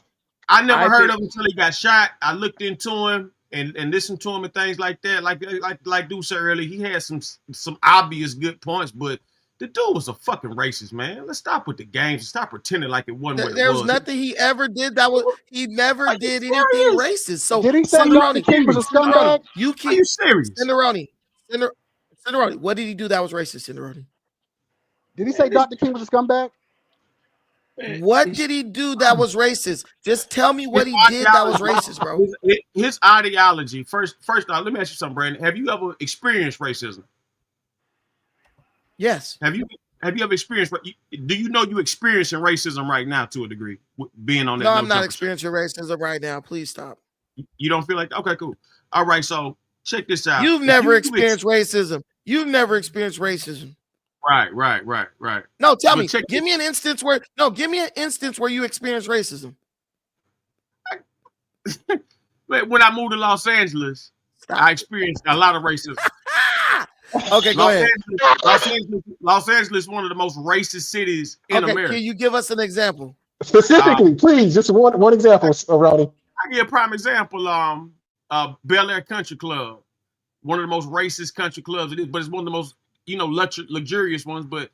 I never heard of him until he got shot. I looked into him and listened to him and things like that. Like Dude said earlier, he had some obvious good points, but the dude was a fucking racist, man. Let's stop with the games and stop pretending like it wasn't what it was. There was nothing he ever did he never did anything racist. So did he say Dr. King was a scumbag? Are you serious? Cinderoni, what did he do that was racist, Cinderoni? Did he say Dr. King was a scumbag? What did he do that was racist? Just tell me what he did that was racist, bro. His ideology. First off, let me ask you something, Brandon. Have you ever experienced racism? Yes. Have you ever experienced? Do you know you experiencing racism right now to a degree? Being on that. No, I'm not experiencing racism right now. Please stop. You don't feel like that? Okay, cool. All right, so check this out. You've never experienced racism. You've never experienced racism. Right. No, tell me. Give me an instance where you experienced racism. When I moved to Los Angeles, I experienced a lot of racism. Okay, go ahead. Los Angeles is one of the most racist cities in America. Can you give us an example? Specifically, please, just one example, Ronnie. I give a prime example. Bel Air Country Club, one of the most racist country clubs it is, but it's one of the most luxurious ones. But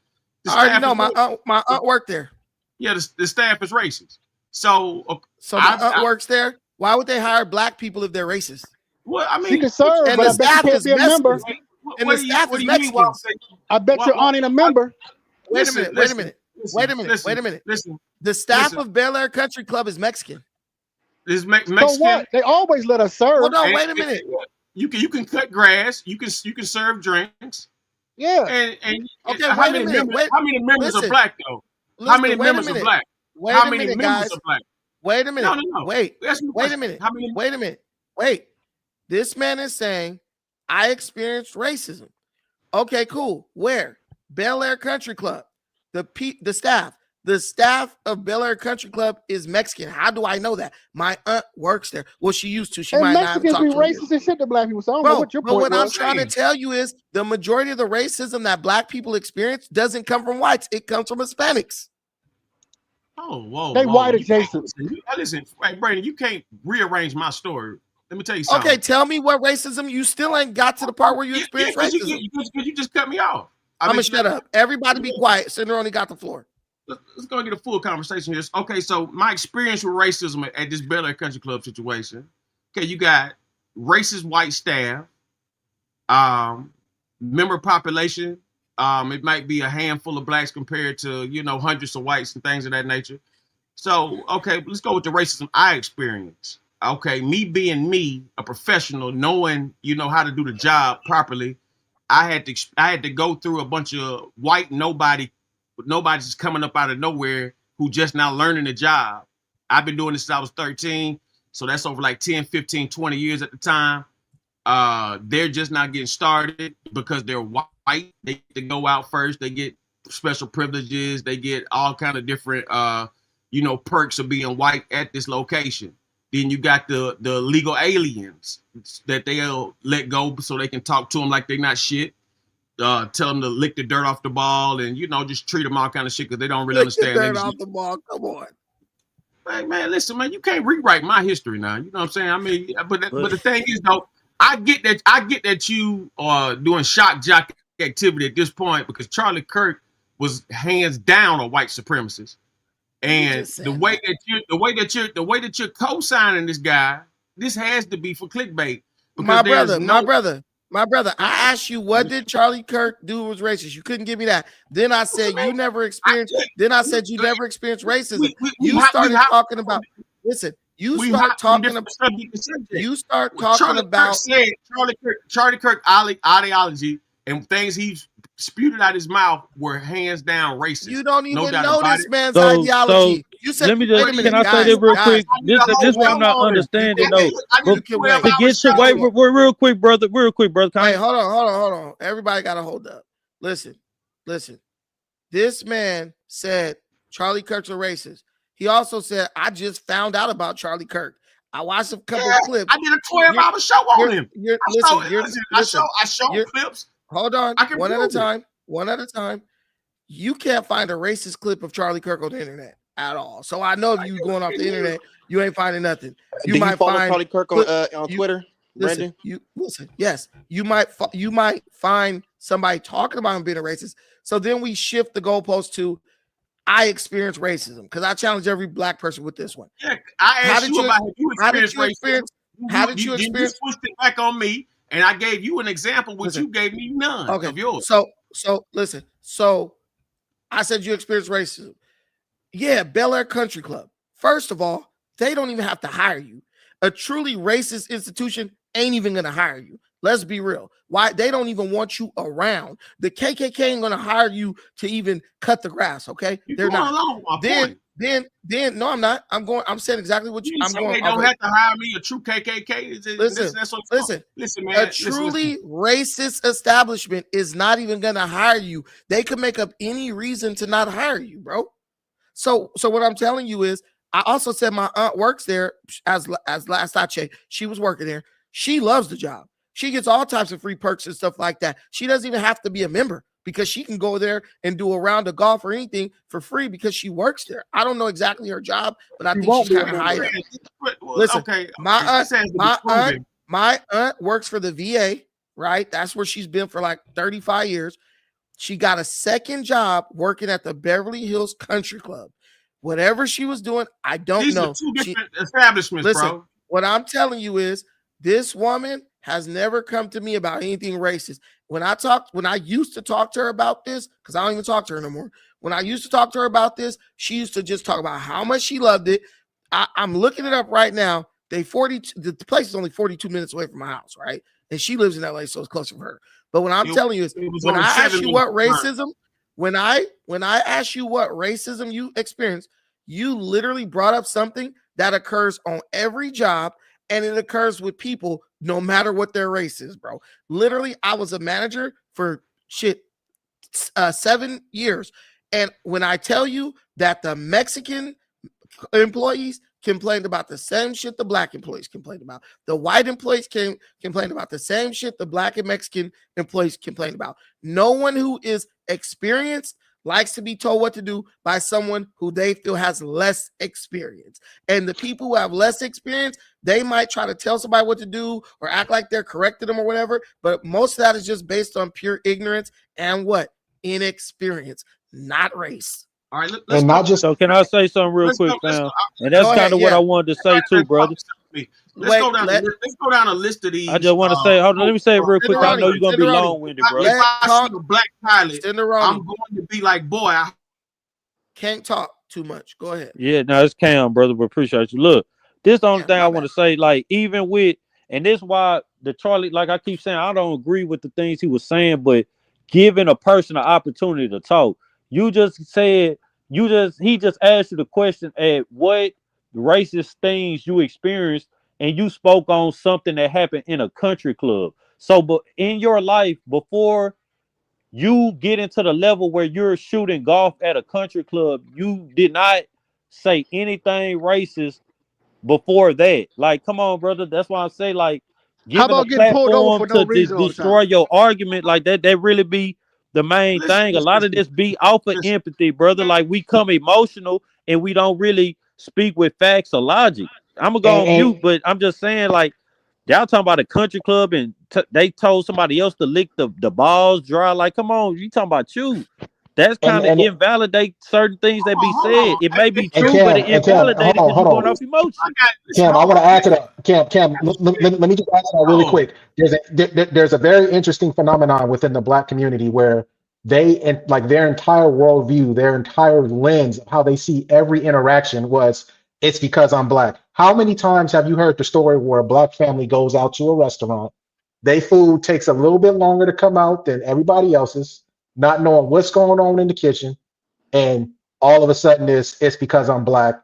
I already know my aunt worked there. Yeah, the staff is racist. So my aunt works there. Why would they hire black people if they're racist? Well, I mean, she can serve, and but the staff is Mexican. And the staff is Mexican. I bet your aunt ain't a member. Wait a minute. Listen. The staff of Bel Air Country Club is Mexican. Is Mexican. So what? They always let us serve. Hold on, wait a minute. You can cut grass. You can serve drinks. Yeah. And okay, how many members are black though? How many members are black? How many members are black? Wait a minute. No. Wait a minute. Wait. This man is saying I experienced racism. Okay, cool. Where? Bel Air Country Club. The staff of Bel Air Country Club is Mexican. How do I know that? My aunt works there. Well, she used to. She might not Mexicans be racist and shit to black people. So I don't know what your point was. What I'm trying to tell you is the majority of the racism that black people experience doesn't come from whites. It comes from Hispanics. Oh, whoa. They white adjacent. Listen, Brandon, you can't rearrange my story. Let me tell you something. Okay, tell me what racism. You still ain't got to the part where you experience racism. You just cut me off. I'm gonna shut up. Everybody be quiet. Cinder only got the floor. Let's go get a full conversation here. Okay, so my experience with racism at this Bel Air Country Club situation. Okay, you got racist white staff, member population It might be a handful of blacks compared to, hundreds of whites and things of that nature. So, okay, let's go with the racism I experienced. Okay, me being me, a professional, knowing, how to do the job properly, I had to go through a bunch of white nobody's just coming up out of nowhere who just now learning the job. I've been doing this since I was 13, so that's over like 10, 15, 20 years at the time. They're just not getting started because they're white. They get to go out first. They get special privileges. They get all kind of different, perks of being white at this location. Then you got the legal aliens that they'll let go so they can talk to them like they're not shit. Tell them to lick the dirt off the ball and, just treat them all kind of shit because they don't really understand. Lick the dirt off the ball. Come on. Man, listen, man, you can't rewrite my history now. You know what I'm saying? I mean, but the thing is, though, I get that you are doing shock jock activity at this point because Charlie Kirk was hands down a white supremacist. And the way that you're co-signing this guy, this has to be for clickbait. My brother, I asked you, what did Charlie Kirk do was racist? You couldn't give me that. Then I said you never experienced. Then I said you never experienced racism. You started talking about. Listen, you start talking about. Charlie Kirk ideology and things he spewed out his mouth were hands down racist. You don't even know this man's ideology. You said, let me just, can I say this real quick? This what I'm not understanding though. To get your way, real quick, brother. Wait, hold on. Everybody got to hold up. Listen. This man said Charlie Kirk's a racist. He also said, I just found out about Charlie Kirk. I watched a couple of clips. I did a 12-hour show on him. I showed clips. Hold on. One at a time. You can't find a racist clip of Charlie Kirk on the internet at all. So I know if you going off the internet, you ain't finding nothing. You might find Charlie Kirk on Twitter. Listen, yes, you might find somebody talking about him being a racist. So then we shift the goalpost to I experienced racism because I challenge every black person with this one. Yeah, I asked you about if you experienced racism. How did you experience? You switched it back on me, and I gave you an example, which you gave me none of yours. So listen. So I said you experienced racism. Yeah, Bel Air Country Club. First of all, they don't even have to hire you. A truly racist institution ain't even gonna hire you. Let's be real. Why? They don't even want you around. The KKK ain't gonna hire you to even cut the grass. Okay, they're not. Then, no, I'm not. I'm saying exactly what you. I'm going. They don't have to hire me. A true KKK. Listen, man. A truly racist establishment is not even gonna hire you. They could make up any reason to not hire you, bro. So what I'm telling you is, I also said my aunt works there as last I checked. She was working there. She loves the job. She gets all types of free perks and stuff like that. She doesn't even have to be a member because she can go there and do a round of golf or anything for free because she works there. I don't know exactly her job, but I think she's kind of high up. Listen, my aunt works for the VA, right? That's where she's been for like 35 years. She got a second job working at the Beverly Hills Country Club. Whatever she was doing, I don't know. These are two different establishments, bro. What I'm telling you is this woman has never come to me about anything racist. When I used to talk to her about this, because I don't even talk to her no more. When I used to talk to her about this, she used to just talk about how much she loved it. I'm looking it up right now. The place is only 42 minutes away from my house, right? And she lives in LA, so it's close to her. But when I'm telling you is, when I ask you what racism, when I ask you what racism you experience, you literally brought up something that occurs on every job, and it occurs with people no matter what their race is, bro. Literally, I was a manager for 7 years, and when I tell you that the Mexican employees complained about the same shit the black employees complained about, the white employees complained about the same shit the black and Mexican employees complained about. No one who is experienced likes to be told what to do by someone who they feel has less experience. And the people who have less experience, they might try to tell somebody what to do or act like they're correcting them or whatever, but most of that is just based on pure ignorance and what? Inexperience, not race. All right, so can I say something real quick, fam? And that's kind of what I wanted to say too, brother. Let's go down a list of these. I just want to say, hold on, let me say it real quick. I know you're gonna be long-winded, bro. If I see a black pilot, I'm going to be like, boy, I can't talk too much. Go ahead. Yeah, no, it's Cam, brother. We appreciate you. Look, this is the only thing I want to say. Like, even with, and this is why the Charlie, like I keep saying, I don't agree with the things he was saying, but giving a person an opportunity to talk. You just said, he just asked you the question at what racist things you experienced, and you spoke on something that happened in a country club. So, but in your life, before you get into the level where you're shooting golf at a country club, you did not say anything racist before that. Like, come on, brother. That's why I say, like, giving a platform to destroy your argument like that, that really be the main thing. A lot of this be off of empathy, brother. Like, we come emotional and we don't really speak with facts or logic. I'm gonna go on mute, but I'm just saying, like, y'all talking about a country club and they told somebody else to lick the balls dry. Like, come on, you talking about you. That's kind of invalidate certain things that be said. It may be true, but it invalidates because you're going off emotion. Cam, I want to add to that. Cam, let me just add to that really quick. There's a very interesting phenomenon within the Black community where they, like, their entire worldview, their entire lens of how they see every interaction was, it's because I'm Black. How many times have you heard the story where a Black family goes out to a restaurant, their food takes a little bit longer to come out than everybody else's, not knowing what's going on in the kitchen, and all of a sudden it's because I'm Black,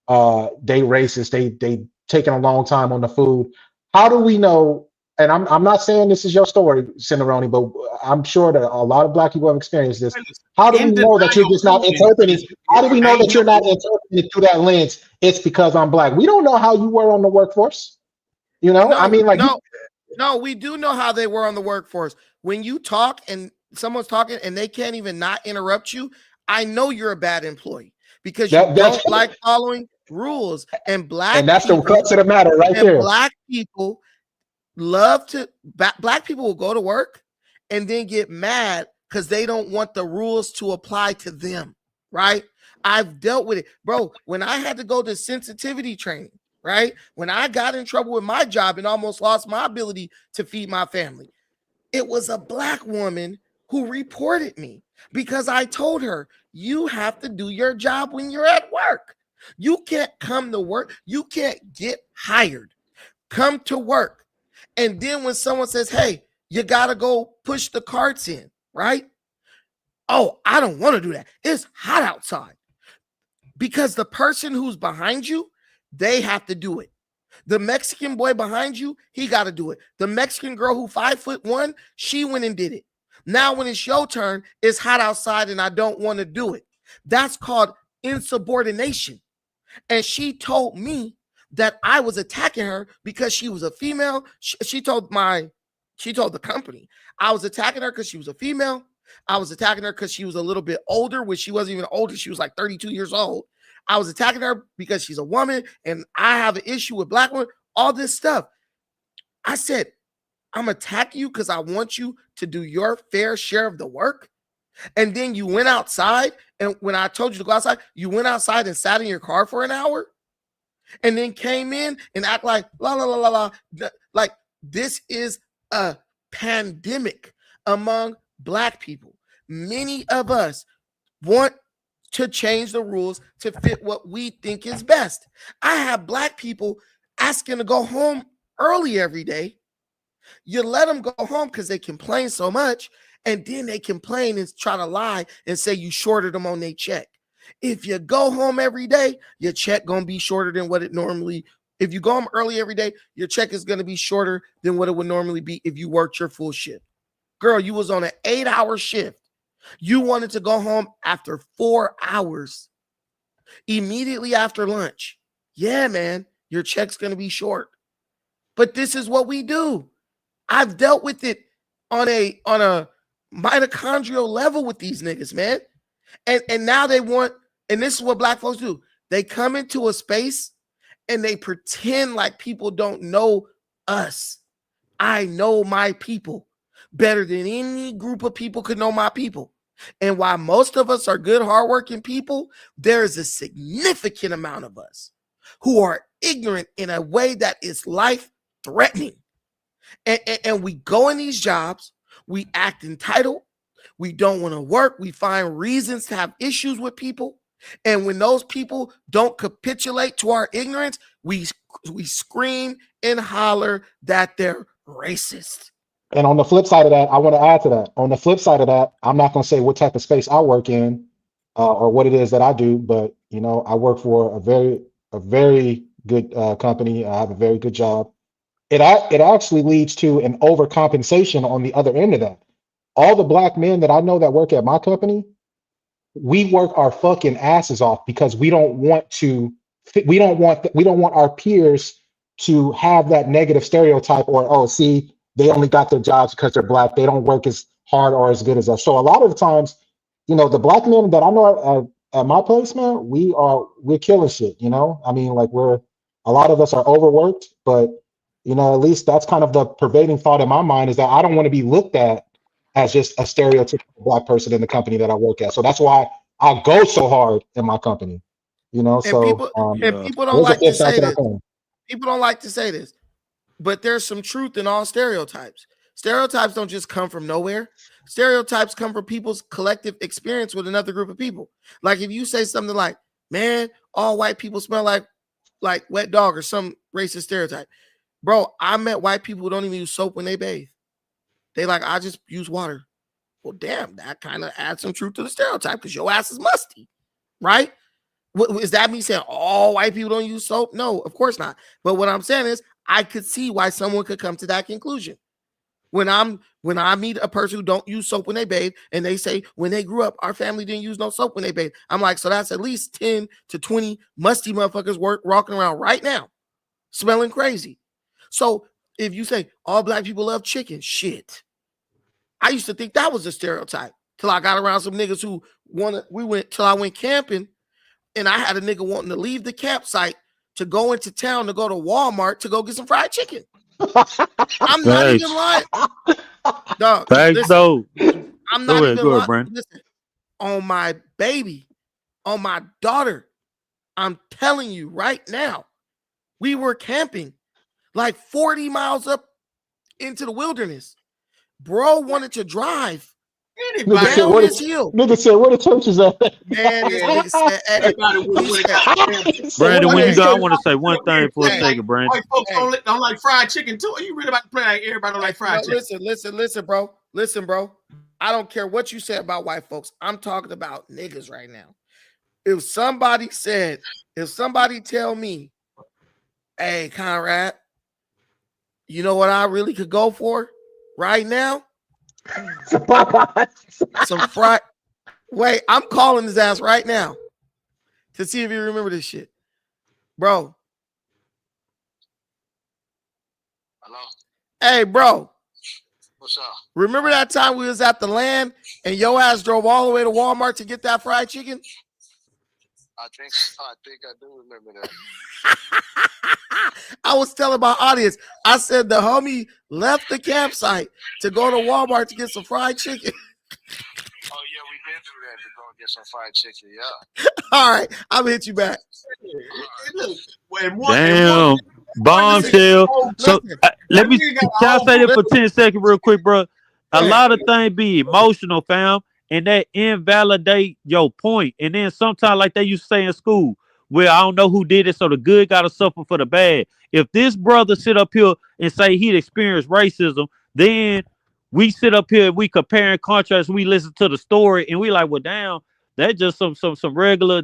they racist, they taking a long time on the food. How do we know? And I'm not saying this is your story, Cinerone, but I'm sure that a lot of Black people have experienced this. How do we know that you're just not interpreting? How do we know that you're not interpreting through that lens? It's because I'm Black. We don't know how you were on the workforce. You know, I mean, like, no, we do know how they were on the workforce. When you talk and someone's talking and they can't even not interrupt you, I know you're a bad employee because you don't like following rules. And that's the crux of the matter right there. Black people Black people will go to work and then get mad because they don't want the rules to apply to them, right? I've dealt with it, bro. When I had to go to sensitivity training, right? When I got in trouble with my job and almost lost my ability to feed my family, it was a Black woman who reported me because I told her, you have to do your job when you're at work. You can't come to work. You can't get hired. Come to work. And then when someone says, hey, you got to go push the carts in, right? Oh, I don't want to do that. It's hot outside. Because the person who's behind you, they have to do it. The Mexican boy behind you, he got to do it. The Mexican girl who 5'1", she went and did it. Now when it's your turn, it's hot outside and I don't want to do it. That's called insubordination. And she told me that I was attacking her because she was a female. She told the company I was attacking her because she was a female. I was attacking her because she was a little bit older, when she wasn't even older. She was like 32 years old. I was attacking her because she's a woman and I have an issue with Black women, all this stuff. I said, I'm attacking you because I want you to do your fair share of the work. And then you went outside, and when I told you to go outside, you went outside and sat in your car for an hour and then came in and act like la la la la la. Like, this is a pandemic among Black people. Many of us want to change the rules to fit what we think is best. I have Black people asking to go home early every day. You let them go home because they complain so much, and then they complain and try to lie and say you shorted them on their check. If you go home every day, your check gonna be shorter than what it normally. If you go home early every day, your check is gonna be shorter than what it would normally be if you worked your full shift. Girl, you was on an 8-hour shift. You wanted to go home after 4 hours, immediately after lunch. Yeah, man, your check's gonna be short. But this is what we do. I've dealt with it on a mitochondrial level with these niggas, man. And now they want, and this is what Black folks do. They come into a space and they pretend like people don't know us. I know my people better than any group of people could know my people. And while most of us are good, hardworking people, there is a significant amount of us who are ignorant in a way that is life-threatening. And we go in these jobs, we act entitled, we don't want to work, we find reasons to have issues with people. And when those people don't capitulate to our ignorance, we scream and holler that they're racist. And on the flip side of that, I want to add to that. On the flip side of that, I'm not going to say what type of space I work in or what it is that I do, but you know, I work for a very good company. I have a very good job. It actually leads to an overcompensation on the other end of that. All the black men that I know that work at my company, we work our fucking asses off because we don't want our peers to have that negative stereotype or, oh, see, they only got their jobs because they're black. They don't work as hard or as good as us. So a lot of the times, you know, the black men that I know at my place, man, we're killing shit. You know, I mean, like a lot of us are overworked, but you know, at least that's kind of the pervading thought in my mind is that I don't want to be looked at as just a stereotypical black person in the company that I work at. So that's why I go so hard in my company. You know, People don't like to say this. People don't like to say this, but there's some truth in all stereotypes. Stereotypes don't just come from nowhere. Stereotypes come from people's collective experience with another group of people. Like if you say something like, man, all white people smell like wet dog or some racist stereotype. Bro, I met white people who don't even use soap when they bathe. They like, I just use water. Well, damn, that kind of adds some truth to the stereotype because your ass is musty, right? Is that me saying all white people don't use soap? No, of course not. But what I'm saying is I could see why someone could come to that conclusion. When I meet a person who don't use soap when they bathe and they say when they grew up, our family didn't use no soap when they bathe. I'm like, so that's at least 10 to 20 musty motherfuckers walking around right now smelling crazy. So if you say all black people love chicken, shit. I used to think that was a stereotype till I got around some niggas who I went camping and I had a nigga wanting to leave the campsite to go into town to go to Walmart to go get some fried chicken. I'm not even lying. Dog, listen, I'm not even lying. Listen, on my baby, on my daughter, I'm telling you right now, we were camping like 40 miles up into the wilderness. Bro wanted to drive down this hill. Nigga said, where the church is at? Man, this nigga said, Brandon, when you go, I want to say one thing for a second, Brandon. White folks don't like fried chicken too. Are you really about to play like everybody don't like fried chicken? Listen, bro. Listen, bro. I don't care what you say about white folks. I'm talking about niggas right now. If somebody tell me, hey, Conrad, you know what I really could go for right now? Some fried. Wait, I'm calling his ass right now to see if you remember this shit, bro. Hello. Hey, bro. What's up? Remember that time we was at the land and your ass drove all the way to Walmart to get that fried chicken? I think I do remember that. I was telling my audience, I said the homie left the campsite to go to Walmart to get some fried chicken. Oh yeah, we did do that to go get some fried chicken. Yeah. All right, I'm gonna hit you back. Damn, bombshell. So let me. Can I say that for 10 seconds, real quick, bro? A lot of things be emotional, fam, and that invalidate your point. And then sometimes, like they used to say in school, well, I don't know who did it, so the good got to suffer for the bad. If this brother sit up here and say he'd experienced racism, then we sit up here and we compare and contrast. We listen to the story and we like, well, damn, that's just some regular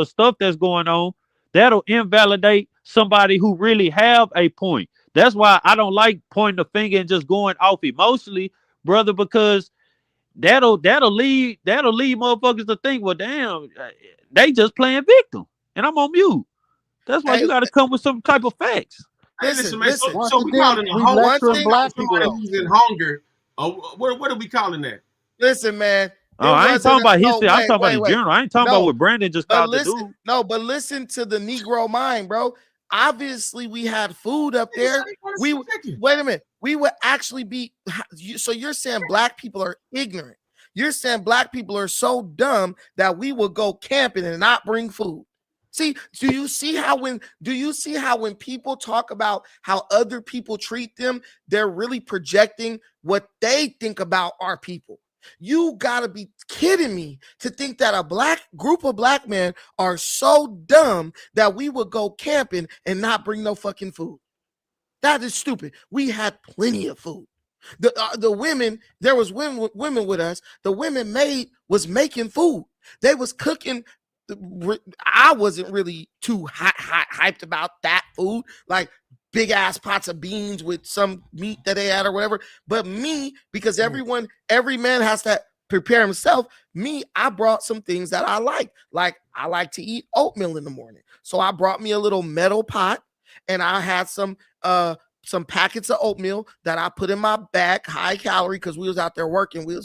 stuff that's going on. That'll invalidate somebody who really have a point. That's why I don't like pointing the finger and just going off emotionally, brother, because that'll lead motherfuckers to think, well, damn, they just playing victim. And I'm on mute. That's why you got to come with some type of facts. Listen, man. So we calling it hunger. Black people who's in hunger. What are we calling that? Listen, man. Oh, I ain't talking about history. I'm talking about in general. I ain't talking about what Brandon just called the dude. No, but listen to the Negro mind, bro. Obviously, we had food up there. Wait a minute. We would actually be. So you're saying black people are ignorant? You're saying black people are so dumb that we will go camping and not bring food? See, do you see how when people talk about how other people treat them, they're really projecting what they think about our people? You gotta be kidding me to think that a black group of black men are so dumb that we would go camping and not bring no fucking food. That is stupid. We had plenty of food. The women, there was women with us. The women was making food. They was cooking. I wasn't really too hyped about that food, like big ass pots of beans with some meat that they had or whatever. But me, because every man has to prepare himself. Me, I brought some things that I like. Like I like to eat oatmeal in the morning, so I brought me a little metal pot, and I had some packets of oatmeal that I put in my bag, high calorie, because we was out there working. We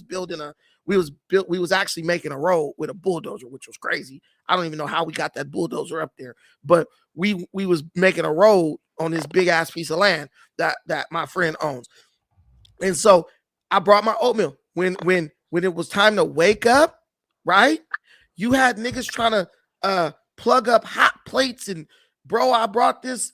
was actually making a road with a bulldozer, which was crazy. I don't even know how we got that bulldozer up there, but we was making a road on this big ass piece of land that my friend owns. And so I brought my oatmeal. When it was time to wake up, right? You had niggas trying to plug up hot plates, and bro, I brought this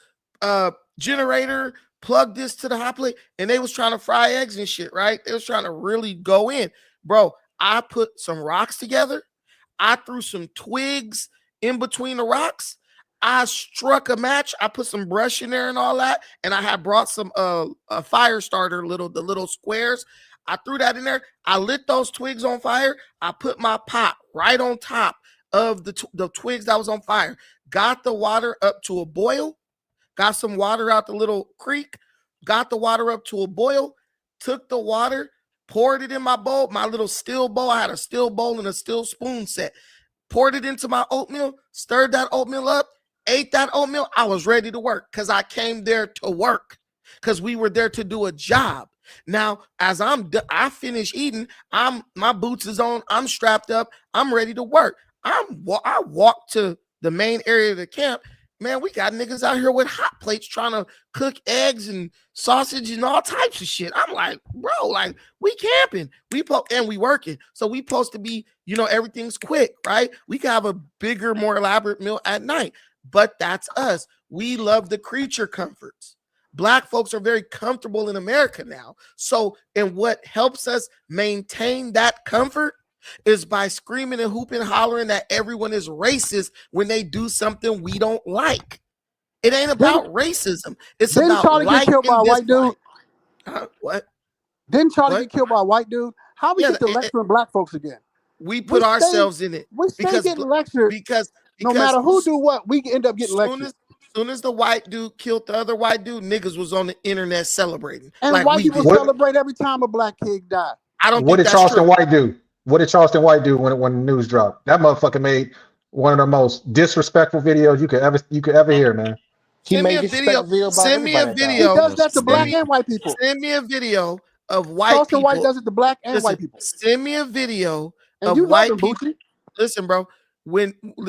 generator, plug this to the hot plate, and they was trying to fry eggs and shit, right? They was trying to really go in. Bro, I put some rocks together. I threw some twigs in between the rocks. I struck a match. I put some brush in there and all that, and I had brought some a fire starter, the little squares. I threw that in there. I lit those twigs on fire. I put my pot right on top of the twigs that was on fire. Got the water up to a boil. Got some water out the little creek. Got the water up to a boil. Took the water, poured it in my bowl, my little steel bowl. I had a steel bowl and a steel spoon set. Poured it into my oatmeal, stirred that oatmeal up, ate that oatmeal. I was ready to work because I came there to work, because we were there to do a job. Now, as I finish eating, my boots is on, I'm strapped up, I'm ready to work. I walked to the main area of the camp. Man, we got niggas out here with hot plates trying to cook eggs and sausage and all types of shit. I'm like, bro, like we camping, and we working. So we supposed to be, everything's quick, right? We can have a bigger, more elaborate meal at night, but that's us. We love the creature comforts. Black folks are very comfortable in America now. So, and what helps us maintain that comfort is by screaming and hooping, hollering that everyone is racist when they do something we don't like. It ain't about racism. It's about Charlie get killed by a white dude? What? Didn't Charlie get killed by a white dude? How we get to lecturing black folks again? We put ourselves in it. We stay getting lectured because no matter who do what, we end up getting lectured. Soon as the white dude killed the other white dude, niggas was on the internet celebrating. And like white people celebrate every time a black kid died. I don't what think did Charleston White do? What did Charleston White do when the news dropped? That motherfucker made one of the most disrespectful videos you could ever hear, man. Send me a video. Send me a video. He does that to black and white people. Send me a video of white Charleston people. White does it to black and white people. Send me a video and of white people. Listen, bro.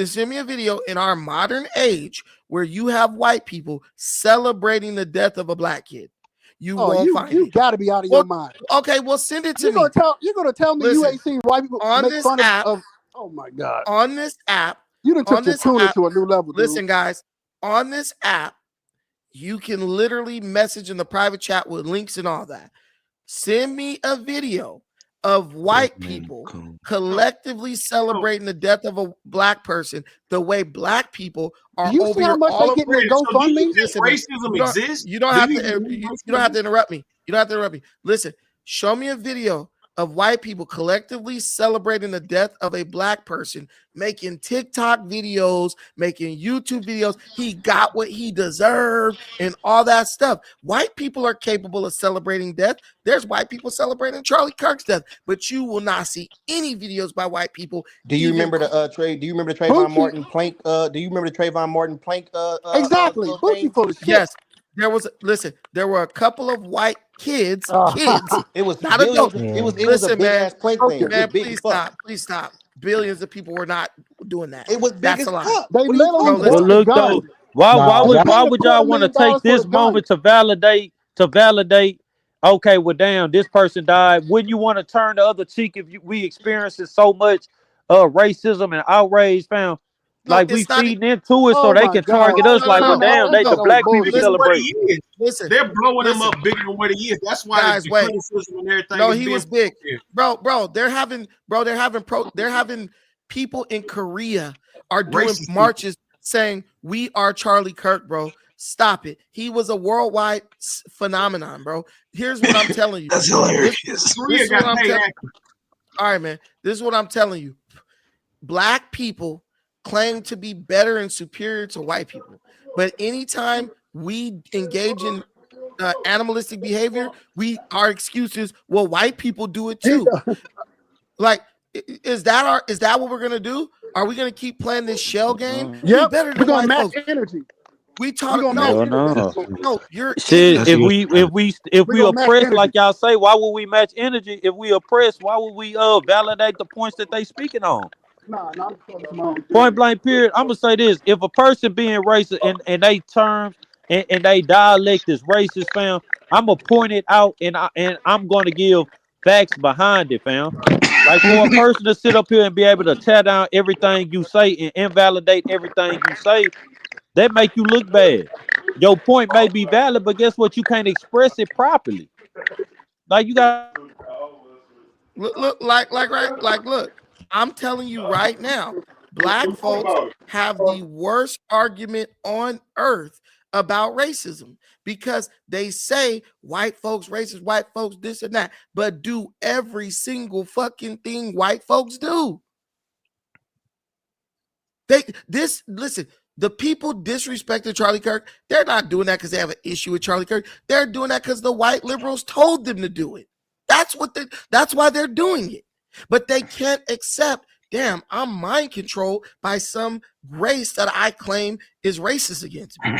Send me a video in our modern age where you have white people celebrating the death of a black kid. You won't find it. You gotta be out of your mind. Okay, well, send it to me. You're gonna tell me you ain't seen white people on make this fun app. of oh my God. On this app. You done took your tuna to a new level, dude. Listen, guys, on this app, you can literally message in the private chat with links and all that. Send me a video of white people collectively celebrating the death of a black person the way black people are over here. So racism exists? You don't have to interrupt me. You don't have to interrupt me. Listen, show me a video of white people collectively celebrating the death of a black person, making TikTok videos, making YouTube videos. He got what he deserved and all that stuff. White people are capable of celebrating death. There's white people celebrating Charlie Kirk's death, but you will not see any videos by white people. Do you remember the Trayvon Martin Plank? Do you remember the Trayvon Martin Plank? Exactly. Bookie full of shit. Yes. There were a couple of white kids. It was not billions, adults. it was a big ass plank thing. Man, please stop. Billions of people were not doing that. It was That's a lie. They literally look though. Why would y'all want to take this moment to validate? Okay, well, damn, this person died. Wouldn't you want to turn the other cheek if we experiencing so much racism and outrage, fam? Like we it's not. feeding into it so Oh they my can God. target us. No, Like, well, damn, they the That was black people Bigger bullshit. than what celebrate. he is. Listen, They're blowing him listen, up bigger than what he is. That's why guys. the Wait, criticism and everything no, is he being was big, put bro. They're having people in Korea are doing racist people. marches saying we are Charlie Kirk, bro. Stop it. He was a worldwide phenomenon, bro. Here's what I'm telling you. That's hilarious. This Korea is what got I'm paid telling. actors. All right, man. This is what I'm telling you. Black people claim to be better and superior to white people, but anytime we engage in animalistic behavior, our excuses. Well, white people do it too. Like, is that what we're gonna do? Are we gonna keep playing this shell game? We Yep. better We're than gonna white match folks. energy. We We're taught gonna match no, energy. No. you're Shit, That's if ignorant. what we We're gonna match oppress energy. like y'all say, why would we match energy? If we oppress, why would we validate the points that they speaking on? Nah, I'm talking to my own Point blank period. I'm gonna say this: if a person being racist and they terms and they dialect is racist, fam, I'm gonna point it out and I'm gonna give facts behind it, fam. Like for a person to sit up here and be able to tear down everything you say and invalidate everything you say, that make you look bad. Your point may be valid, but guess what? You can't express it properly. Like you got. Look, look. I'm telling you right now, black folks have the worst argument on earth about racism because they say white folks racist, white folks this and that, but do every single fucking thing white folks do. Listen, the people disrespected Charlie Kirk. They're not doing that because they have an issue with Charlie Kirk. They're doing that because the white liberals told them to do it. That's why they're doing it. But they can't accept, damn, I'm mind controlled by some race that I claim is racist against me.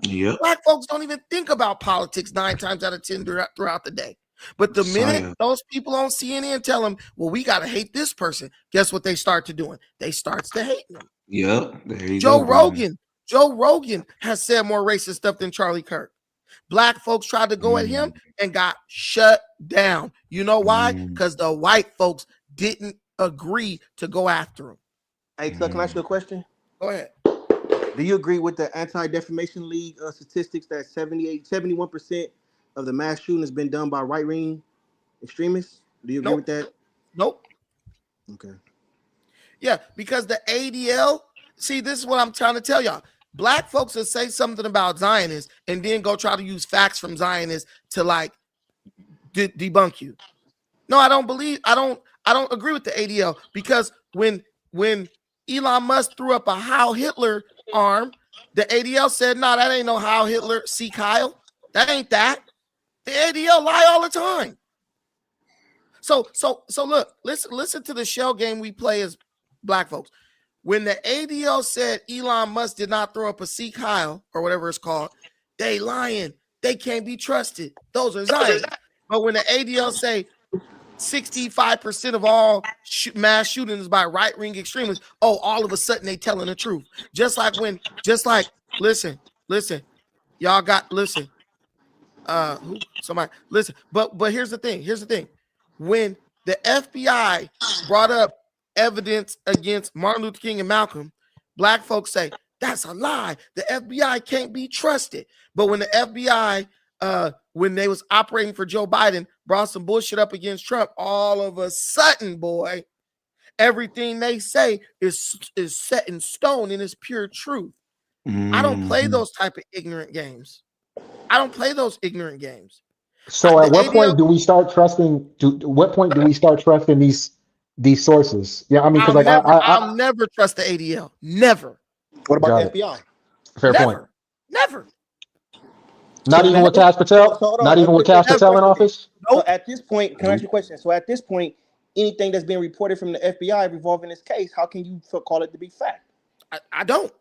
Yep. Black folks don't even think about politics 9 times out of 10 throughout the day. But the minute those people on CNN tell them, well, we got to hate this person, guess what they start to doing? They starts to hate them. Yep. There you Joe go, brother. Rogan. Joe Rogan has said more racist stuff than Charlie Kirk. Black folks tried to go at him and got shut down. You know why? Because the white folks didn't agree to go after him. Hey, Tuck, can I ask you a question? Go ahead. Do you agree with the Anti-Defamation League statistics that 71% of the mass shooting has been done by right-wing extremists? Do you agree with that? Nope. Okay. Yeah, because the ADL, see, this is what I'm trying to tell y'all. Black folks will say something about Zionists and then go try to use facts from Zionists to like debunk you. No, I don't agree with the ADL because when Elon Musk threw up a Heil Hitler arm, the ADL said, no, that ain't no Heil Hitler. See Kyle? That ain't that. The ADL lie all the time. So look, listen to the shell game we play as black folks. When the ADL said Elon Musk did not throw up a Sikh Heil or whatever it's called, they lying. They can't be trusted. Those are Zionists. But when the ADL say 65% of all mass shootings by right-wing extremists, oh, all of a sudden they telling the truth. Listen, y'all got, listen, but here's the thing. When the FBI brought up evidence against Martin Luther King and Malcolm, black folks say that's a lie. The FBI can't be trusted. But when the FBI, when they was operating for Joe Biden, brought some bullshit up against Trump, all of a sudden, boy, everything they say is set in stone and is pure truth. I don't play those type of ignorant games. I don't play those ignorant games. So at what point do we start trusting? What point do we start trusting these sources? Yeah, I mean, because like I'll never trust the ADL. Never. What about the FBI? Fair point. Never. Not even with Cash Patel. Not even with Cash Patel in office. So at this point, can I ask you a question? So at this point, anything that's being reported from the FBI revolving this case, how can you call it to be fact? I don't.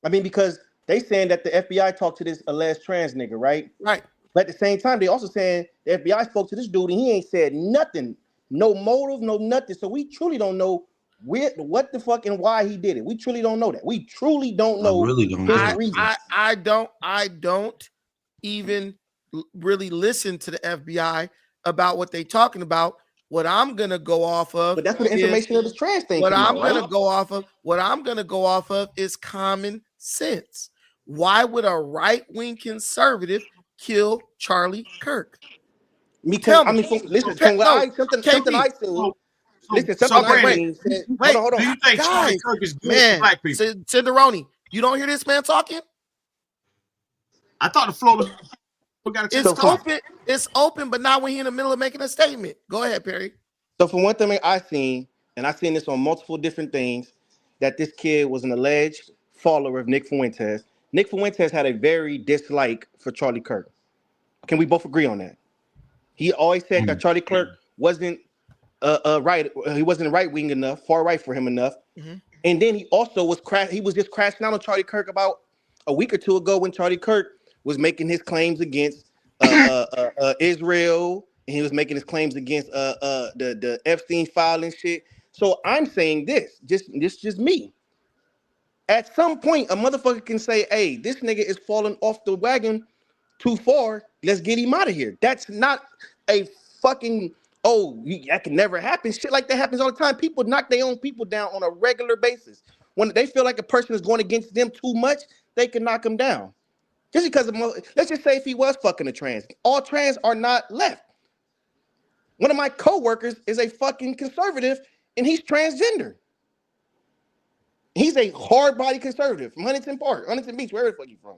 I mean, because they saying that the FBI talked to this alleged trans nigga, right? Right. But at the same time, they also saying the FBI spoke to this dude and he ain't said nothing, no motive, no nothing. So we truly don't know what the fuck and why he did it. We truly don't know that. We truly don't know his reasons. I don't even really listen to the FBI about what they talking about What I'm gonna go off of, but that's what the information of this trans thing. What came I'm out, gonna right? go off of, what I'm gonna go off of is common sense. Why would a right-wing conservative kill Charlie Kirk? Because Tell I me. mean, listen, K- from what no, something KP. I seen. Listen, So something I Brandon, seen said, Wait, hold do on. you think Charlie guys, Kirk is good for man, black people? Cinderoni, you don't hear this man talking? I thought the floor got a chance It's to talk. open. It's open, but not when he's in the middle of making a statement. Go ahead, Perry. So for one thing I seen, and I seen this on multiple different things, that this kid was an alleged follower of Nick Fuentes. Nick Fuentes had a very dislike for Charlie Kirk. Can we both agree on that? He always said that Charlie Kirk wasn't right. He wasn't right wing enough, far right for him enough. Mm-hmm. And then he also was he was just crashing out on Charlie Kirk about a week or two ago when Charlie Kirk was making his claims against Israel, and he was making his claims against the Epstein file and shit. So I'm saying this, just me. At some point, a motherfucker can say, "Hey, this nigga is falling off the wagon too far. Let's get him out of here." That's not a fucking that can never happen. Shit like that happens all the time. People knock their own people down on a regular basis. When they feel like a person is going against them too much, they can knock them down. Just because let's just say if he was fucking a trans, all trans are not left. One of my coworkers is a fucking conservative, and he's transgender. He's a hard body conservative from Huntington Beach, wherever the fuck you from.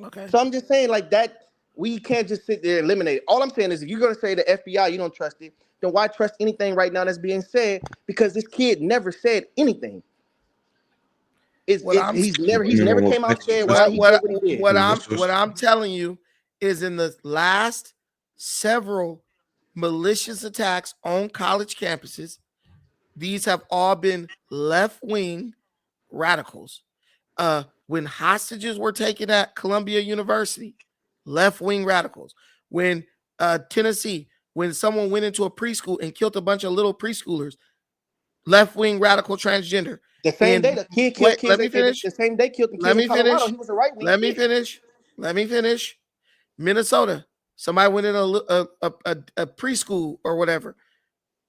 Okay. So I'm just saying like that. We can't just sit there and eliminate it. All I'm saying is if you're gonna say the FBI, you don't trust it, then why trust anything right now that's being said? Because this kid never said anything. He's never came out and said why he did what he did. What I'm telling you is in the last several malicious attacks on college campuses, these have all been left-wing radicals. When hostages were taken at Columbia University, left-wing radicals. When Tennessee, when someone went into a preschool and killed a bunch of little preschoolers, left-wing radical transgender. The same day the kid killed kids. Let me finish. The same day killed the kid in Colorado. He was a right wing. Let me finish. Minnesota. Somebody went in a preschool or whatever,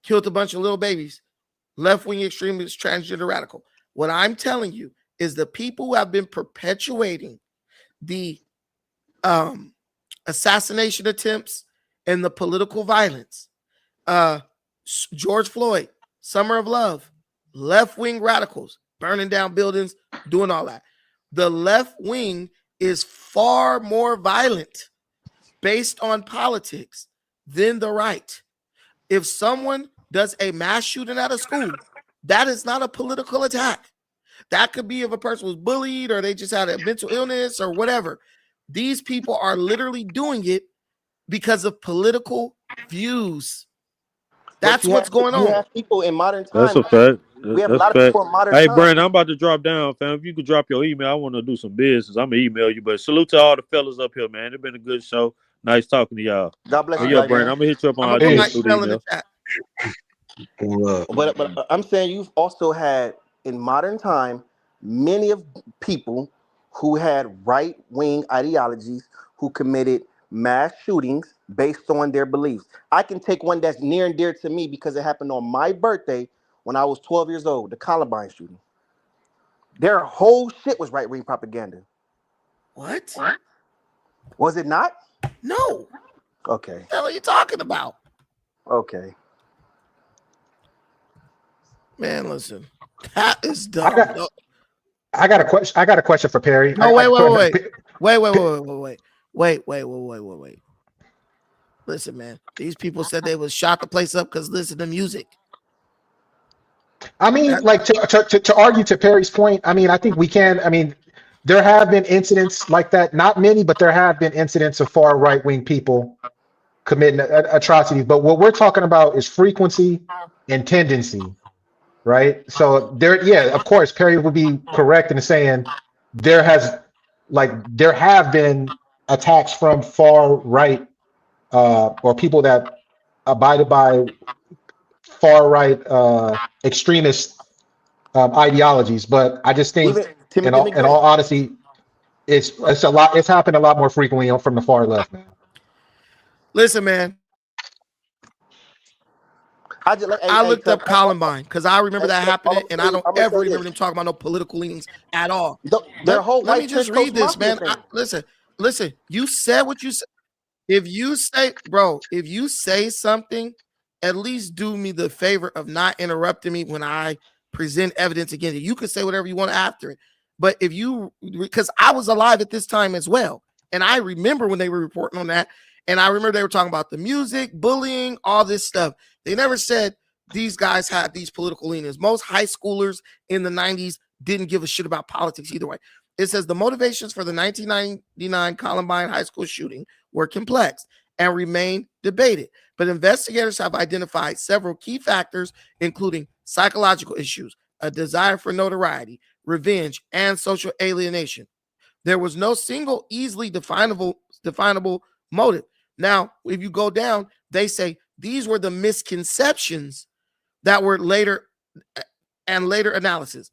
killed a bunch of little babies. Left-wing extremist transgender radical. What I'm telling you is the people who have been perpetuating the assassination attempts and the political violence. George Floyd, Summer of Love, left-wing radicals, burning down buildings, doing all that. The left wing is far more violent based on politics than the right. If someone does a mass shooting at a school, that is not a political attack. That could be if a person was bullied or they just had a mental illness or whatever. These people are literally doing it because of political views. That's what's going on. You have people in modern That's times. a fact. We have a That's lot of fact. people in modern Hey, times. Brandon, I'm about to drop down, fam. If you could drop your email, I want to do some business. I'm going to email you. But salute to all the fellas up here, man. It's been a good show. Nice talking to y'all. God bless you, yeah, guys, Brandon, man. I'm going to hit you up on I'm IG gonna through the in the email. chat. But I'm saying you've also had, in modern time, many of people who had right-wing ideologies who committed mass shootings based on their beliefs. I can take one that's near and dear to me because it happened on my birthday when I was 12 years old, the Columbine shooting. Their whole shit was right-wing propaganda. What? Was it not? No. Okay. What the hell are you talking about? Okay. Man, listen. That is dumb. I got a question. I got a question for Perry. No, wait. Listen, man. These people said they was shot the place up because listen to music. I mean, like to argue to Perry's point, I mean, I think we can. I mean, there have been incidents like that. Not many, but there have been incidents of far right-wing people committing atrocities. But what we're talking about is frequency and tendency, right? So there, yeah, of course, Perry would be correct in saying there have been attacks from far right or people that abided by far right extremist ideologies, but I just think in all honesty, it's happened a lot more frequently from the far left, man. Listen, man. I just I looked up Columbine because I remember that happening, and I don't I'm gonna ever say remember this. them talking about no political leanings at all. Their whole Let me white just trench coat read this, mafia man. thing. Listen. You said what you said. If you say, bro, if you say something, at least do me the favor of not interrupting me when I present evidence against it. You can say whatever you want after it. But if you, because I was alive at this time as well. And I remember when they were reporting on that. And I remember they were talking about the music, bullying, all this stuff. They never said these guys had these political leanings. Most high schoolers in the 90s didn't give a shit about politics either way. It says the motivations for the 1999 Columbine high school shooting were complex and remain debated. But investigators have identified several key factors, including psychological issues, a desire for notoriety, revenge, and social alienation. There was no single easily definable motive. Now, if you go down, they say these were the misconceptions that were later analysis.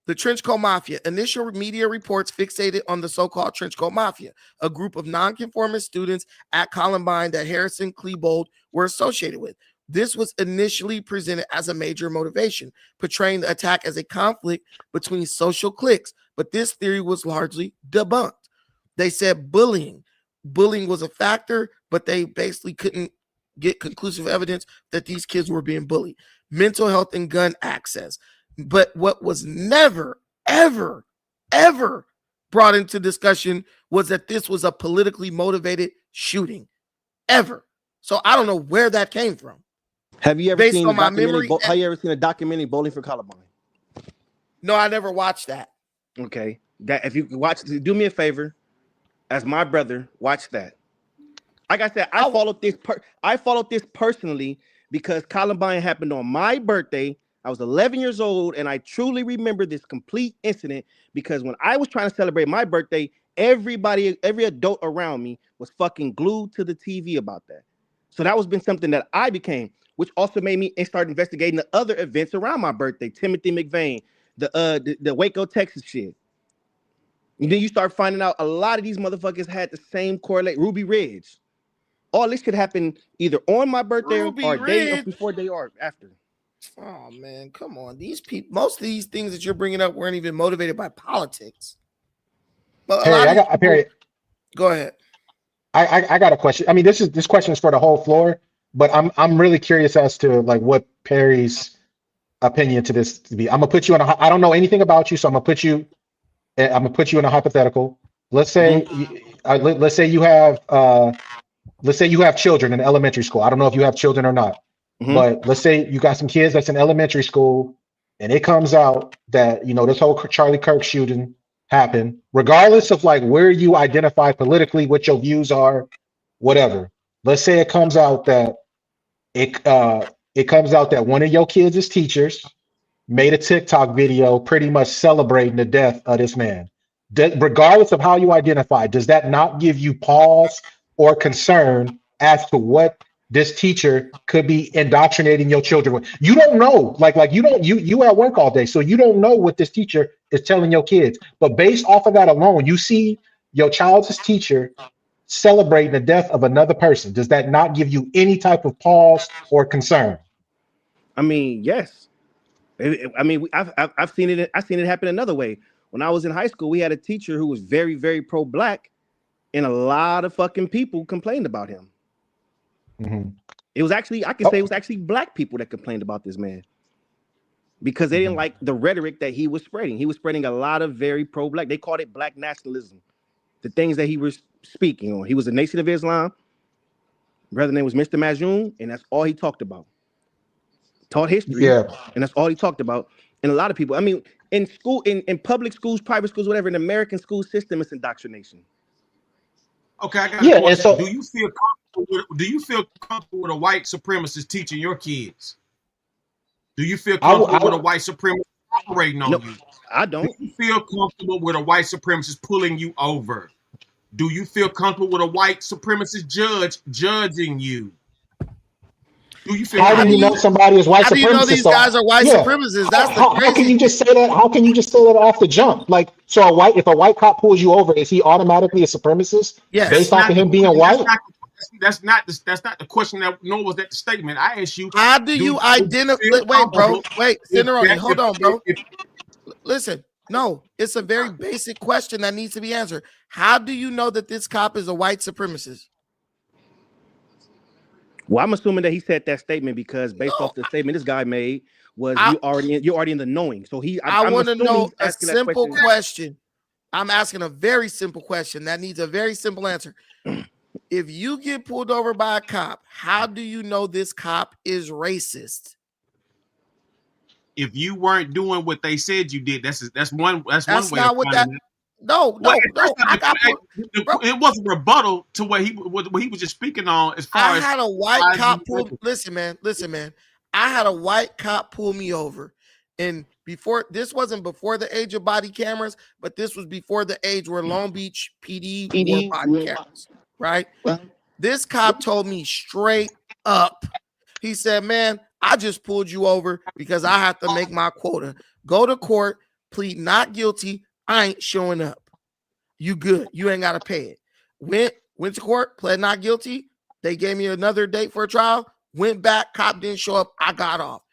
The Trenchcoat Mafia. Initial media reports fixated on the so-called Trenchcoat Mafia, a group of nonconformist students at Columbine that Harrison Klebold were associated with. This was initially presented as a major motivation, portraying the attack as a conflict between social cliques, but this theory was largely debunked. They said bullying was a factor, but they basically couldn't get conclusive evidence that these kids were being bullied. Mental health and gun access. But what was never, ever, ever brought into discussion was that this was a politically motivated shooting. Ever. So I don't know where that came from. Have you ever Based seen on my memory? Have you ever seen a documentary, Bowling for Columbine? No, I never watched that. Okay. That if you watch, do me a favor, as my brother, watch that. Like I said, I followed this personally because Columbine happened on my birthday. I was 11 years old, and I truly remember this complete incident because when I was trying to celebrate my birthday, every adult around me was fucking glued to the TV about that. So that was been something that I became, which also made me start investigating the other events around my birthday. Timothy McVeigh, the Waco, Texas shit. And then you start finding out a lot of these motherfuckers had the same correlate. Ruby Ridge. All this could happen either on my birthday or a day before day or after. Oh man, come on. These people, most of these things that you're bringing up weren't even motivated by politics. But go ahead. I got a question. I mean, this question is for the whole floor, but I'm really curious as to like what Perry's opinion to this to be. I'm gonna put you on I don't know anything about you, so I'm gonna put you in a hypothetical. Let's say let's say you have children in elementary school. I don't know if you have children or not. But let's say you got some kids that's in elementary school and it comes out that, this whole Charlie Kirk shooting happened, regardless of like where you identify politically, what your views are, whatever. Let's say it comes out that one of your kids' teachers made a TikTok video pretty much celebrating the death of this man. Regardless of how you identify, does that not give you pause or concern as to what this teacher could be indoctrinating your children with? You don't know, you at work all day, so you don't know what this teacher is telling your kids. But based off of that alone, you see your child's teacher celebrating the death of another person. Does that not give you any type of pause or concern? I mean, yes. I mean, I've seen it. I've seen it happen another way. When I was in high school, we had a teacher who was very, very pro-black, and a lot of fucking people complained about him. It was actually, I can say it was actually black people that complained about this man because they didn't like the rhetoric that he was spreading. He was spreading a lot of very pro-black. They called it black nationalism. The things that he was speaking on. He was a Nation of Islam. Brother name was Mr. Majoon, and that's all he talked about. Taught history, and that's all he talked about. And a lot of people, I mean, in school, in public schools, private schools, whatever, in the American school system, it's indoctrination. Okay, I got a question. So, do you feel comfortable with a white supremacist teaching your kids? Do you feel comfortable with a white supremacist operating on you? I don't. Do you feel comfortable with a white supremacist pulling you over? Do you feel comfortable with a white supremacist judge judging you? Do you feel? How do you know somebody is white supremacist? How do you know these guys are white supremacists? That's how can you just say that? How can you just say that off the jump? Like, so if a white cop pulls you over, is he automatically a supremacist? Yes. Based off of him being white? that's not the question. That nor was that the statement. I asked you. How do you identify? Wait, bro. Wait, Cineroni, hold on, bro. Listen, no, it's a very basic question that needs to be answered. How do you know that this cop is a white supremacist? Well, I'm assuming that he said that statement because based off the statement this guy made was you're already in the knowing. So I want to know a simple question. I'm asking a very simple question that needs a very simple answer. If you get pulled over by a cop, how do you know this cop is racist? If you weren't doing what they said you did, that's one way. That's not what that. No. It was a rebuttal to what he was just speaking on. As far as I had a white cop pull. Listen, man. I had a white cop pull me over, and this wasn't before the age of body cameras, but this was before the age where Long Beach PD wore body cameras. Right? This cop told me straight up. He said, "Man, I just pulled you over because I have to make my quota. Go to court, plead not guilty. I ain't showing up. You good. You ain't got to pay it." Went to court, pled not guilty. They gave me another date for a trial. Went back, cop didn't show up. I got off.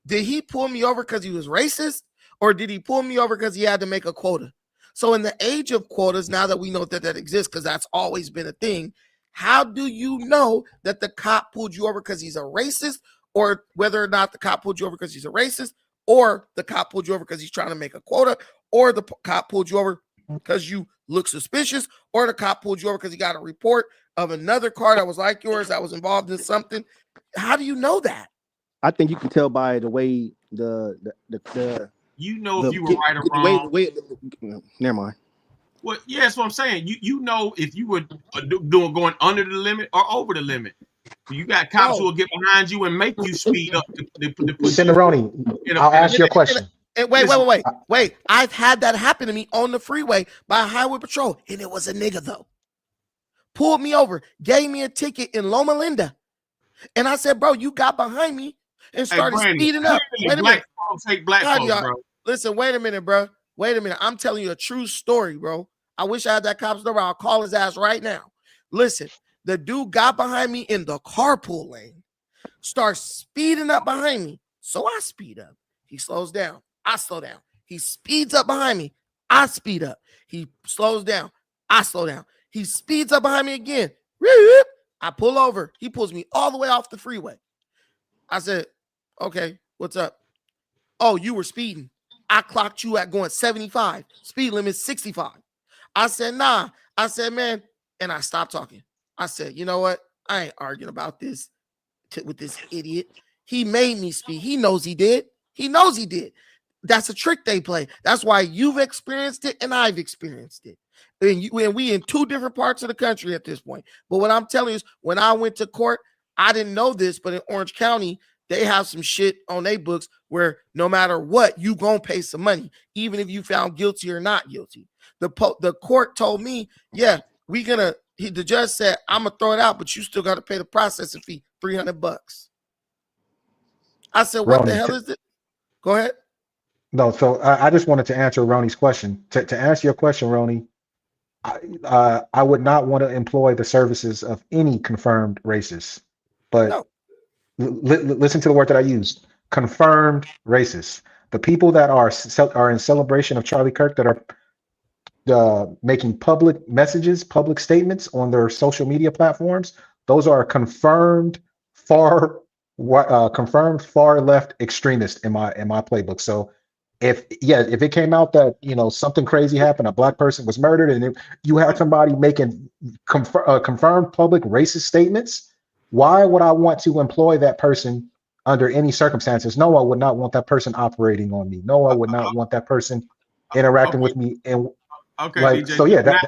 Did he pull me over because he was racist? Or did he pull me over because he had to make a quota? So in the age of quotas, now that we know that exists, because that's always been a thing, how do you know that the cop pulled you over because he's a racist, or whether or not the cop pulled you over because he's a racist, or the cop pulled you over because he's trying to make a quota, or the cop pulled you over because you look suspicious, or the cop pulled you over because he got a report of another car that was like yours that was involved in something? How do you know that? I think you can tell by the way the you know if you were right or wrong. Never mind. Well, yeah, that's what I'm saying. You know if you were going under the limit or over the limit. You got cops who will get behind you and make you speed up. Cineroni, I'll ask your question. Wait. I've had that happen to me on the freeway by Highway Patrol, and it was a nigga though. Pulled me over, gave me a ticket in Loma Linda, and I said, "Bro, you got behind me and started speeding up." Wait a minute. Black folks, bro. Listen, wait a minute, bro. Wait a minute. I'm telling you a true story, bro. I wish I had that cop's number. I'll call his ass right now. Listen, the dude got behind me in the carpool lane, starts speeding up behind me. So I speed up. He slows down. I slow down. He speeds up behind me. I speed up. He slows down. I slow down. He speeds up behind me again. I pull over. He pulls me all the way off the freeway. I said, "Okay, what's up?" "Oh, you were speeding. I clocked you at going 75. Speed limit 65. I said, "Nah." I said, "Man," and I stopped talking. I said, "You know what? I ain't arguing about this with this idiot. He made me speed. He knows he did. He knows he did. That's a trick they play. That's why you've experienced it and I've experienced it. And we in two different parts of the country at this point. But what I'm telling you is, when I went to court, I didn't know this, but in Orange County, they have some shit on their books where no matter what, you gonna pay some money, even if you found guilty or not guilty. The court told me, "Yeah, the judge said, I'm gonna throw it out, but you still got to pay the processing fee, $300." I said, "What the hell is it?" Go ahead. No, so I just wanted to answer Roni's question. To answer your question, Roni, I would not want to employ the services of any confirmed racist. But listen to the word that I used: confirmed racist. The people that are in celebration of Charlie Kirk, that are making public messages, public statements on their social media platforms, those are confirmed far left extremists in my playbook. So if it came out that something crazy happened, a black person was murdered, and you had somebody making confirmed public racist statements, why would I want to employ that person under any circumstances? No, I would not want that person operating on me. No, I would not want that person interacting with me. And okay, like, DJ. so yeah.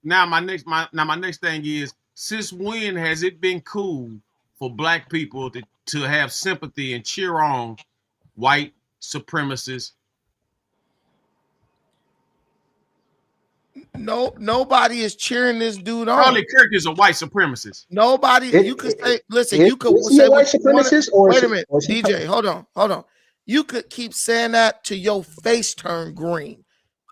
Now my next thing is, since when has it been cool for black people to have sympathy and cheer on white supremacists? No, nobody is cheering this dude on. Charlie Kirk is a white supremacist. Nobody. You could say, listen, you could say what you want. Wait a minute, DJ, hold on. You could keep saying that till your face turn green.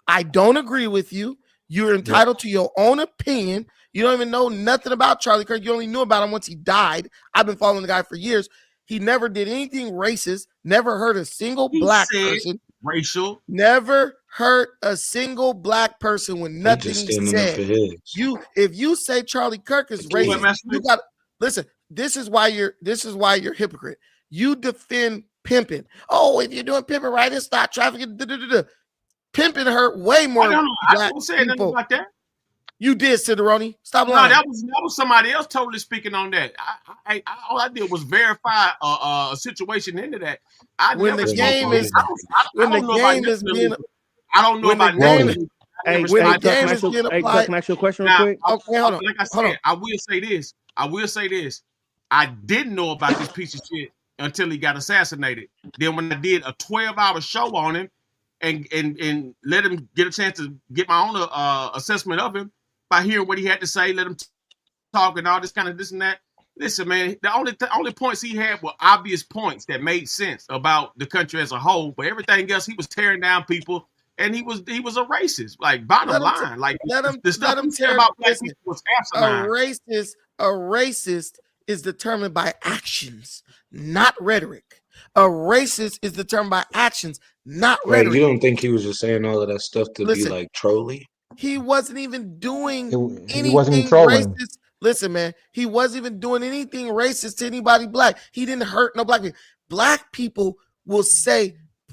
I don't agree with you. You're entitled to your own opinion. You don't even know nothing about Charlie Kirk. You only knew about him once he died. I've been following the guy for years. He never did anything racist, never hurt a single black person. Racial. Never hurt a single black person with nothing just he standing up said. for his. If you say Charlie Kirk is racist, you got listen. This is why you're a hypocrite. You defend pimping. Oh, if you're doing pimping right, it's not trafficking. Pimping hurt way more black people. Like that. You did, Cideroni. Stop No, lying. that was somebody else totally speaking on that. All I did was verify a situation into that. I don't know about Hey, Tuck, can I ask you a question real quick? Okay, hold on. Like I said, I will say this. I didn't know about this piece of shit until he got assassinated. Then when I did a 12-hour show on him and let him get a chance to get my own assessment of him by hearing what he had to say, let him talk and all this kind of this and that. Listen, man, the only points he had were obvious points that made sense about the country as a whole, but everything else he was tearing down people, and he was a racist. Like bottom line, the stuff he said about black people was asinine. A racist is determined by actions, not rhetoric. A racist is determined by actions, not rhetoric. You don't think he was just saying all of that stuff to be like trolly? He wasn't even doing anything trolling. racist. Listen, man, he wasn't even doing anything racist to anybody black. He didn't hurt no black people.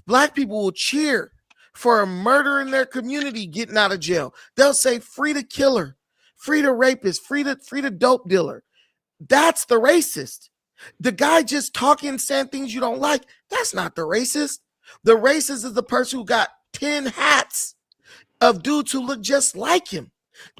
Black people will cheer for a murder in their community getting out of jail. They'll say free the killer, free the rapist, free the dope dealer. That's the racist. The guy just talking, saying things you don't like, that's not the racist. The racist is the person who got 10 hats of dudes who look just like him.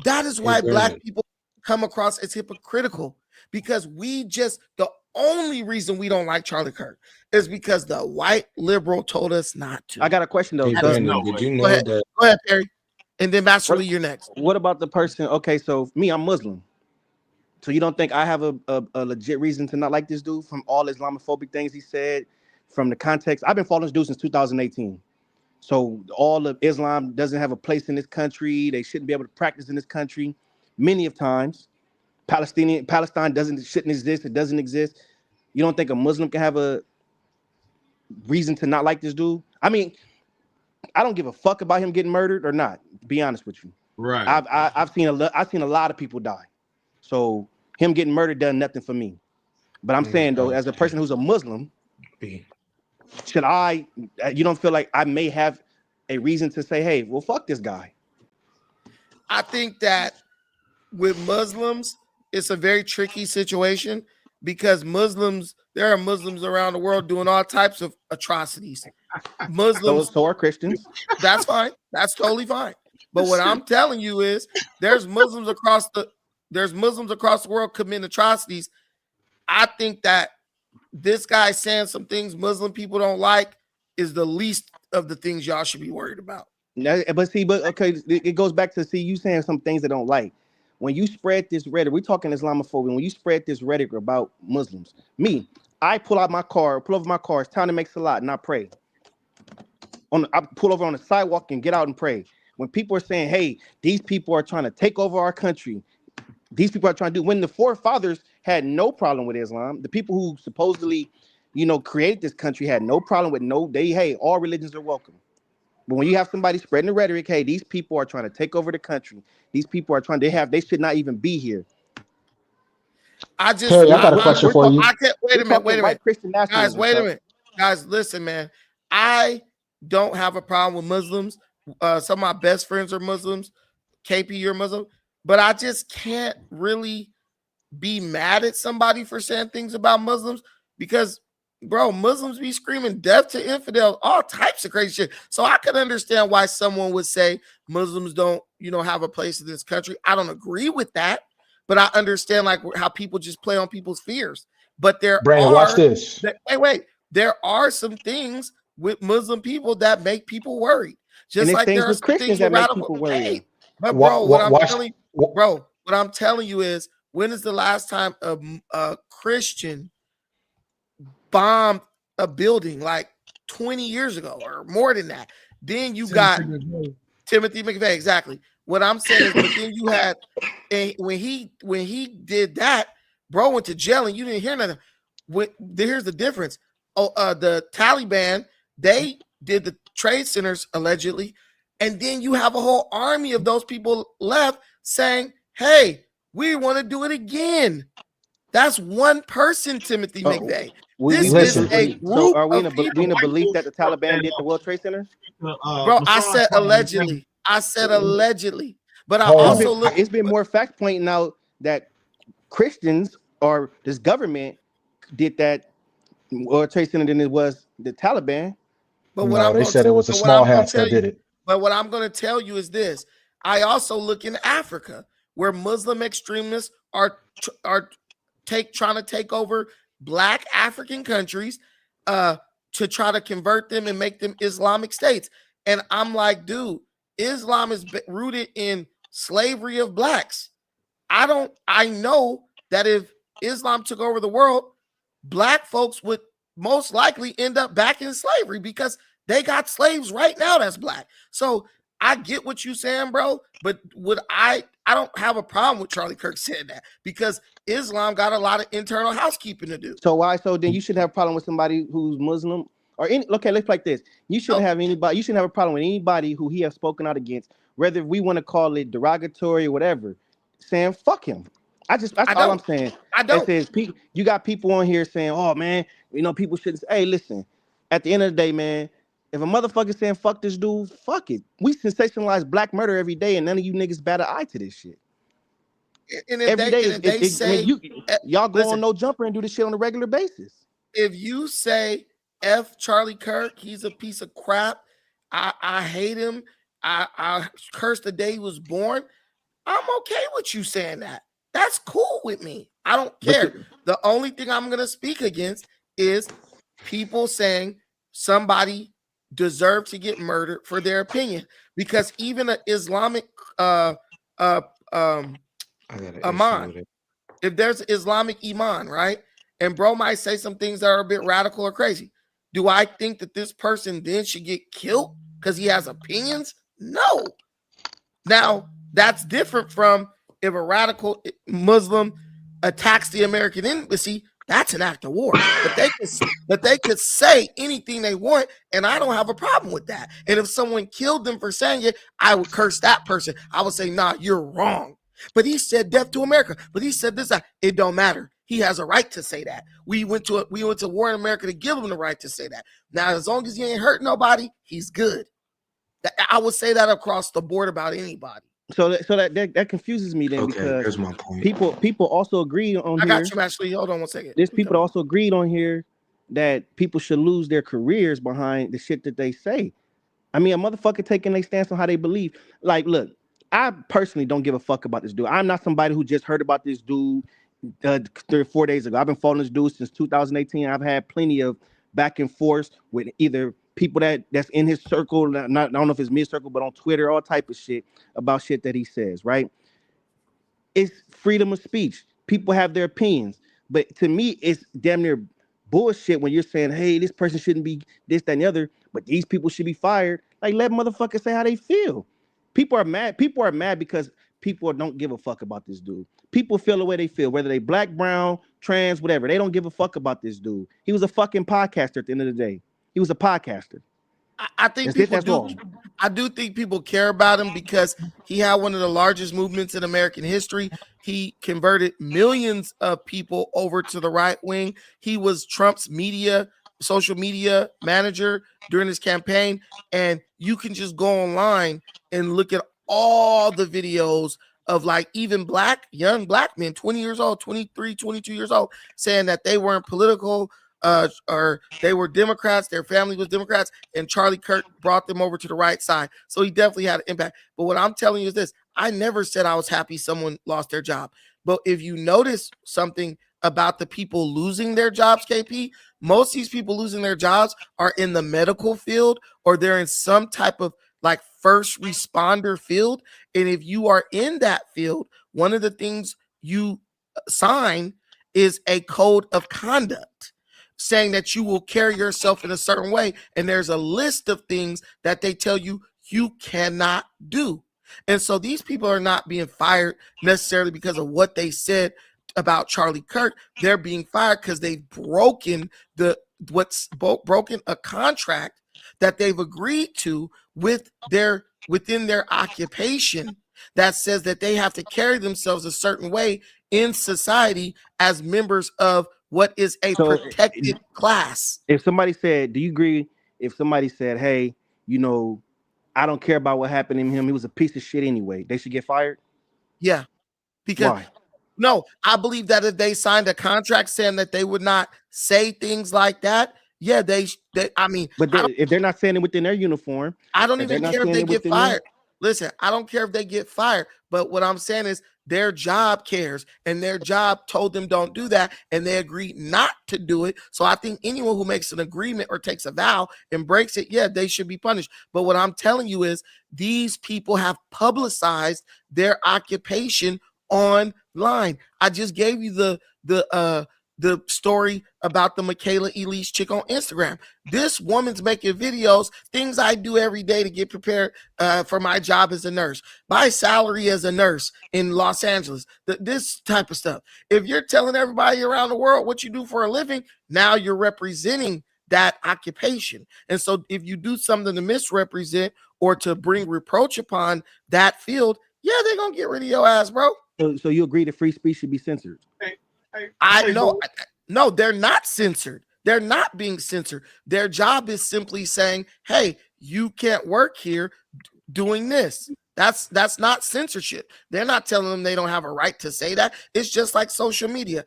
That is why black people come across as hypocritical, because the only reason we don't like Charlie Kirk is because the white liberal told us not to. I got a question though. Did you know that? Go ahead, Perry. And then Master Lee, you're next. What about the person? Okay, so me, I'm Muslim. So you don't think I have a legit reason to not like this dude from all Islamophobic things he said, from the context? I've been following this dude since 2018. So all of Islam doesn't have a place in this country. They shouldn't be able to practice in this country. Many of times, Palestine shouldn't exist. It doesn't exist. You don't think a Muslim can have a reason to not like this dude? I mean, I don't give a fuck about him getting murdered or not. To be honest with you, right? I've seen a lot of people die. So him getting murdered done nothing for me. But I'm saying though, as a person who's a Muslim, should I? You don't feel like I may have a reason to say, hey, well, fuck this guy? I think that with Muslims, it's a very tricky situation because there are Muslims around the world doing all types of atrocities. Muslims, so are Christians. That's fine. That's totally fine. But what I'm telling you is there's Muslims across the world committing atrocities. I think that this guy saying some things Muslim people don't like is the least of the things y'all should be worried about. Okay, it goes back to you saying some things they don't like. When you spread this rhetoric, we're talking Islamophobia. When you spread this rhetoric about Muslims, I pull over my car, it's time to make salat, and I pray. I pull over on the sidewalk and get out and pray. When people are saying, hey, these people are trying to take over our country, these people are trying to do, when the forefathers had no problem with Islam, the people who supposedly, created this country had no problem with hey, all religions are welcome. But when you have somebody spreading the rhetoric, hey, these people are trying to take over the country. These people are they should not even be here. I got a question for you. Wait a minute. Guys, wait a minute. Guys, listen, man. I don't have a problem with Muslims. Some of my best friends are Muslims. KP, you're Muslim. But I just can't really be mad at somebody for saying things about Muslims because, bro, Muslims be screaming death to infidels, all types of crazy shit. So I could understand why someone would say Muslims don't, have a place in this country. I don't agree with that, but I understand how people just play on people's fears. But watch this. There are some things with Muslim people that make people worried. Just like there are some Christians that make people worried. But bro, what I'm telling you is, when is the last time a Christian bombed a building? Like 20 years ago or more than that. Then you got Timothy McVeigh, exactly. What I'm saying is, but then you had when he did that, bro went to jail and you didn't hear nothing. Here's the difference. The Taliban, they did the trade centers allegedly, and then you have a whole army of those people left saying, "Hey, we want to do it again." That's one person, Timothy McVeigh. This is a group so are we of people. in a belief that the Taliban did the World Trade Center? Bro, I said allegedly. But I also look. It's been more fact pointing out that Christians or this government did that World Trade Center than it was the Taliban. But no, they said it was the small hats that did it. But what I'm going to tell you is this: I also look in Africa, where Muslim extremists are trying to take over Black African countries to try to convert them and make them Islamic states. And I'm like, dude, Islam is rooted in slavery of Blacks. I know that if Islam took over the world, Black folks would most likely end up back in slavery because they got slaves right now that's Black. So I get what you're saying, bro, but I don't have a problem with Charlie Kirk saying that because Islam got a lot of internal housekeeping to do. So why? So then you should have a problem with somebody who's Muslim or any. Okay, let's like this. You shouldn't have anybody. You shouldn't have a problem with anybody who he has spoken out against, whether we want to call it derogatory or whatever. Saying fuck him. That's all I'm saying. I don't. It says you got people on here saying, "Oh man, people shouldn't." Hey, listen. At the end of the day, man. If a motherfucker saying fuck this dude, fuck it. We sensationalize Black murder every day, and none of you niggas bat an eye to this shit. And if y'all go on No Jumper and do this shit on a regular basis. If you say F Charlie Kirk, he's a piece of crap. I hate him. I curse the day he was born. I'm okay with you saying that. That's cool with me. I don't care. The only thing I'm gonna speak against is people saying somebody deserve to get murdered for their opinion, because even an Islamic Iman, if there's Islamic Iman, right, and bro might say some things that are a bit radical or crazy, do I think that this person then should get killed because he has opinions? No. Now that's different from if a radical Muslim attacks the American embassy. That's an act of war, but they could say anything they want, and I don't have a problem with that. And if someone killed them for saying it, I would curse that person. I would say, "Nah, you're wrong." But he said "death to America." But he said this. It don't matter. He has a right to say that. We went to war in America to give him the right to say that. Now, as long as he ain't hurt nobody, he's good. I would say that across the board about anybody. So that confuses me then, because here's my point. People also agreed on here. I got you, Ashley. Hold on one second. There's people also agreed on here that people should lose their careers behind the shit that they say. I mean, a motherfucker taking their stance on how they believe. Like, look, I personally don't give a fuck about this dude. I'm not somebody who just heard about this dude 3 or 4 days ago. I've been following this dude since 2018. I've had plenty of back and forth with either people that's in his circle, I don't know if it's mid circle, but on Twitter, all type of shit about shit that he says, right? It's freedom of speech. People have their opinions. But to me, it's damn near bullshit when you're saying, hey, this person shouldn't be this, that, and the other, but these people should be fired. Like, let motherfuckers say how they feel. People are mad. People are mad because people don't give a fuck about this dude. People feel the way they feel, whether they Black, brown, trans, whatever. They don't give a fuck about this dude. He was a fucking podcaster at the end of the day. He was a podcaster. I think people do. I do think people care about him because he had one of the largest movements in American history. He converted millions of people over to the right wing. He was Trump's social media manager during his campaign. And you can just go online and look at all the videos of like even young black men, 20 years old, 23, 22 years old, saying that they weren't political, or they were Democrats, their family was Democrats, and Charlie Kirk brought them over to the right side. So he definitely had an impact. But what I'm telling you is this: I never said I was happy someone lost their job. But if you notice something about the people losing their jobs, KP, most of these people losing their jobs are in the medical field, or they're in some type of like first responder field. And if you are in that field, one of the things you sign is a code of conduct, saying that you will carry yourself in a certain way. And there's a list of things that they tell you you cannot do. And so these people are not being fired necessarily because of what they said about Charlie Kirk. They're being fired because they've broken broken a contract that they've agreed to within their occupation that says that they have to carry themselves a certain way in society as members of what is a protected class. If somebody said, do you agree? If somebody said, hey, I don't care about what happened to him, he was a piece of shit anyway, they should get fired? Yeah. Because why? No, I believe that if they signed a contract saying that they would not say things like that, yeah, I mean, but if they're not saying it within their uniform, I don't even care if they get fired. Listen, I don't care if they get fired, but what I'm saying is their job cares, and their job told them don't do that, and they agreed not to do it. So I think anyone who makes an agreement or takes a vow and breaks it, yeah, they should be punished. But what I'm telling you is these people have publicized their occupation online. I just gave you the story about the Michaela Elise chick on Instagram. This woman's making videos, things I do every day to get prepared for my job as a nurse, my salary as a nurse in Los Angeles, this type of stuff. If you're telling everybody around the world what you do for a living, now you're representing that occupation. And so if you do something to misrepresent or to bring reproach upon that field, yeah, they're going to get rid of your ass, bro. So you agree that free speech should be censored? No, they're not censored. They're not being censored. Their job is simply saying, hey, you can't work here doing this. That's not censorship. They're not telling them they don't have a right to say that. It's just like social media.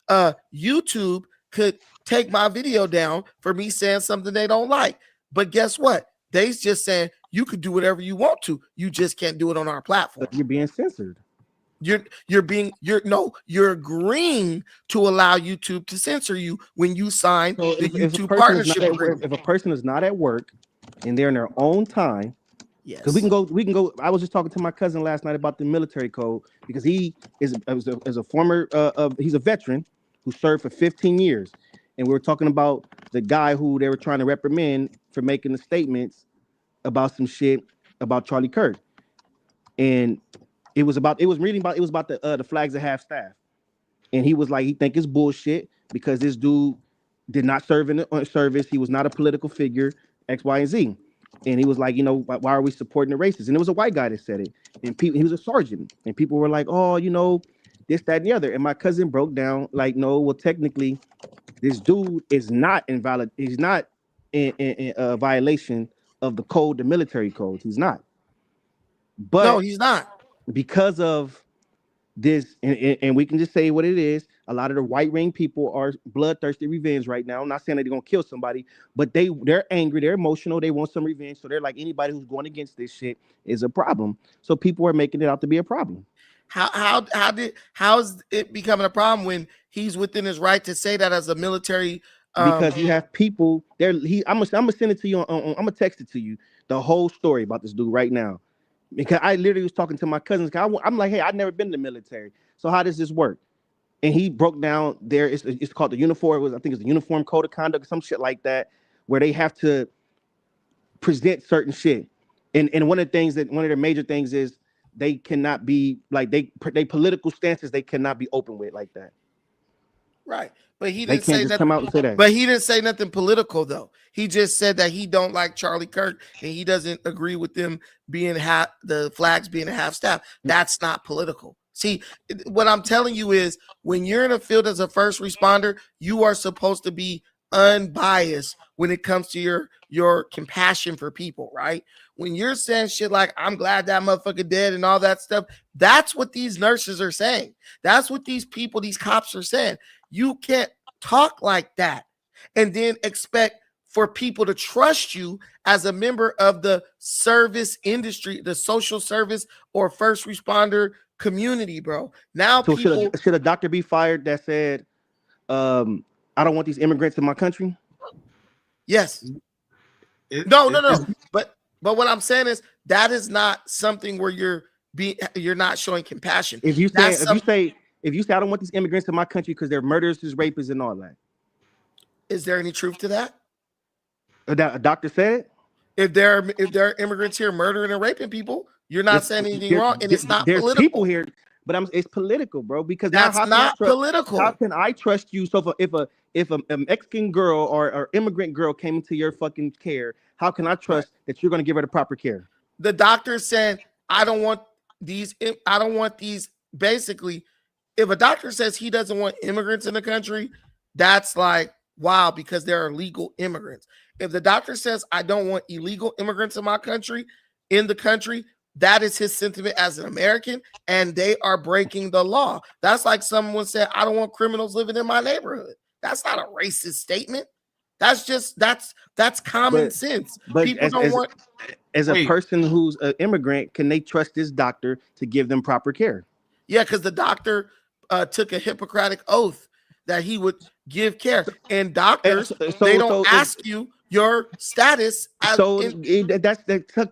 YouTube could take my video down for me saying something they don't like. But guess what? They's just saying you could do whatever you want to. You just can't do it on our platform. You're being censored. You're agreeing to allow YouTube to censor you when you sign the YouTube partnership agreement. If a person is not at work and they're in their own time, yes, because we can go. I was just talking to my cousin last night about the military code, because he is a former he's a veteran who served for 15 years, and we were talking about the guy who they were trying to reprimand for making the statements about some shit about Charlie Kirk, and it was about the flags at half staff, and he was like, he think it's bullshit because this dude did not serve in the service, he was not a political figure, X, Y, and Z, and he was like, why are we supporting the racists? And it was a white guy that said it, and he was a sergeant, and people were like, oh, this, that, and the other, and my cousin broke down like, no, well, technically, this dude is not invalid. He's not in violation of the code, the military codes. He's not. But no, he's not. Because of this, and we can just say what it is. A lot of the white ring people are bloodthirsty revenge right now. I'm not saying that they're gonna kill somebody, but they're angry, they're emotional, they want some revenge. So they're like, anybody who's going against this shit is a problem. So people are making it out to be a problem. How is it becoming a problem when he's within his right to say that as a military? Because you have people there. I'm gonna send it to you. I'm gonna text it to you. The whole story about this dude right now. Because I literally was talking to my cousins. I'm like, hey, I've never been in the military, so how does this work? And he broke down there. It's called the uniform. I think it's the Uniform Code of Conduct, some shit like that, where they have to present certain shit. And one of the major things is they cannot be like they political stances. They cannot be open with like that. Right. But he didn't say nothing. Come out and say that. But he didn't say nothing political though. He just said that he don't like Charlie Kirk and he doesn't agree with them being the flags being a half staff. That's not political. See, what I'm telling you is when you're in a field as a first responder, you are supposed to be unbiased when it comes to your compassion for people, right? When you're saying shit like, I'm glad that motherfucker dead and all that stuff, that's what these nurses are saying. That's what these people, these cops are saying. You can't talk like that and then expect for people to trust you as a member of the service industry, the social service or first responder community, bro. Now, so people should a doctor be fired that said, I don't want these immigrants in my country? Yes. No. But what I'm saying is that is not something where you're not showing compassion. If you say I don't want these immigrants in my country because they're murderers, rapists, and all that. Is there any truth to that? A doctor said it? If there are immigrants here murdering and raping people, You're not saying anything wrong, and it's not there's political. people here, but it's political, bro. Because now That's not political. How can I trust you? So if a Mexican girl or immigrant girl came into your fucking care, how can I trust that you're going to give her the proper care? The doctor said, I don't want these. Basically, if a doctor says he doesn't want immigrants in the country, that's like, wow, because there are legal immigrants. If the doctor says, I don't want illegal immigrants in the country, that is his sentiment as an American, and they are breaking the law. That's like someone said, I don't want criminals living in my neighborhood. That's not a racist statement. That's just that's common sense. But People don't want. As a person who's an immigrant, can they trust this doctor to give them proper care? Yeah, because the doctor took a Hippocratic oath that he would give care. And doctors, they don't ask you your status. That's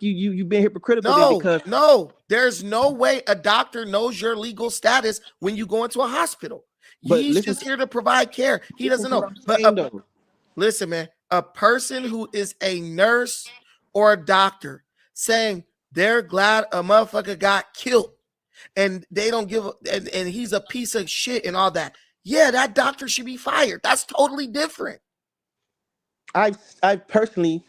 you've been hypocritical. No, there's no way a doctor knows your legal status when you go into a hospital. He's just here to provide care. He doesn't know. But listen, man, a person who is a nurse or a doctor saying they're glad a motherfucker got killed and they don't give and he's a piece of shit and all that. Yeah, that doctor should be fired. That's totally different. I've seen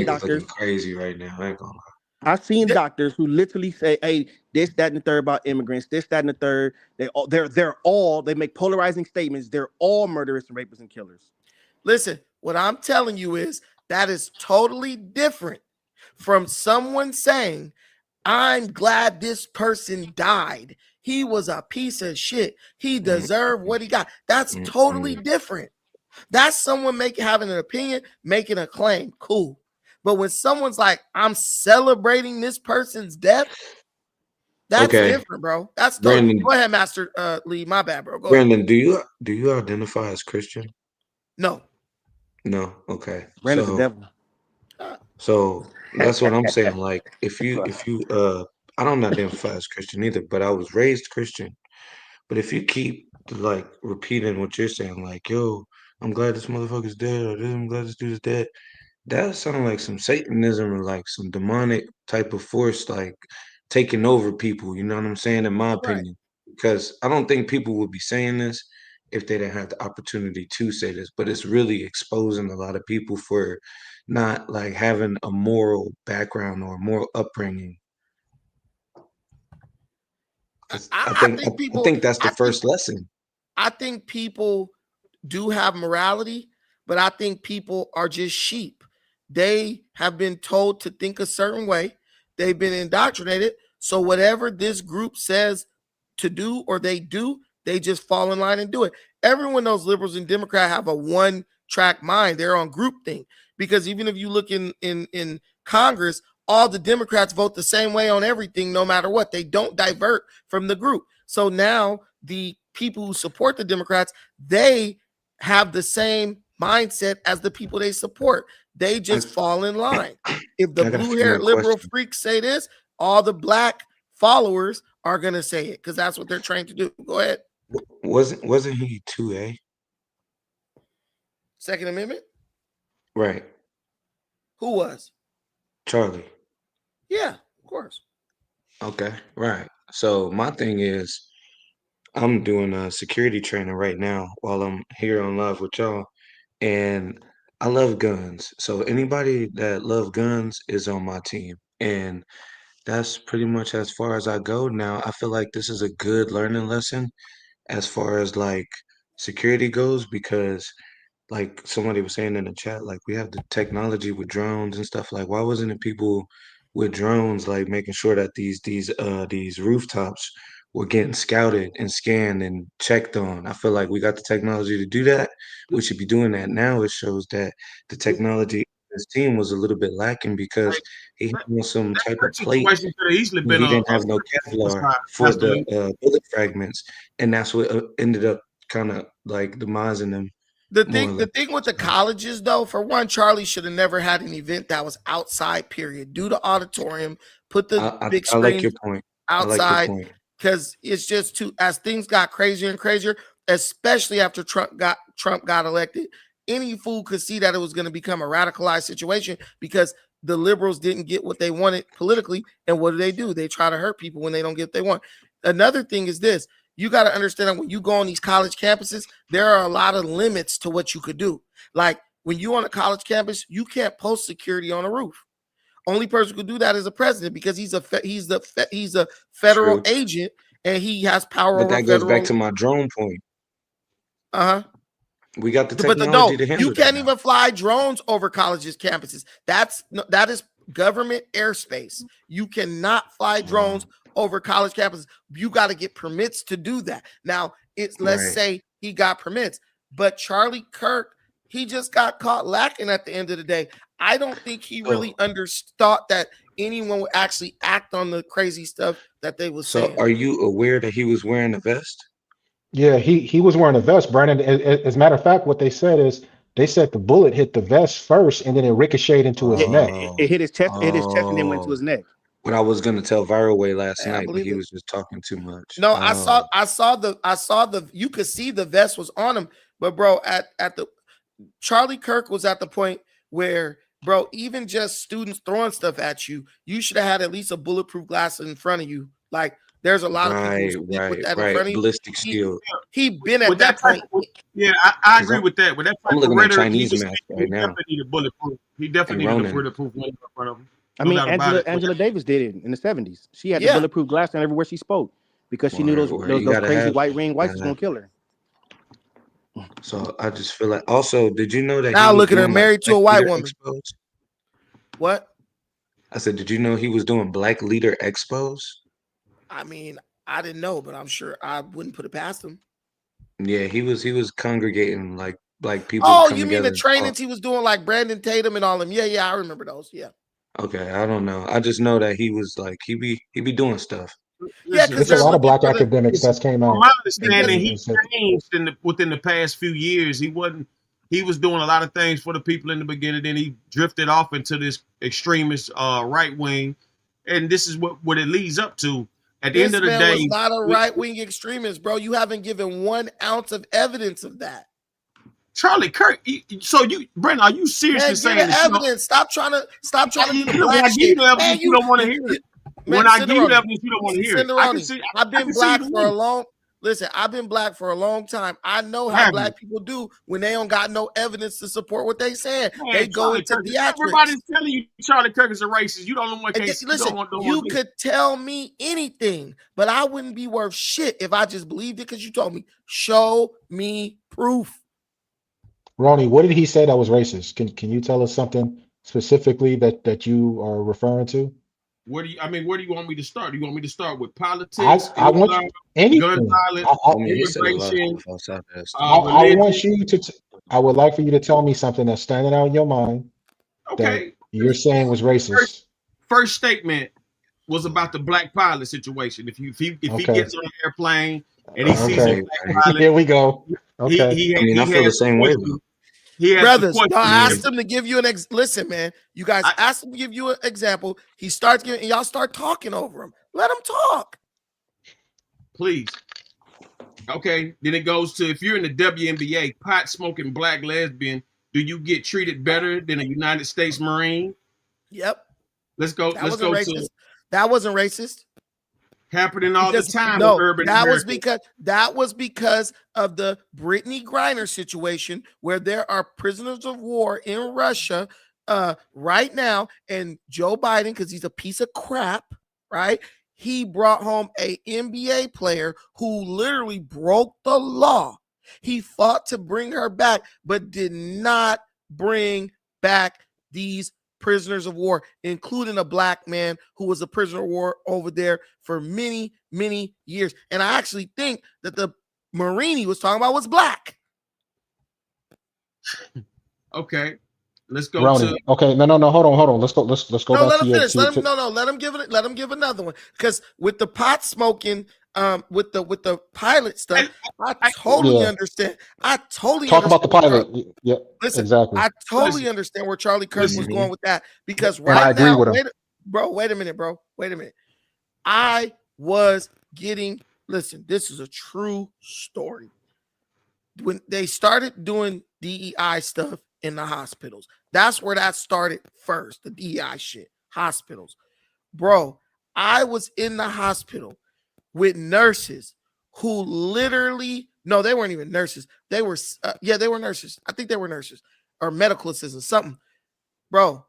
doctors crazy right now. I ain't gonna lie. I've seen doctors who literally say, "Hey, this, that, and the third about immigrants. This, that, and the third. They make polarizing statements. They're all murderers and rapists and killers." Listen, what I'm telling you is that is totally different from someone saying, I'm glad this person died. He was a piece of shit. He deserved what he got. That's totally different. That's someone having an opinion, making a claim. Cool. But when someone's like, I'm celebrating this person's death, that's different, bro. That's totally. Go ahead, Master Lee. My bad, bro. Go Brandon, ahead. do you identify as Christian? No. No. Okay. Brandon's the devil. So that's what I'm saying. Like, if you I don't identify as Christian either, but I was raised Christian. But if you keep like repeating what you're saying, like, yo, I'm glad this motherfucker's dead, or I'm glad this dude's dead, that sounds like some Satanism or like some demonic type of force, like taking over people. You know what I'm saying? In my opinion, because I don't think people would be saying this if they didn't have the opportunity to say this. But it's really exposing a lot of people for not like having a moral background or moral upbringing. I think that's the first lesson. I think people do have morality, but I think people are just sheep. They have been told to think a certain way. They've been indoctrinated. So whatever this group says to do or they do, they just fall in line and do it. Everyone knows liberals and Democrats have a one-track mind. They're on groupthink. Because even if you look in Congress, all the Democrats vote the same way on everything, no matter what. They don't divert from the group. So now the people who support the Democrats, they have the same mindset as the people they support. They just fall in line. If the blue-haired liberal freaks say this, all the black followers are going to say it because that's what they're trained to do. Go ahead. Wasn't he 2A? Second Amendment? Right. Who was? Charlie. Yeah, of course. Okay, right. So my thing is, I'm doing a security training right now while I'm here on live with y'all, and I love guns. So anybody that loves guns is on my team, and that's pretty much as far as I go now. I feel like this is a good learning lesson as far as like security goes, because like somebody was saying in the chat, like we have the technology with drones and stuff. Like, why wasn't it people with drones like making sure that these rooftops were getting scouted and scanned and checked on? I feel like we got the technology to do that. We should be doing that now. It shows that the technology this team was a little bit lacking because he had some type of plate. He didn't have no Kevlar for the bullet fragments, and that's what ended up kind of like demising them. The thing with the colleges, though, for one, Charlie should have never had an event that was outside, period. Do the auditorium, put the big screen like your point. outside, because it's just too, as things got crazier and crazier, especially after Trump got elected, any fool could see that it was going to become a radicalized situation because the liberals didn't get what they wanted politically. And what do? They try to hurt people when they don't get what they want. Another thing is this. You got to understand that when you go on these college campuses, there are a lot of limits to what you could do. Like when you on a college campus, you can't post security on a roof. Only person who could do that is a president because he's a federal True. agent and he has power But over that goes federal. back to my drone point. We got the But technology to handle you that can't now. even fly drones over colleges' campuses. That is government airspace. You cannot fly drones over college campuses. You got to get permits to do that. Now, let's say he got permits, but Charlie Kirk, he just got caught lacking at the end of the day. I don't think he really understood that anyone would actually act on the crazy stuff that they were saying. So are you aware that he was wearing a vest? Yeah, he was wearing a vest, Brandon. As a matter of fact, what they said is they said the bullet hit the vest first and then it ricocheted into his neck. It hit his chest. It hit his chest and then went to his neck. What I was gonna tell Viral Way last night, but he was just talking too much. No, I saw the you could see the vest was on him, but bro, at the Charlie Kirk was at the point where, bro, even just students throwing stuff at you, you should have had at least a bulletproof glass in front of you. Like there's a lot of people who with that in front of you. Ballistic skill. He been at that point. Yeah, I agree with that. With that I'm type of looking at rhetoric, Chinese mask right now. definitely need a bulletproof. He definitely needed a bulletproof one in front of him. I mean, Angela Davis did it in the 70s. She had the bulletproof glass on everywhere she spoke because she knew those crazy white ring whites was gonna kill her. So I just feel like. Also, did you know that now look at her married to a white woman? Expos? What? I said, did you know he was doing Black Leader Expos? I mean, I didn't know, but I'm sure I wouldn't put it past him. Yeah, he was congregating like people. Oh, you mean the trainings he was doing like Brandon Tatum and all them? Yeah, I remember those. Yeah. Okay, I don't know. I just know that he was like he be doing stuff. Yeah, there's a lot of black academics that came out. From my understanding, he changed within the past few years. He was doing a lot of things for the people in the beginning. Then he drifted off into this extremist right wing, and this is what it leads up to. At the end of the day, was not a right wing extremist, bro. You haven't given 1 ounce of evidence of that. Charlie Kirk. So Brandon, are you seriously saying that evidence? Stop trying to When I give you evidence, you don't want to hear it. When I give you evidence, you don't want to hear it. I've been black for a long. Listen, I've been black for a long time. I know how black people do when they don't got no evidence to support what they saying. They go into theatrics. Everybody's telling you Charlie Kirk is a racist. You don't know what case. Listen, you could tell me anything, but I wouldn't be worth shit if I just believed it because you told me. Show me proof. Ronnie, what did he say that was racist? Can you tell us something specifically that you are referring to? Where do you want me to start? Do you want me to start with politics? I want anything. Gun violence, immigration. I would like for you to tell me something that's standing out in your mind. Okay. That you're saying was racist. First statement was about the black pilot situation. If he gets on an airplane and he sees a black pilot, here we go. Okay. I feel the same way. Brothers, I asked him to give you listen, man. You guys asked him to give you an example. He starts giving, and y'all start talking over him. Let him talk. Please. Okay. Then it goes to if you're in the WNBA, pot smoking black lesbian, do you get treated better than a United States Marine? Yep. Let's go. That wasn't racist. Happening all the time. No, that was because of the Brittany Griner situation where there are prisoners of war in Russia right now, and Joe Biden, because he's a piece of crap, right? He brought home a NBA player who literally broke the law. He fought to bring her back, but did not bring back these prisoners of war, including a black man who was a prisoner of war over there for many, many years. And I actually think that the Marine he was talking about was black. Okay. Let's go Ronnie. Okay, no, hold on. Let's go back to your let him give another one. Because with the pot smoking, with the pilot stuff, I totally understand. I totally talk about the pilot. Yeah, listen, exactly. I totally understand where Charlie Kirk was going with that because I agree with him. Wait a minute. I was getting. Listen, this is a true story. When they started doing DEI stuff in the hospitals. That's where that started first, the DEI shit. Hospitals. Bro, I was in the hospital with nurses who literally, no, they weren't even nurses. They were, they were nurses. I think they were nurses or medical assistants, something. Bro,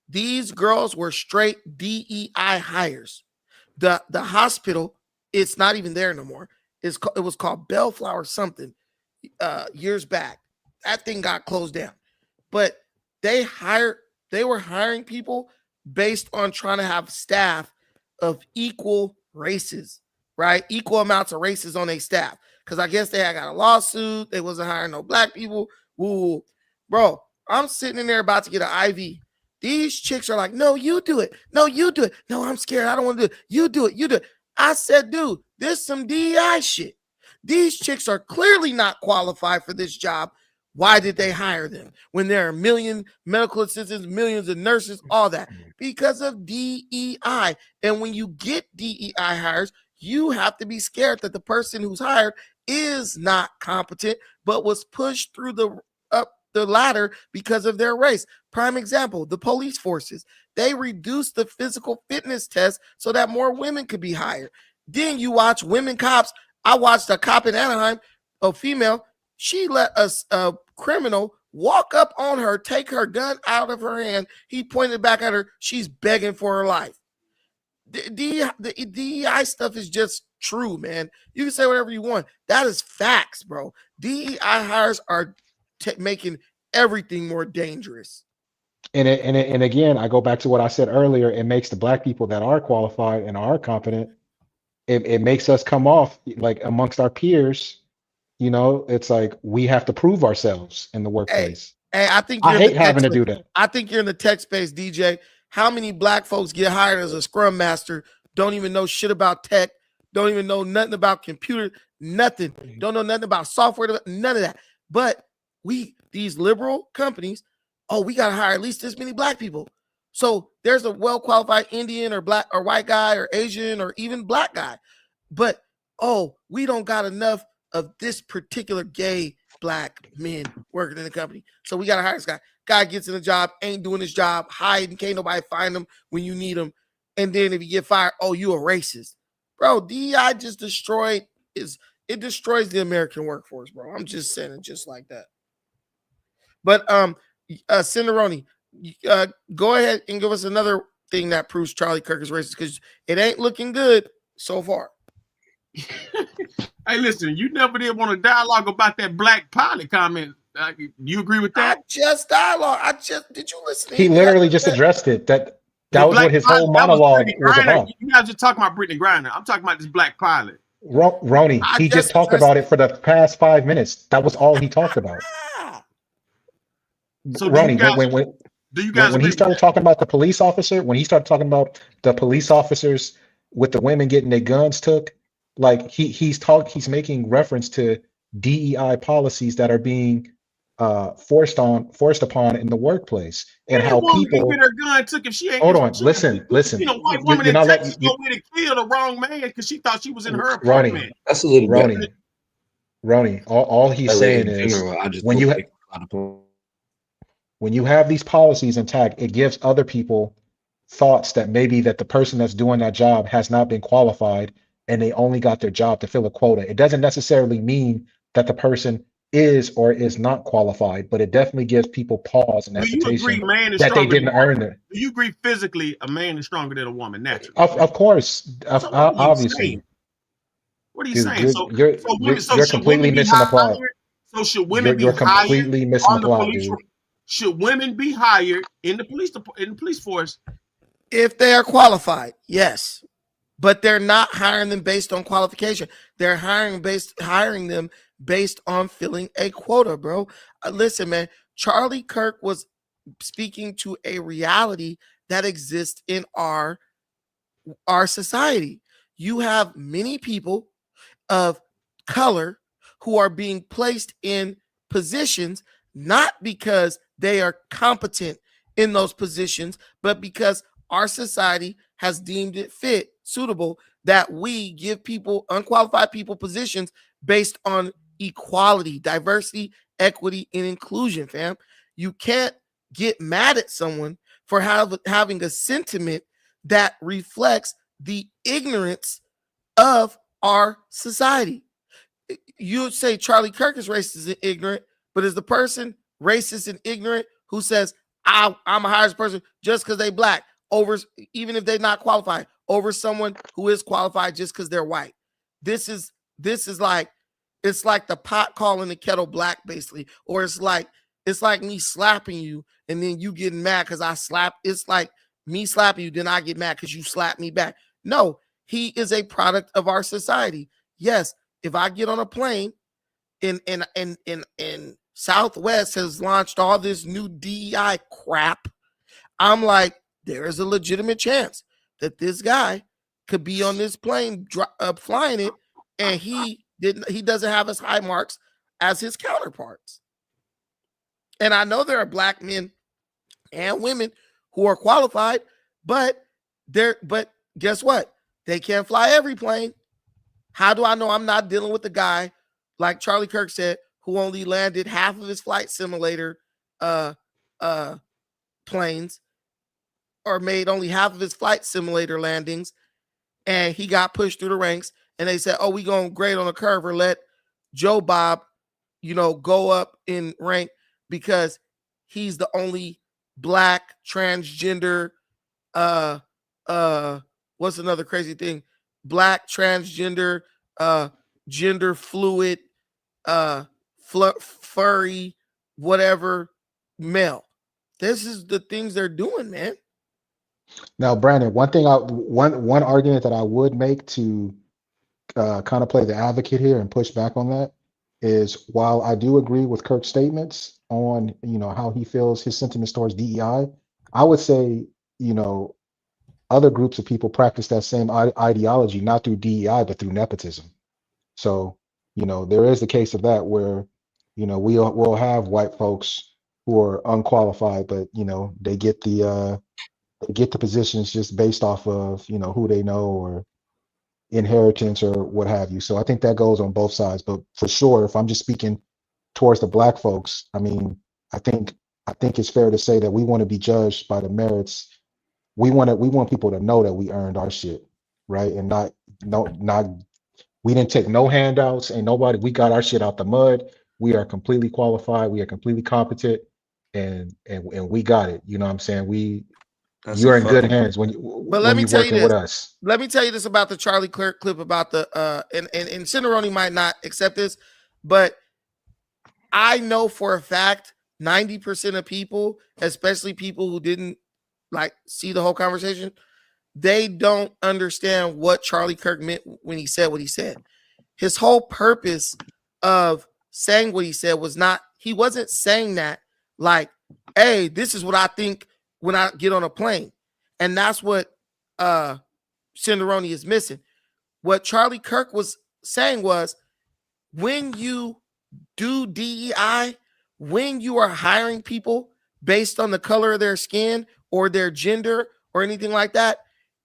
these girls were straight DEI hires. The hospital, it's not even there no more. It was called Bellflower something years back. That thing got closed down. But they were hiring people based on trying to have staff of equal races, right? Equal amounts of races on their staff. Because I guess they had got a lawsuit. They wasn't hiring no black people. Woo. Bro, I'm sitting in there about to get an IV. These chicks are like, no, you do it. No, you do it. No, I'm scared. I don't want to do it. You do it. You do it. I said, dude, this is some DEI shit. These chicks are clearly not qualified for this job. Why did they hire them when there are a million medical assistants, millions of nurses, all that? Because of DEI. And when you get DEI hires, you have to be scared that the person who's hired is not competent, but was pushed through up the ladder because of their race. Prime example, the police forces. They reduced the physical fitness test so that more women could be hired. Then you watch women cops. I watched a cop in Anaheim, a female. She let a criminal walk up on her, take her gun out of her hand. He pointed back at her. She's begging for her life. The DEI stuff is just true, man. You can say whatever you want. That is facts, bro. DEI hires are making everything more dangerous. And again, I go back to what I said earlier. It makes the black people that are qualified and are competent, it makes us come off like amongst our peers. You know, it's like we have to prove ourselves in the workplace. Hey, I think I hate having to do that. I think you're in the tech space, DJ. How many black folks get hired as a scrum master, don't even know shit about tech, don't even know nothing about computer, nothing, don't know nothing about software, none of that. But these liberal companies, we got to hire at least this many black people. So there's a well-qualified Indian or black or white guy or Asian or even black guy. But, we don't got enough of this particular gay black men working in the company. So we got to hire this guy. Guy gets in the job, ain't doing his job, hiding, can't nobody find him when you need him. And then if you get fired, you a racist. Bro, DEI just destroys the American workforce, bro. I'm just saying it just like that. But Cinderoni, go ahead and give us another thing that proves Charlie Kirk is racist, because it ain't looking good so far. Hey, listen, you never did want to dialogue about that black pilot comment. You agree with that? Did you listen? He literally just addressed it. That was what his whole monologue was about. You guys are talking about Brittany Griner. I'm talking about this black pilot. Roni, he just talked about it for the past 5 minutes. That was all he talked about. So Roni, when he started talking about the police officer, when he started talking about the police officers with the women getting their guns took, like he's making reference to DEI policies that are being forced upon in the workplace, and how people get her gun took if she ain't. Hold on, listen. White woman in Texas go in and kill the wrong man because she thought she was in her apartment. Ronnie, that's a little bit. Ronnie, all he's saying is when you have these policies intact, it gives other people thoughts that maybe that the person that's doing that job has not been qualified and they only got their job to fill a quota. It doesn't necessarily mean that the person is or is not qualified, but it definitely gives people pause and hesitation that they didn't earn it. Do you agree physically a man is stronger than a woman naturally? Of course, obviously. What are you saying? You're completely missing the plot. So should women be hired? You're completely missing the plot, dude. Should women be hired in the police force if they are qualified? Yes. But they're not hiring them based on qualification. They're hiring them based on filling a quota, bro. Listen, man, Charlie Kirk was speaking to a reality that exists in our society. You have many people of color who are being placed in positions not because they are competent in those positions, but because our society has deemed it suitable that we give people, unqualified people, positions based on equality, diversity, equity, and inclusion, fam. You can't get mad at someone for having a sentiment that reflects the ignorance of our society. You would say Charlie Kirk is racist and ignorant, but is the person racist and ignorant who says I'm a highest person just because they black over, even if they're not qualified, over someone who is qualified just because they're white? This is like, it's like the pot calling the kettle black, basically, or it's like me slapping you and then you getting mad because I slap. It's like me slapping you, then I get mad because you slap me back. No, he is a product of our society. Yes, if I get on a plane in Southwest has launched all this new DEI crap, I'm like, there is a legitimate chance that this guy could be on this plane flying it, and he doesn't have as high marks as his counterparts. And I know there are black men and women who are qualified, but guess what? They can't fly every plane. How do I know I'm not dealing with a guy, like Charlie Kirk said, who only landed half of his flight simulator planes, or made only half of his flight simulator landings, and he got pushed through the ranks, and they said, oh, we gonna grade on a curve or let Joe Bob, go up in rank because he's the only black transgender, what's another crazy thing? Black transgender, gender fluid, furry, whatever male. This is the things they're doing, man. Now, Brandon, one argument that I would make to kind of play the advocate here and push back on that is, while I do agree with Kirk's statements on how he feels, his sentiments towards DEI, I would say other groups of people practice that same ideology, not through DEI but through nepotism. So there is the case of that where we'll have white folks who are unqualified, but they get the positions just based off of who they know or inheritance or what have you. So I think that goes on both sides. But for sure, if I'm just speaking towards the black folks, I mean, I think it's fair to say that we want to be judged by the merits. We want people to know that we earned our shit, right? And not we didn't take no handouts, and we got our shit out the mud. We are completely qualified, we are completely competent, and we got it. You know what I'm saying? You're in good hands when you're working with us. Let me tell you this about the Charlie Kirk clip about the and Cineroni might not accept this, but I know for a fact 90% of people, especially people who didn't see the whole conversation, they don't understand what Charlie Kirk meant when he said what he said. His whole purpose of saying what he said he wasn't saying that like, hey, this is what I think when I get on a plane. And that's what Cineroni is missing. What Charlie Kirk was saying was, when you do DEI, when you are hiring people based on the color of their skin or their gender or anything like that,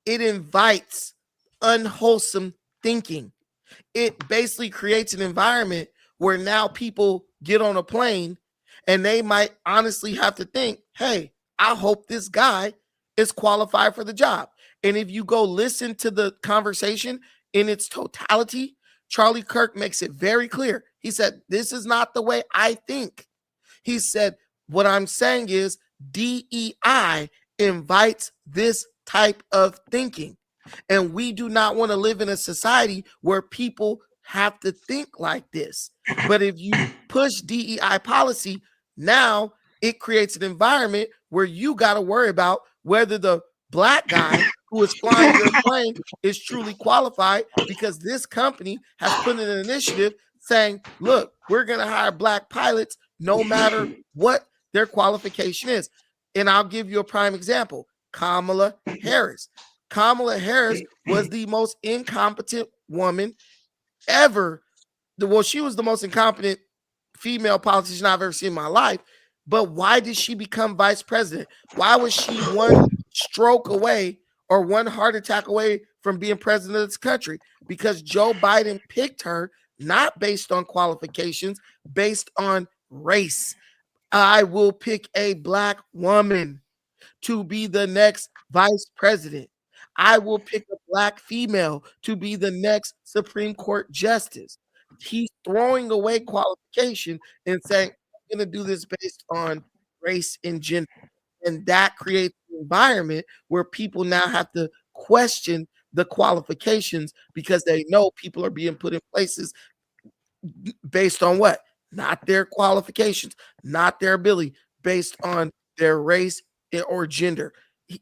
it invites unwholesome thinking. It basically creates an environment where now people get on a plane and they might honestly have to think, hey, I hope this guy is qualified for the job. And if you go listen to the conversation in its totality, Charlie Kirk makes it very clear. He said, this is not the way I think. He said, what I'm saying is DEI invites this type of thinking. And we do not want to live in a society where people have to think like this. But if you push DEI policy, now it creates an environment where you got to worry about whether the black guy who is flying your plane is truly qualified, because this company has put in an initiative saying, look, we're going to hire black pilots no matter what their qualification is. And I'll give you a prime example. Kamala Harris. Kamala Harris was the most incompetent woman ever. Well, she was the most incompetent female politician I've ever seen in my life. But why did she become vice president? Why was she one stroke away or one heart attack away from being president of this country? Because Joe Biden picked her not based on qualifications, based on race. I will pick a black woman to be the next vice president. I will pick a black female to be the next Supreme Court justice. He's throwing away qualification and saying, I'm going to do this based on race and gender. And that creates an environment where people now have to question the qualifications because they know people are being put in places based on what? Not their qualifications, not their ability, based on their race or gender.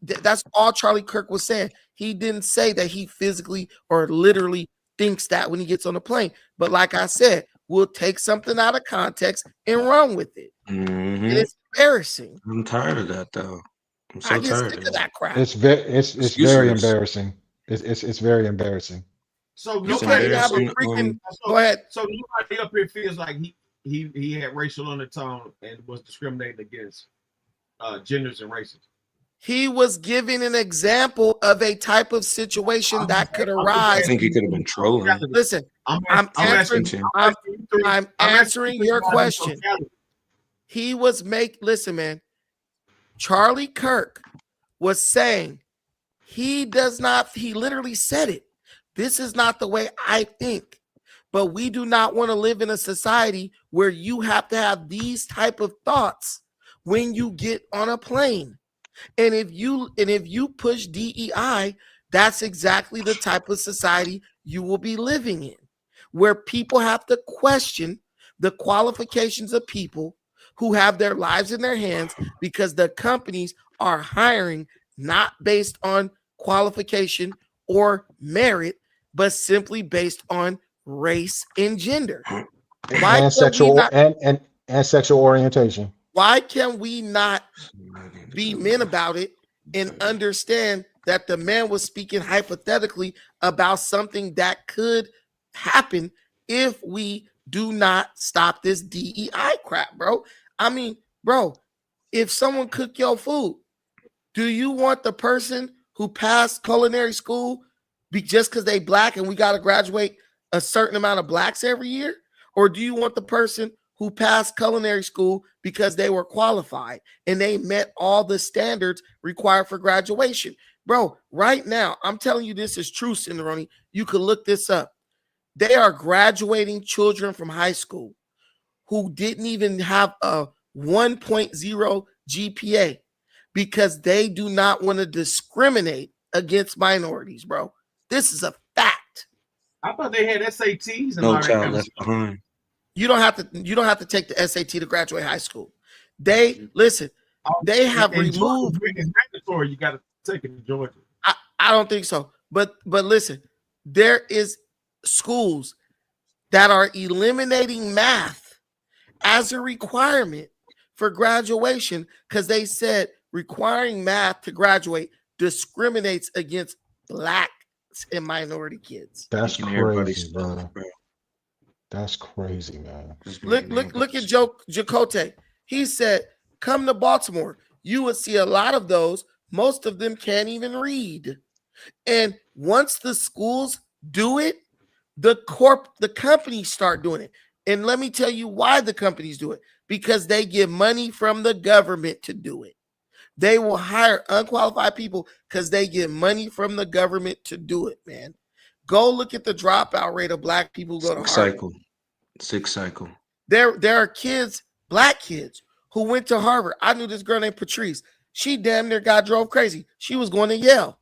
That's all Charlie Kirk was saying. He didn't say that he physically or literally thinks that when he gets on a plane. But like I said, we'll take something out of context and run with it. And it's embarrassing. I'm tired of that though. I'm I so get tired sick of of that. that crap. It's very Useless. embarrassing. It's very embarrassing. So You can't even have a embarrassing. freaking. Go ahead. So nobody up here feels like he had racial undertone and was discriminating against genders and races. He was giving an example of a type of situation that could arise. I think he could have been trolling. Listen, I'm answering your question. He was listen, man. Charlie Kirk was saying he literally said it. This is not the way I think. But we do not want to live in a society where you have to have these type of thoughts when you get on a plane. And if you push DEI, that's exactly the type of society you will be living in, where people have to question the qualifications of people who have their lives in their hands because the companies are hiring not based on qualification or merit, but simply based on race and gender. And sexual and sexual orientation. Why can we not be men about it and understand that the man was speaking hypothetically about something that could happen if we do not stop this DEI crap, bro? I mean, bro, if someone cook your food, do you want the person who passed culinary school just because they black and we got to graduate a certain amount of blacks every year? Or do you want the person who passed culinary school because they were qualified and they met all the standards required for graduation? Bro, right now, I'm telling you, this is true, Cinderoni. You could look this up. They are graduating children from high school who didn't even have a 1.0 GPA because they do not want to discriminate against minorities, bro. This is a fact. I thought they had SATs and No all that child kind of left stuff. behind. You don't have to take the SAT to graduate high school. They have removed. It's mandatory. You got to take it in Georgia. I don't think so. But listen, there is schools that are eliminating math as a requirement for graduation because they said requiring math to graduate discriminates against black and minority kids. That's crazy, bro. That's crazy, man. Look at Jacote. He said, come to Baltimore. You would see a lot of those. Most of them can't even read. And once the schools do it, the companies start doing it. And let me tell you why the companies do it. Because they get money from the government to do it. They will hire unqualified people because they get money from the government to do it, man. Go look at the dropout rate of black people who go to Harvard. Sixth cycle. There are kids, black kids, who went to Harvard. I knew this girl named Patrice. She damn near got drove crazy. She was going to Yale.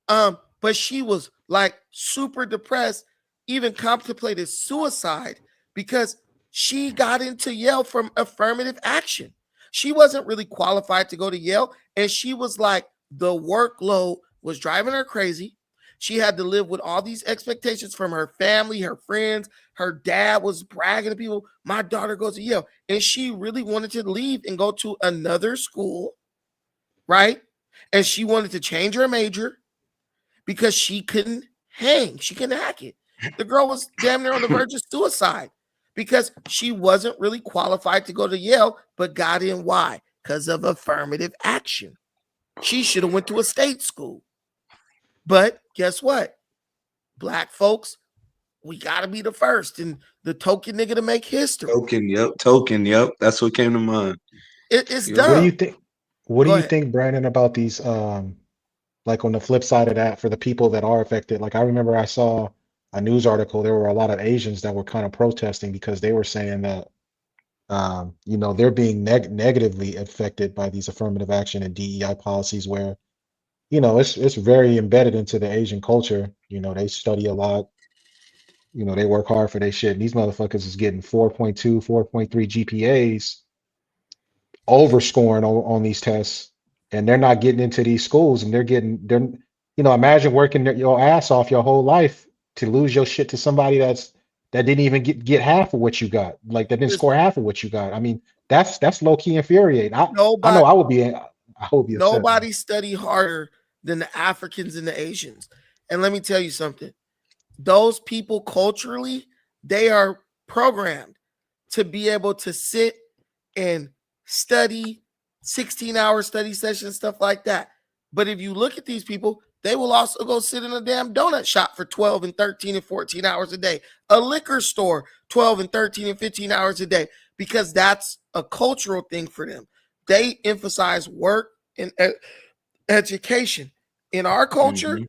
But she was like super depressed, even contemplated suicide because she got into Yale from affirmative action. She wasn't really qualified to go to Yale. And she was like, the workload was driving her crazy. She had to live with all these expectations from her family, her friends. Her dad was bragging to people, my daughter goes to Yale. And she really wanted to leave and go to another school, right? And she wanted to change her major because she couldn't hang. She couldn't hack it. The girl was damn near on the verge of suicide because she wasn't really qualified to go to Yale, but got in. Why? Because of affirmative action. She should have went to a state school. But guess what? Black folks we got to be the first and the token nigga to make history. Token, yep. That's what came to mind. It's What do you dumb. think? What do Go you ahead. think, Brandon, about these? Like on the flip side of that, for the people that are affected, like I remember I saw a news article. There were a lot of Asians that were kind of protesting because they were saying that, they're being negatively affected by these affirmative action and DEI policies, where it's very embedded into the Asian culture. They study a lot. They work hard for their shit. And these motherfuckers is getting 4.2, 4.3 GPAs, overscoring on these tests, and they're not getting into these schools, and imagine working your ass off your whole life to lose your shit to somebody that didn't even get half of what you got, like that didn't score half of what you got. I mean, that's low-key infuriating. I know I would be upset, man. Nobody study harder than the Africans and the Asians. And let me tell you something. Those people culturally, they are programmed to be able to sit and study 16-hour study sessions, stuff like that. But if you look at these people, they will also go sit in a damn donut shop for 12 and 13 and 14 hours a day, a liquor store 12 and 13 and 15 hours a day, because that's a cultural thing for them. They emphasize work and education. In our culture,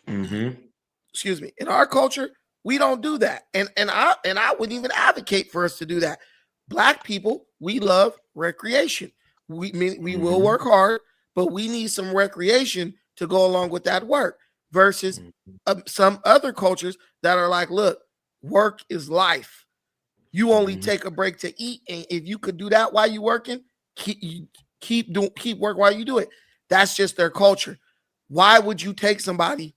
excuse me, in our culture, we don't do that. And I wouldn't even advocate for us to do that. Black people, we love recreation. We will work hard, but we need some recreation to go along with that work, versus some other cultures that are like, look, work is life. You only take a break to eat, and if you could do that while you're working, keep work while you do it. That's just their culture. Why would you take somebody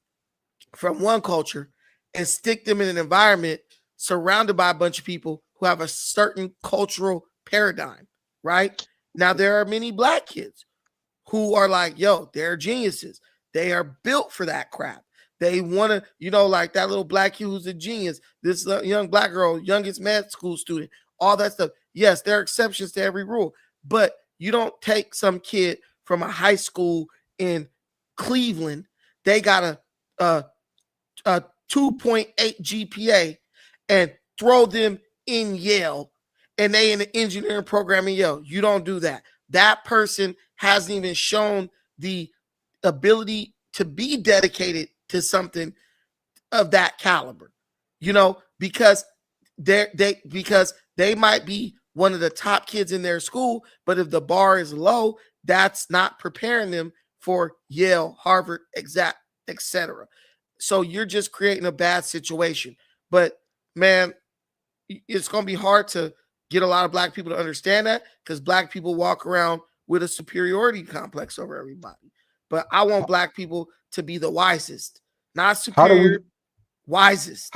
from one culture and stick them in an environment surrounded by a bunch of people who have a certain cultural paradigm, right? Now, there are many Black kids who are like, yo, they're geniuses. They are built for that crap. They want to, like that little Black kid who's a genius, this young Black girl, youngest med school student, all that stuff. Yes, there are exceptions to every rule, but you don't take some kid from a high school in Cleveland. They got a 2.8 GPA and throw them in Yale, and they in the engineering program in Yale. You don't do that. That person hasn't even shown the ability to be dedicated to something of that caliber, because they might be one of the top kids in their school, but if the bar is low, that's not preparing them for Yale, Harvard, etc. So you're just creating a bad situation. But man, it's going to be hard to get a lot of Black people to understand that, because Black people walk around with a superiority complex over everybody. But I want Black people to be the wisest, not superior, wisest.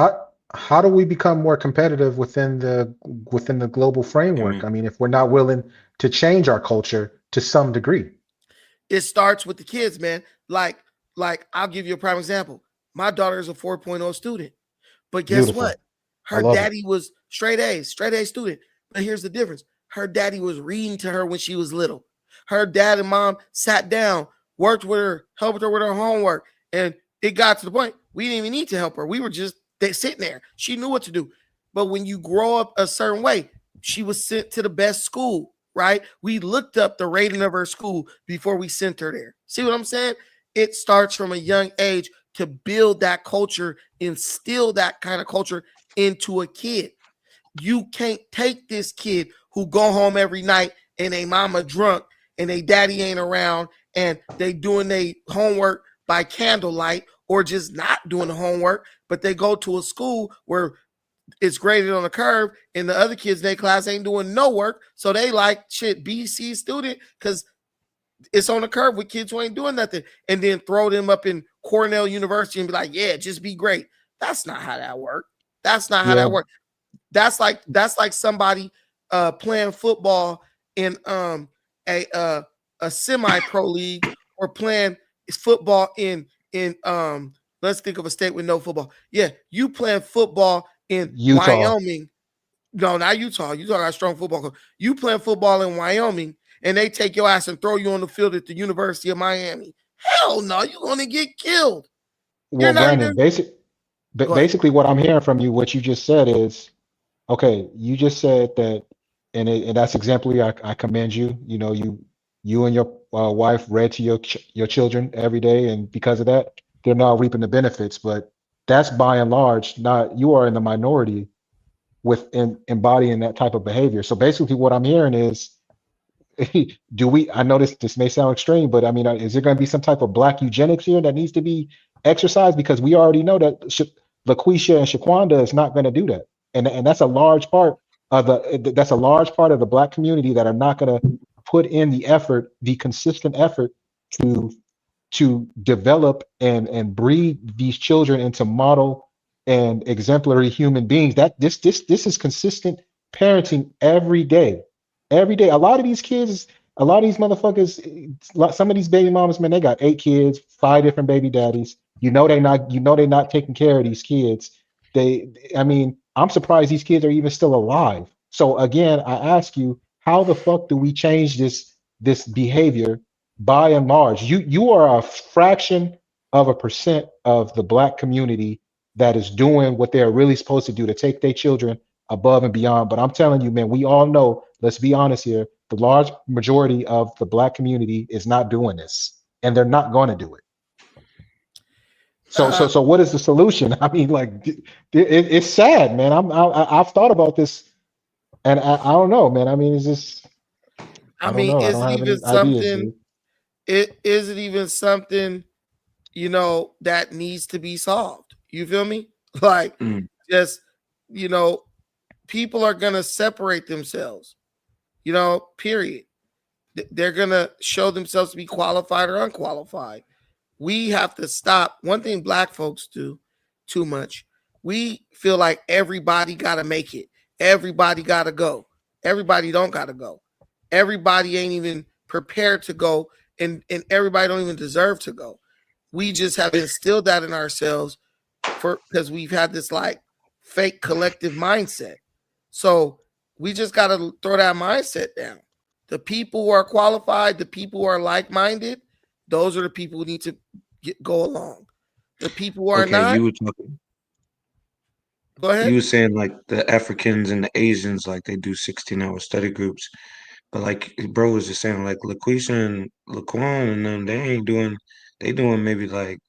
How do we become more competitive within the global framework? I mean, if we're not willing to change our culture to some degree. It starts with the kids, man. Like I'll give you a prime example. My daughter is a 4.0 student, but guess Beautiful. what? Her daddy was straight A student. But here's the difference. Her daddy was reading to her when she was little. Her dad and mom sat down, worked with her, helped her with her homework. And it got to the point we didn't even need to help her. We were just sitting there. She knew what to do. But when you grow up a certain way, she was sent to the best school, right? We looked up the rating of her school before we sent her there. See what I'm saying? It starts from a young age to build that culture, instill that kind of culture into a kid. You can't take this kid who go home every night and they mama drunk and they daddy ain't around and they doing their homework by candlelight or just not doing the homework, but they go to a school where it's graded on a curve and the other kids in their class ain't doing no work. So they like, shit, BC student, because it's on a curve with kids who ain't doing nothing, and then throw them up in Cornell University and be like, yeah, just be great. That's not how that works. That's not how that works. That's like somebody playing football in a semi-pro league, or playing football in let's think of a state with no football. Yeah, you playing football in Utah. Wyoming. No, not Utah. Utah got a strong football coach. You playing football in Wyoming, and they take your ass and throw you on the field at the University of Miami. Hell no, you're going to get killed. Well, Brandon, Go ahead. basically what I'm hearing from you, what you just said is, okay, you just said that, and that's exemplary. I commend you. You know, you and your wife read to your children every day, and because of that, they're now reaping the benefits. But that's by and large not, you are in the minority with embodying that type of behavior. So basically, what I'm hearing is, do we? I know this may sound extreme, but I mean, is there going to be some type of black eugenics here that needs to be exercised? Because we already know that LaQuisha and Shaquanda is not going to do that, and that's a large part of that's a large part of the black community that are not going to put in the effort, the consistent effort to develop and breed these children into model and exemplary human beings. That this is consistent parenting every day. Every day. A lot of these kids, a lot of these motherfuckers, some of these baby mamas, man, they got 8 kids, 5 different baby daddies. They're not taking care of these kids. I mean, I'm surprised these kids are even still alive. So again, I ask you, how the fuck do we change this behavior? By and large, you are a fraction of a percent of the black community that is doing what they're really supposed to do, to take their children above and beyond. But I'm telling you, man, we all know, let's be honest here, the large majority of the black community is not doing this, and they're not going to do it. So what is the solution? I mean, like, it's sad, man. I've thought about this, and I don't know, man. I mean, it's just, I don't know. I Is don't it have even any ideas, something? dude. Is it even something, that needs to be solved? You feel me? Like, just, people are gonna separate themselves. Period. They're gonna show themselves to be qualified or unqualified. We have to stop. One thing black folks do too much. We feel like everybody gotta make it. Everybody gotta go. Everybody don't gotta go. Everybody ain't even prepared to go, and everybody don't even deserve to go. We just have instilled that in ourselves because we've had this like fake collective mindset. So we just got to throw that mindset down. The people who are qualified, the people who are like-minded, those are the people who need to go along. The people who are Okay, not, you were talking. go ahead. You were saying like the Africans and the Asians, like they do 16-hour study groups, but like bro was just saying, like LaQuisha and Laquan and them, they doing maybe like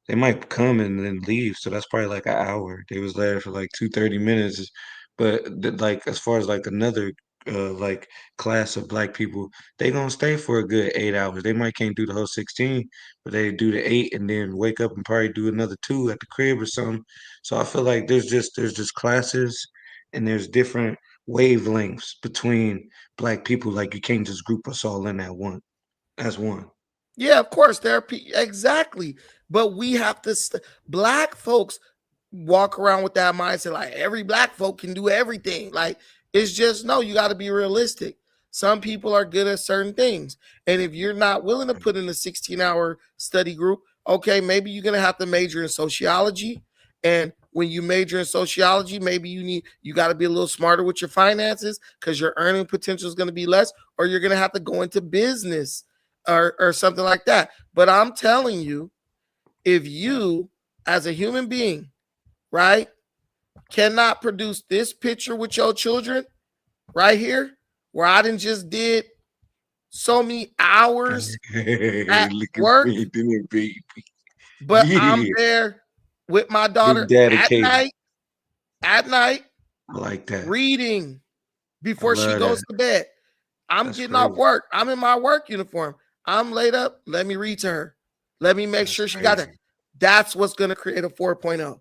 they might come and then leave, so that's probably like an hour. They was there for like 30 minutes, but like as far as like another like class of black people, they gonna stay for a good 8 hours. They might can't do the whole 16, but they do the 8 and then wake up and probably do another 2 at the crib or something. So I feel like there's just classes and there's different wavelengths between black people. Like you can't just group us all in at one as one. Yeah, of course, there are exactly. But we have to, black folks walk around with that mindset like every black folk can do everything. Like, it's just, no, you got to be realistic. Some people are good at certain things. And if you're not willing to put in a 16-hour study group, okay, maybe you're going to have to major in sociology. And when you major in sociology, maybe you got to be a little smarter with your finances because your earning potential is going to be less, or you're going to have to go into business or something like that. But I'm telling you, if you as a human being, right, cannot produce this picture with your children right here, where I done just did so many hours at Look at work, me doing baby. but I'm Yeah, there with my big daughter dedicated. at night, I like that. reading I before she love goes that. to bed. I'm That's getting off crazy. work. I'm in my work uniform. I'm laid up. Let me read to her. Let me make That's sure she got it. crazy. That's what's going to create a 4.0.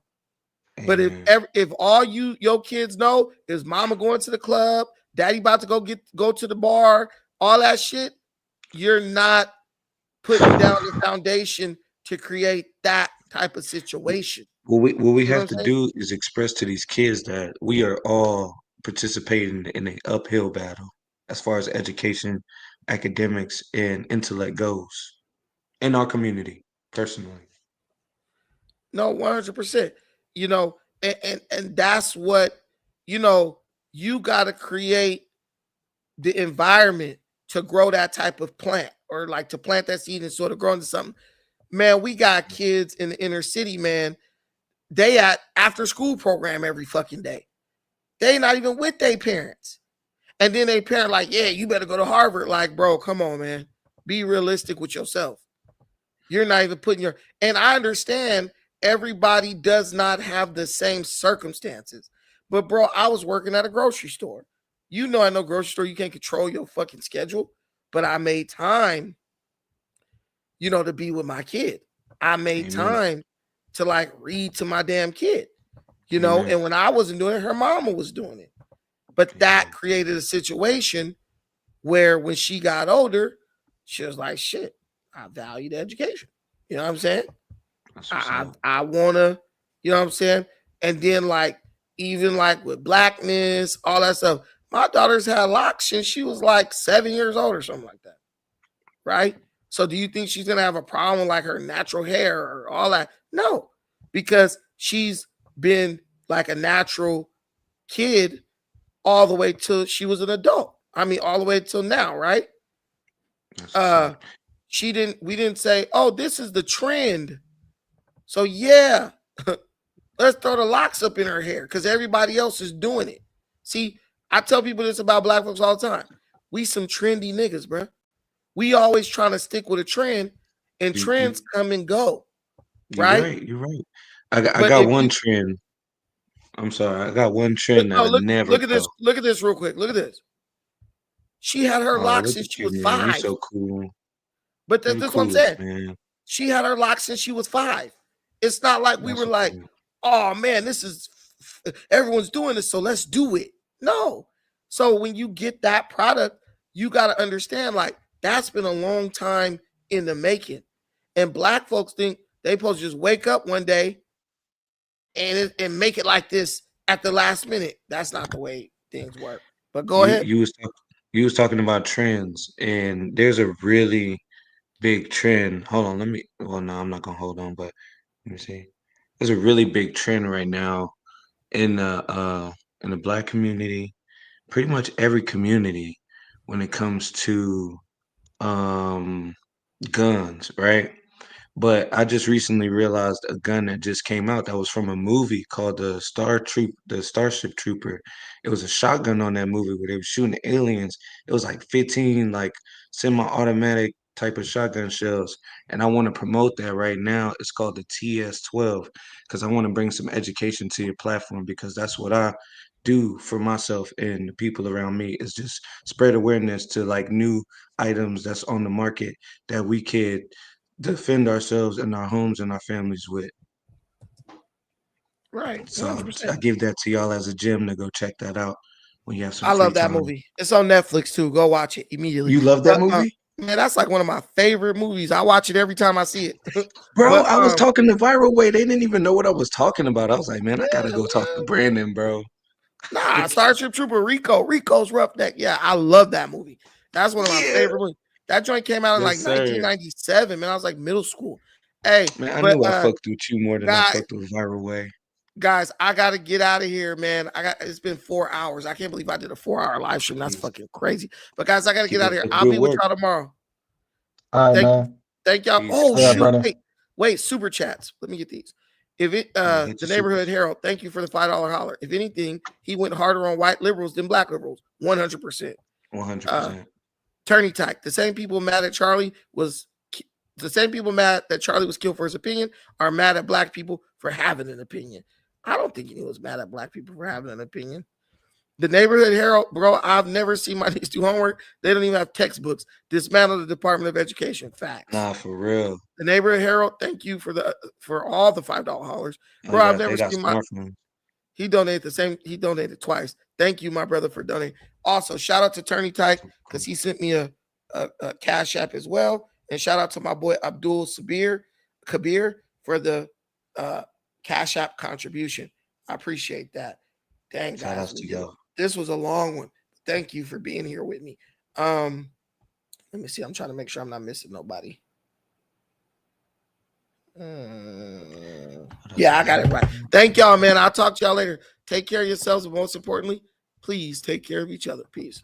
But Amen. if all your kids know is mama going to the club, daddy about to go to the bar, all that shit, you're not putting down the foundation to create that type of situation. What we See what have I'm to saying? do is express to these kids that we are all participating in an uphill battle as far as education, academics, and intellect goes in our community, personally. No, 100%. And that's what, you got to create the environment to grow that type of plant, or like to plant that seed and sort of grow into something. Man, we got kids in the inner city, man, they at after school program every fucking day. They not even with their parents. And then they parent like, yeah, you better go to Harvard. Like, bro, come on, man. Be realistic with yourself. You're not even putting your, and I understand everybody does not have the same circumstances. But bro, I was working at a grocery store. You know, at no grocery store, you can't control your fucking schedule. But I made time, you know, to be with my kid. I made time to like read to my damn kid, you know, and when I wasn't doing it, her mama was doing it. But that created a situation where when she got older, she was like, shit, I valued education. You know what I'm saying? I want to, you know what I'm saying? And then like, even like with blackness, all that stuff, my daughter's had locks since she was like 7 years old or something like that. Right? So do you think she's going to have a problem with like her natural hair or all that? No, because she's been like a natural kid all the way till she was an adult. I mean, all the way till now, right? We didn't say, oh, this is the trend. So yeah, let's throw the locks up in her hair because everybody else is doing it. See, I tell people this about black folks all the time. We some trendy niggas, bro. We always trying to stick with a trend, and trends come and go. Right? You're right. I got one trend. I'm sorry. I got one trend that never look at this. Look at this real quick. Look at this. She had her locks since she was 5. You're so cool. But that's what I'm saying. Man. She had her locks since she was 5. It's not like we were like, oh man, this is everyone's doing this, so let's do it. No. So when you get that product, you got to understand like that's been a long time in the making. And black folks think they supposed to just wake up one day and make it like this at the last minute. That's not the way things work. But go ahead. You was talking about trends, and there's a really big trend. Hold on, well, no, I'm not gonna hold on, but let me see. There's a really big trend right now in the black community, pretty much every community, when it comes to guns, right? But I just recently realized a gun that just came out that was from a movie called the Starship Trooper. It was a shotgun on that movie where they were shooting aliens. It was like 15 like semi-automatic type of shotgun shells. And I want to promote that right now. It's called the TS-12 because I want to bring some education to your platform because that's what I do for myself and the people around me is just spread awareness to like new items that's on the market that we could defend ourselves and our homes and our families with. Right. So I give that to y'all as a gem to go check that out when you have some. I love that movie. It's on Netflix too. Go watch it immediately. You love that movie? Man, that's like one of my favorite movies. I watch it every time I see it. Bro, I was talking the viral way. They didn't even know what I was talking about. I was like, man, I gotta go talk to Brandon, bro. Nah, Starship Trooper Rico's Roughneck. Yeah, I love that movie. That's one of my favorite movies. That joint came out in like 1997, man. I was like middle school. Hey, man, I knew I fucked with you more than I fucked with Viral Way. Guys, I gotta get out of here, man. It's been 4 hours. I can't believe I did a 4-hour live stream. That's fucking crazy. But guys, I gotta get out of here. I'll be with y'all tomorrow. All right, man. Thank y'all. Oh shoot! Wait, super chats. Let me get these. If it the neighborhood Herald, thank you for the $5 holler. If anything, he went harder on white liberals than black liberals. 100%. 100%. Turney Tyke. The same people mad that Charlie was killed for his opinion are mad at black people for having an opinion. I don't think he was mad at black people for having an opinion. The neighborhood Herald, bro, I've never seen my niece do homework. They don't even have textbooks. Dismantle the Department of Education. Facts. Nah, for real. The neighborhood Herald, thank you for all the $5 hollers. Bro, I've never seen my he donated twice. Thank you, my brother, for donating. Also, shout out to Turney Tyke because he sent me a Cash App as well. And shout out to my boy Abdul Kabir for the Cash App contribution. I appreciate that. Dang, guys. This was a long one. Thank you for being here with me. Let me see. I'm trying to make sure I'm not missing nobody. Yeah, I got it right. Thank y'all, man. I'll talk to y'all later. Take care of yourselves. And most importantly, please take care of each other. Peace.